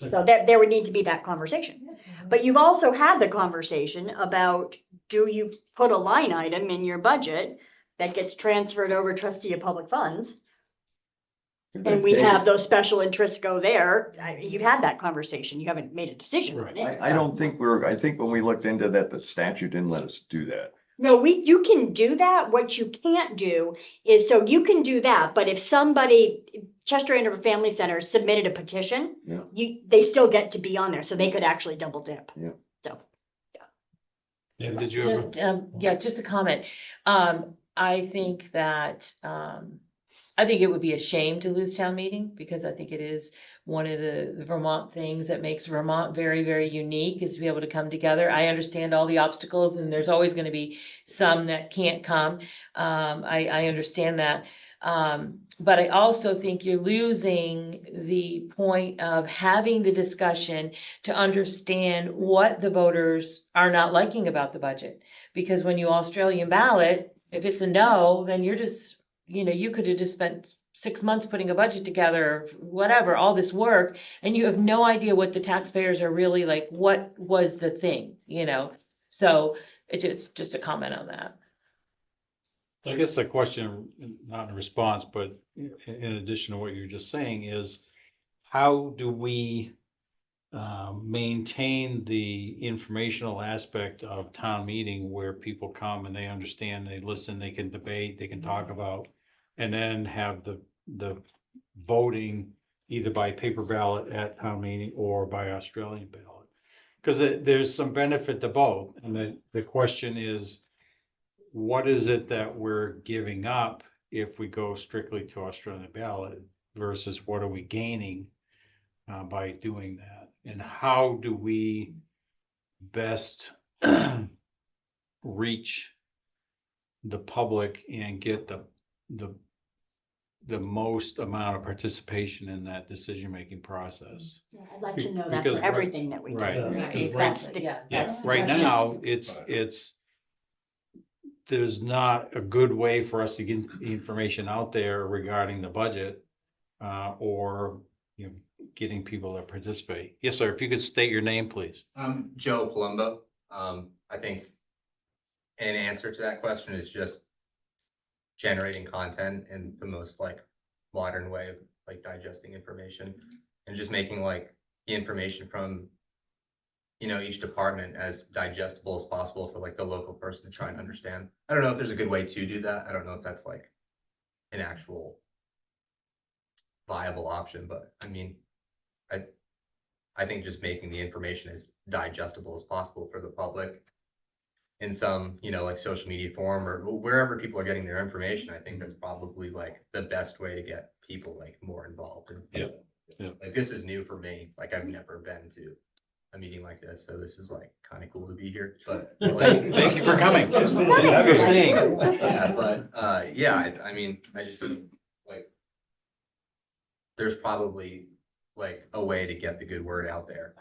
So there would need to be that conversation. But you've also had the conversation about, do you put a line item in your budget that gets transferred over trustee of public funds? And we have those special interests go there. You've had that conversation. You haven't made a decision on it. I don't think I think when we looked into that, the statute didn't let us do that. No, you can do that. What you can't do is, so you can do that, but if somebody, Chester Andover Family Center submitted a petition, Yeah. they still get to be on there, so they could actually double dip. Yeah. So, Yeah, did you ever? Yeah, just a comment. I think that, I think it would be a shame to lose town meeting, because I think it is one of the Vermont things that makes Vermont very, very unique, is to be able to come together. I understand all the obstacles, and there's always going to be some that can't come. I understand that. But I also think you're losing the point of having the discussion to understand what the voters are not liking about the budget. Because when you Australian ballot, if it's a no, then you're just, you could have just spent 6 months putting a budget together, whatever, all this work, and you have no idea what the taxpayers are really like, what was the thing, So it's just a comment on that. I guess the question, not in response, but in addition to what you're just saying, is how do we maintain the informational aspect of town meeting, where people come and they understand, they listen, they can debate, they can talk about, and then have the voting either by paper ballot at town meeting or by Australian ballot? Because there's some benefit to both. And the question is, what is it that we're giving up if we go strictly to Australian ballot, versus what are we gaining by doing that? And how do we best reach the public and get the most amount of participation in that decision-making process? I'd like to know that Because for everything that we do. right. Exactly, yeah. That's the Right question. now, there's not a good way for us to get information out there regarding the budget, or getting people to participate. Yes, sir. If you could state your name, please. Joe Palumbo. I think an answer to that question is just generating content in the most modern way of digesting information, and just making the information from each department as digestible as possible for the local person to try and understand. I don't know if there's a good way to do that. I don't know if that's an actual viable option, but I mean, I think just making the information as digestible as possible for the public in some, social media form or wherever people are getting their information, I think that's probably the best way to get people more involved. Yeah. This is new for me. I've never been to a meeting like this, so this is like kind of cool to be here, but. Thank you for coming. Thank you for staying. Yeah, but, yeah, I mean, I just, like, there's probably like a way to get the good word out there,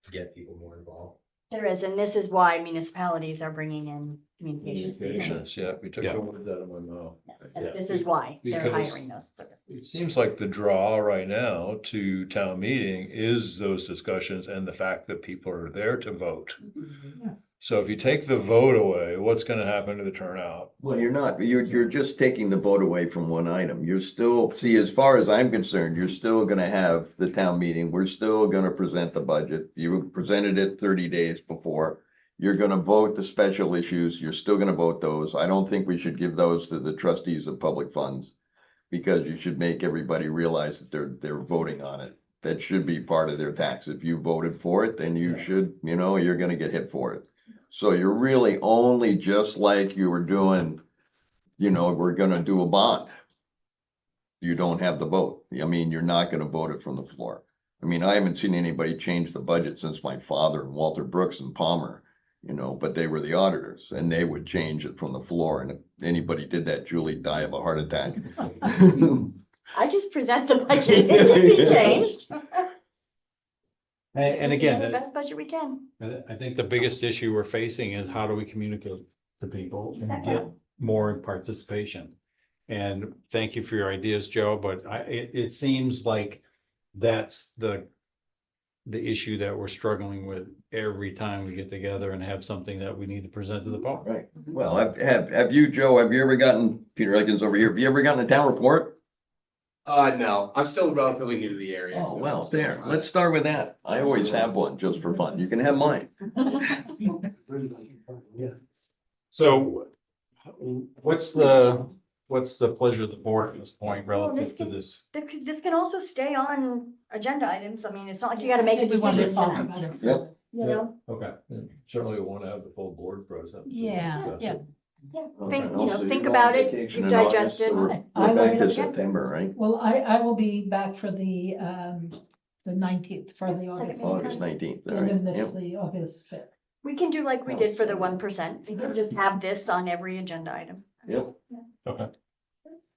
to get people more involved. There is, and this is why municipalities are bringing in communications. Communications, yeah, we took Yeah. the words out of my mouth. Yeah, this is why they're Because- hiring those. It seems like the draw right now to town meeting is those discussions and the fact that people are there to vote. So if you take the vote away, what's gonna happen to the turnout? Well, you're just taking the vote away from one item. You're still, see, as far as I'm concerned, you're still gonna have the town meeting. We're still gonna present the budget. You presented it 30 days before. You're gonna vote the special issues. You're still gonna vote those. I don't think we should give those to the trustees of public funds, because you should make everybody realize that they're voting on it. That should be part of their tax. If you voted for it, then you should, you're gonna get hit for it. So you're really only, just like you were doing, we're gonna do a bond. You don't have the vote. I mean, you're not gonna vote it from the floor. I mean, I haven't seen anybody change the budget since my father and Walter Brooks and Palmer, but they were the auditors and they would change it from the floor. And if anybody did that, Julie'd die of a heart attack. I just present the budget, it can be changed. And It's again, the best budget we can. I think the biggest issue we're facing is how do we communicate to people and get more participation? And thank you for your ideas, Joe, but it seems like that's the issue that we're struggling with every time we get together and have something that we need to present to the public. Right. Well, have you, Joe, have you ever gotten, Peter Ekins over here, have you ever gotten a town report? No, I'm still relatively new to the area. Oh, well, there, let's start with that. I always have one just for fun. You can have mine. So what's the pleasure of the board at this point relative to this? This can also stay on agenda items. I mean, it's not like you gotta make a We want to decision talk tonight, about it. Yep. you know? Okay. And certainly we wanna have the full board present. to Yeah, discuss yeah. it. Think about it, you've digested. We're I back will to again. September, right? Well, I will be back for the 19th, for the August. August 19th, all And then right. miss Yep. the August 5th. We can do like we did for the 1%. We can just have this on every agenda item. Yep. Okay.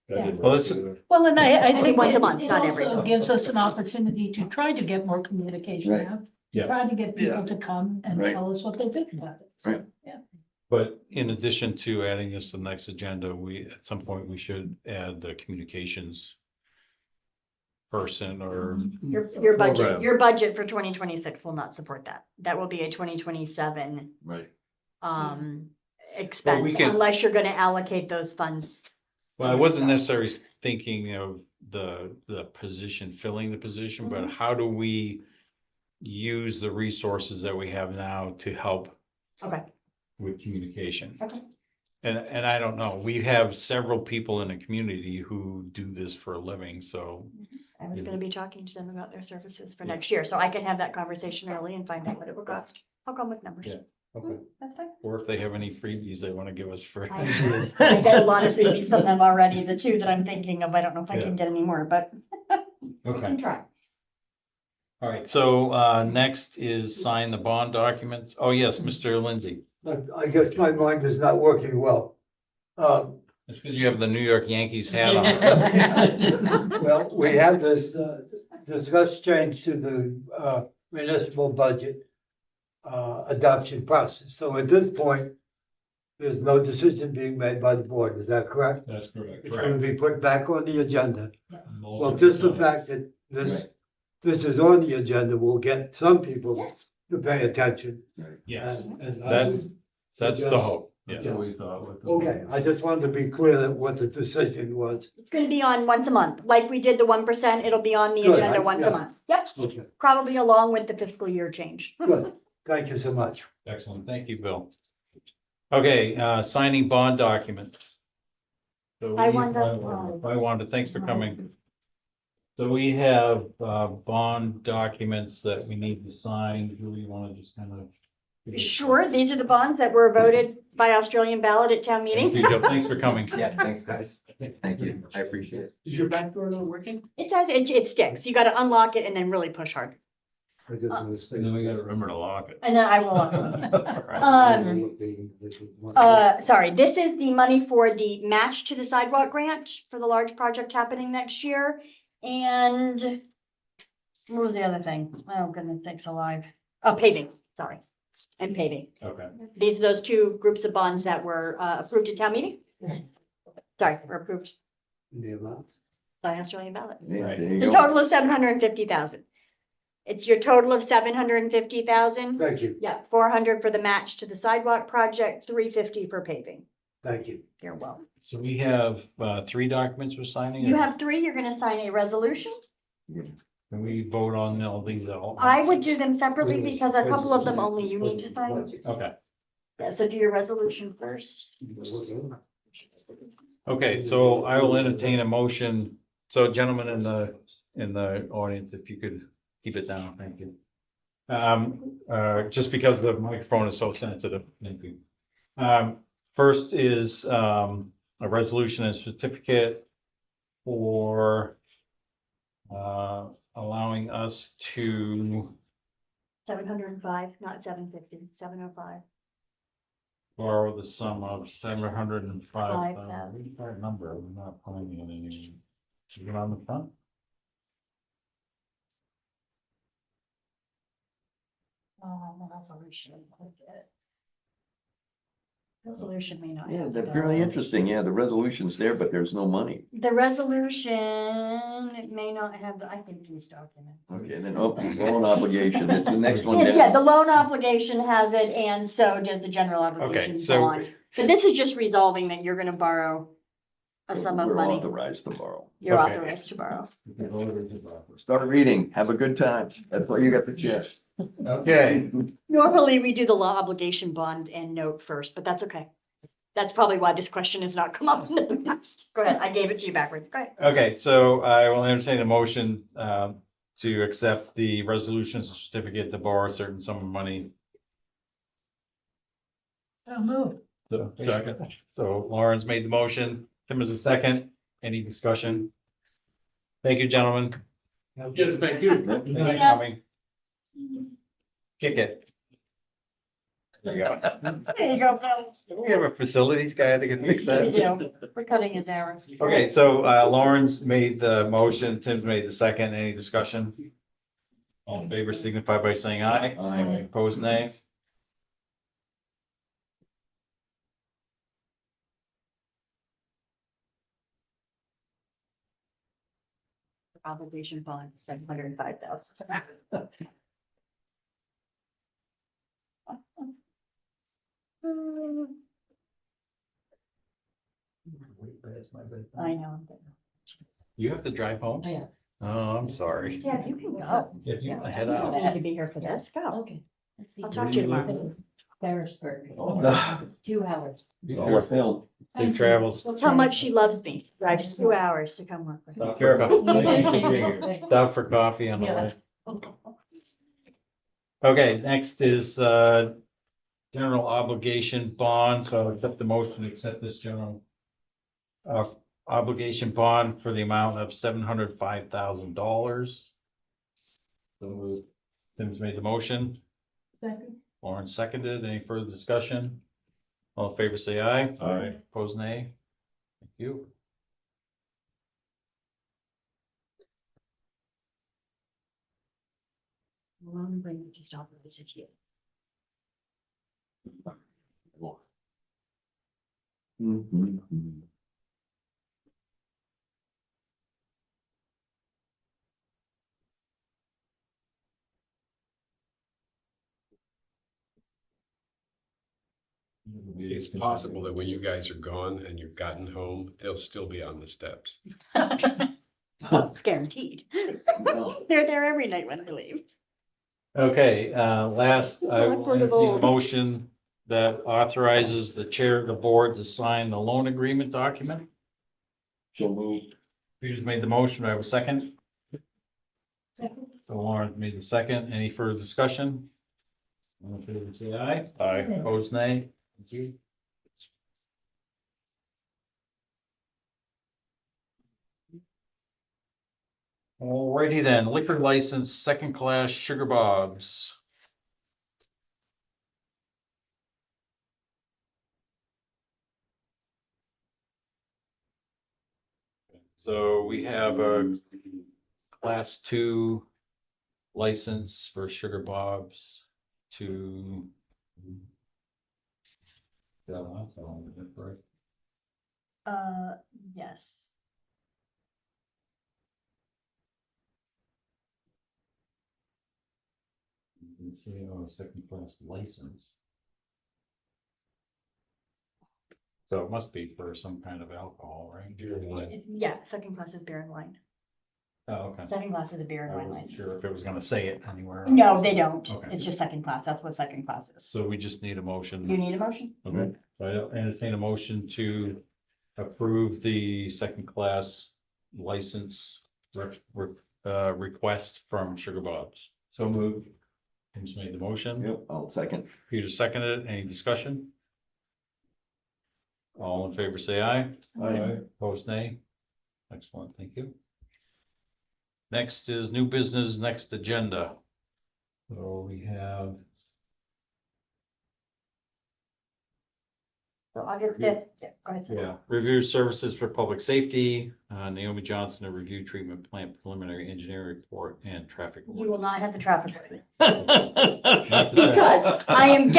That didn't Well, work it's- either. Well, and I Only think once a it month, not every also month. gives us an opportunity to try to get more communication Right. out. Yeah. Try to get people to come and Right. tell us what they think about it. So, Right. yeah. But in addition to adding this to the next agenda, at some point, we should add the communications person or, Program. Your budget for 2026 will not support that. That will be a 2027 Right. expense can- unless you're gonna allocate those funds. well, I wasn't necessarily thinking of the position, filling the position, but how do we use the resources that we have now to help Okay, with communication? okay. And I don't know, we have several people in the community who do this for a living, so. I was Yeah. gonna be talking to them about their services for Yeah. next year, so I can have that conversation early and find out what it will cost. I'll come with numbers. Yeah. Okay. That's fine. Or if they have any freebies they want to give us for. I get a lot of freebies from them already. The two that I'm thinking of, I don't know if I can get any more, but I Okay, can try. all right, so next is sign the bond documents. Oh, yes, Mr. Lindsay. I guess my mind is not working well. It's because you have the New York Yankees hat on. Well, we have this discussed change to the municipal budget adoption process. So at this point, there's no decision being made by the board. Is that correct? That's correct. It's going to be put back on the agenda. Well, just the fact that this is on the agenda will get some people to pay attention. Yes, And I would that's the suggest- hope. Yeah. That's what we thought. with the- Okay, I just wanted to be clear that what the decision was. It's gonna be on once a month, like we did the 1%, it'll be on the Good, agenda once yeah. a month. Yep, Okay, probably along with the fiscal year change. good. Thank you so much. Excellent, thank you, Bill. Okay, signing bond documents. So Hi, we- Wanda. Hi, Wanda, thanks for coming. So we have bond documents that we need to sign. Do we want to just kind of? Sure, these are the bonds that were voted by Australian ballot at town Thank meeting. you, Joe. Thanks for coming. Yeah, thanks, guys. Thank you. I appreciate it. Is your back door not working? It does, it sticks. You gotta unlock it and then really push hard. I just want to say. And then we gotta remember to lock it. And then I will. Sorry, this is the money for the match to the sidewalk grant for the large project happening next year. And what was the other thing? Oh, goodness sakes alive. Oh, paving, sorry, and paving. Okay. These are those two groups of bonds that were approved at town meeting. Sorry, were approved The amount? by Australian ballot. Yeah, Right. there you It's a go. total of 750,000. It's your total of 750,000. Thank you, Yeah, 400 for the match to the sidewalk project, 350 for paving. thank you. You're welcome. So we have, 3 documents we're signing? You have 3, you're gonna sign a resolution. Can we vote on all these all? I would do them separately because a couple of them only you need to sign. Okay. Yeah, so do your resolution first. Okay, so I will entertain a motion. So gentlemen in the audience, if you could keep it down, thank you. Just because the microphone is so sensitive, thank you. First is, a resolution and certificate for, allowing us to 705, not 750, 705. borrow the sum of 705,000. 5,000. That number, I'm not finding it anymore. Is it on the front? Oh, resolution. Resolution may not Yeah, have. that's the- really interesting. Yeah, the resolution's there, but there's no money. The resolution, it may not have, I think these documents. Okay, then, loan obligation, it's the next one Yeah, down. the loan obligation has it, and so does the general obligation so- bond. But this is just resolving that you're gonna borrow a sum of We're money. authorized to borrow. You're Okay. authorized to borrow. Start reading, have a good time. That's why you got the check. Okay. Normally, we do the law obligation bond and note first, but that's okay. That's probably why this question has not come up in the past. Go ahead, I gave it to you backwards, go ahead. Okay, so I will entertain a motion, to accept the resolution certificate to borrow a certain sum of money. So moved. So, second. So Lawrence made the motion, Tim is the second. Any discussion? Thank you, gentlemen. Yes, thank you. Thank you for coming. Kick it. There you go. There you go, Bill. Do we have a facilities guy that can fix We that? do. We're cutting his hours. Okay, so, Lawrence made the motion, Tim made the second. Any discussion? All in favor signify by saying aye. Aye. Opposed, nay. Obligation bond, 705,000. I know. You have to drive home? Yeah. Oh, I'm sorry. Yeah, you can go. If you Yeah, wanna head you don't out. have to be here for this, go. Okay. I'll talk to you tomorrow. Harrisburg. Oh. 2 hours. It's all film. Safe travels. That's how much she loves me. Drives 2 hours to come work with me. Stop for coffee. Stop for coffee on the way. Okay, next is, general obligation bond, so I'll accept the motion to accept this general obligation bond for the amount of $705,000. So Tim's made the motion, Second. Lauren seconded. Any further discussion? All in favor, say aye. Aye. Opposed, nay. Thank you. Long bring it just off of this issue. Mhm. It's possible that when you guys are gone and you've gotten home, they'll still be on the steps. It's guaranteed. They're there every night when I leave. Okay, last, I will Awkward of entertain a old. motion that authorizes the chair of the board to sign the loan agreement document. So moved. Peter's made the motion. Do I have a second? Second. So Lauren made the second. Any further discussion? All in favor, say aye. Aye. Opposed, nay. Thank you. Alrighty then, liquor license, second class Sugar Bob's. So we have a class 2 license for Sugar Bob's to. Yes. Second class license. So it must be for some kind of alcohol, right? Beer and wine. Yeah, second class is beer and wine. Oh, okay. Second class is a beer and I wine wasn't license. sure if it was gonna say it anywhere. No, they don't. Okay. It's just second class. That's what second class is. So we just need a motion. You need a motion? Okay, so I entertain a motion to approve the second class license request from Sugar Bob's. So moved. Tim's made the motion. Yep, I'll second. Peter seconded it. Any discussion? All in favor, say aye. Aye. Opposed, nay. Excellent, thank you. Next is new business, next agenda. So we have. So August 5th. Yeah, go ahead. Yeah, review services for public safety, Naomi Johnson, a review treatment plant preliminary engineering report and traffic. You will not have the traffic report. Because Because I am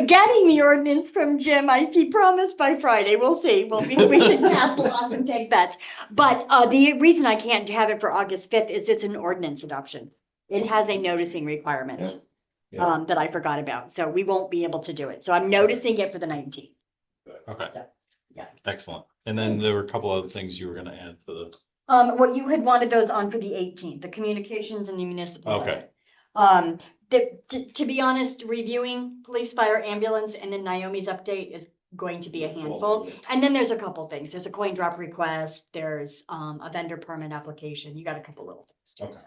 getting the ordinance from Jim. He promised by Friday. We'll see. We can pass lots and take bets. But the reason I can't have it for August 5th is it's an ordinance adoption. It has a noticing requirement. Yeah. That I forgot about. So we won't be able to do it. So I'm noticing it for the 19th. Okay, So, yeah. excellent. And then there were a couple other things you were gonna add to the, What you had wanted those on for the 18th, the communications and the municipal Okay. budget. To be honest, reviewing police, fire, ambulance, and then Naomi's update is going to be a handful. And then there's a couple things. There's a coin drop request. There's a vendor permit application. You got a couple little things too. Okay. So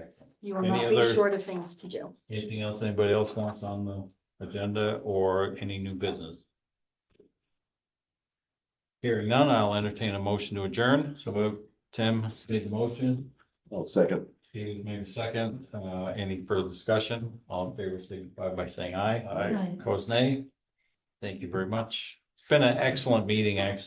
excellent. you will Any not be other- short of things to do. Anything else anybody else wants on the agenda or any new business? Hearing none, I'll entertain a motion to adjourn. So Tim made the motion. I'll second. Steve made the second. Any further discussion? All in favor, signify by saying aye. Aye. Right. Opposed, nay. Thank you very much. It's been an excellent meeting, actually.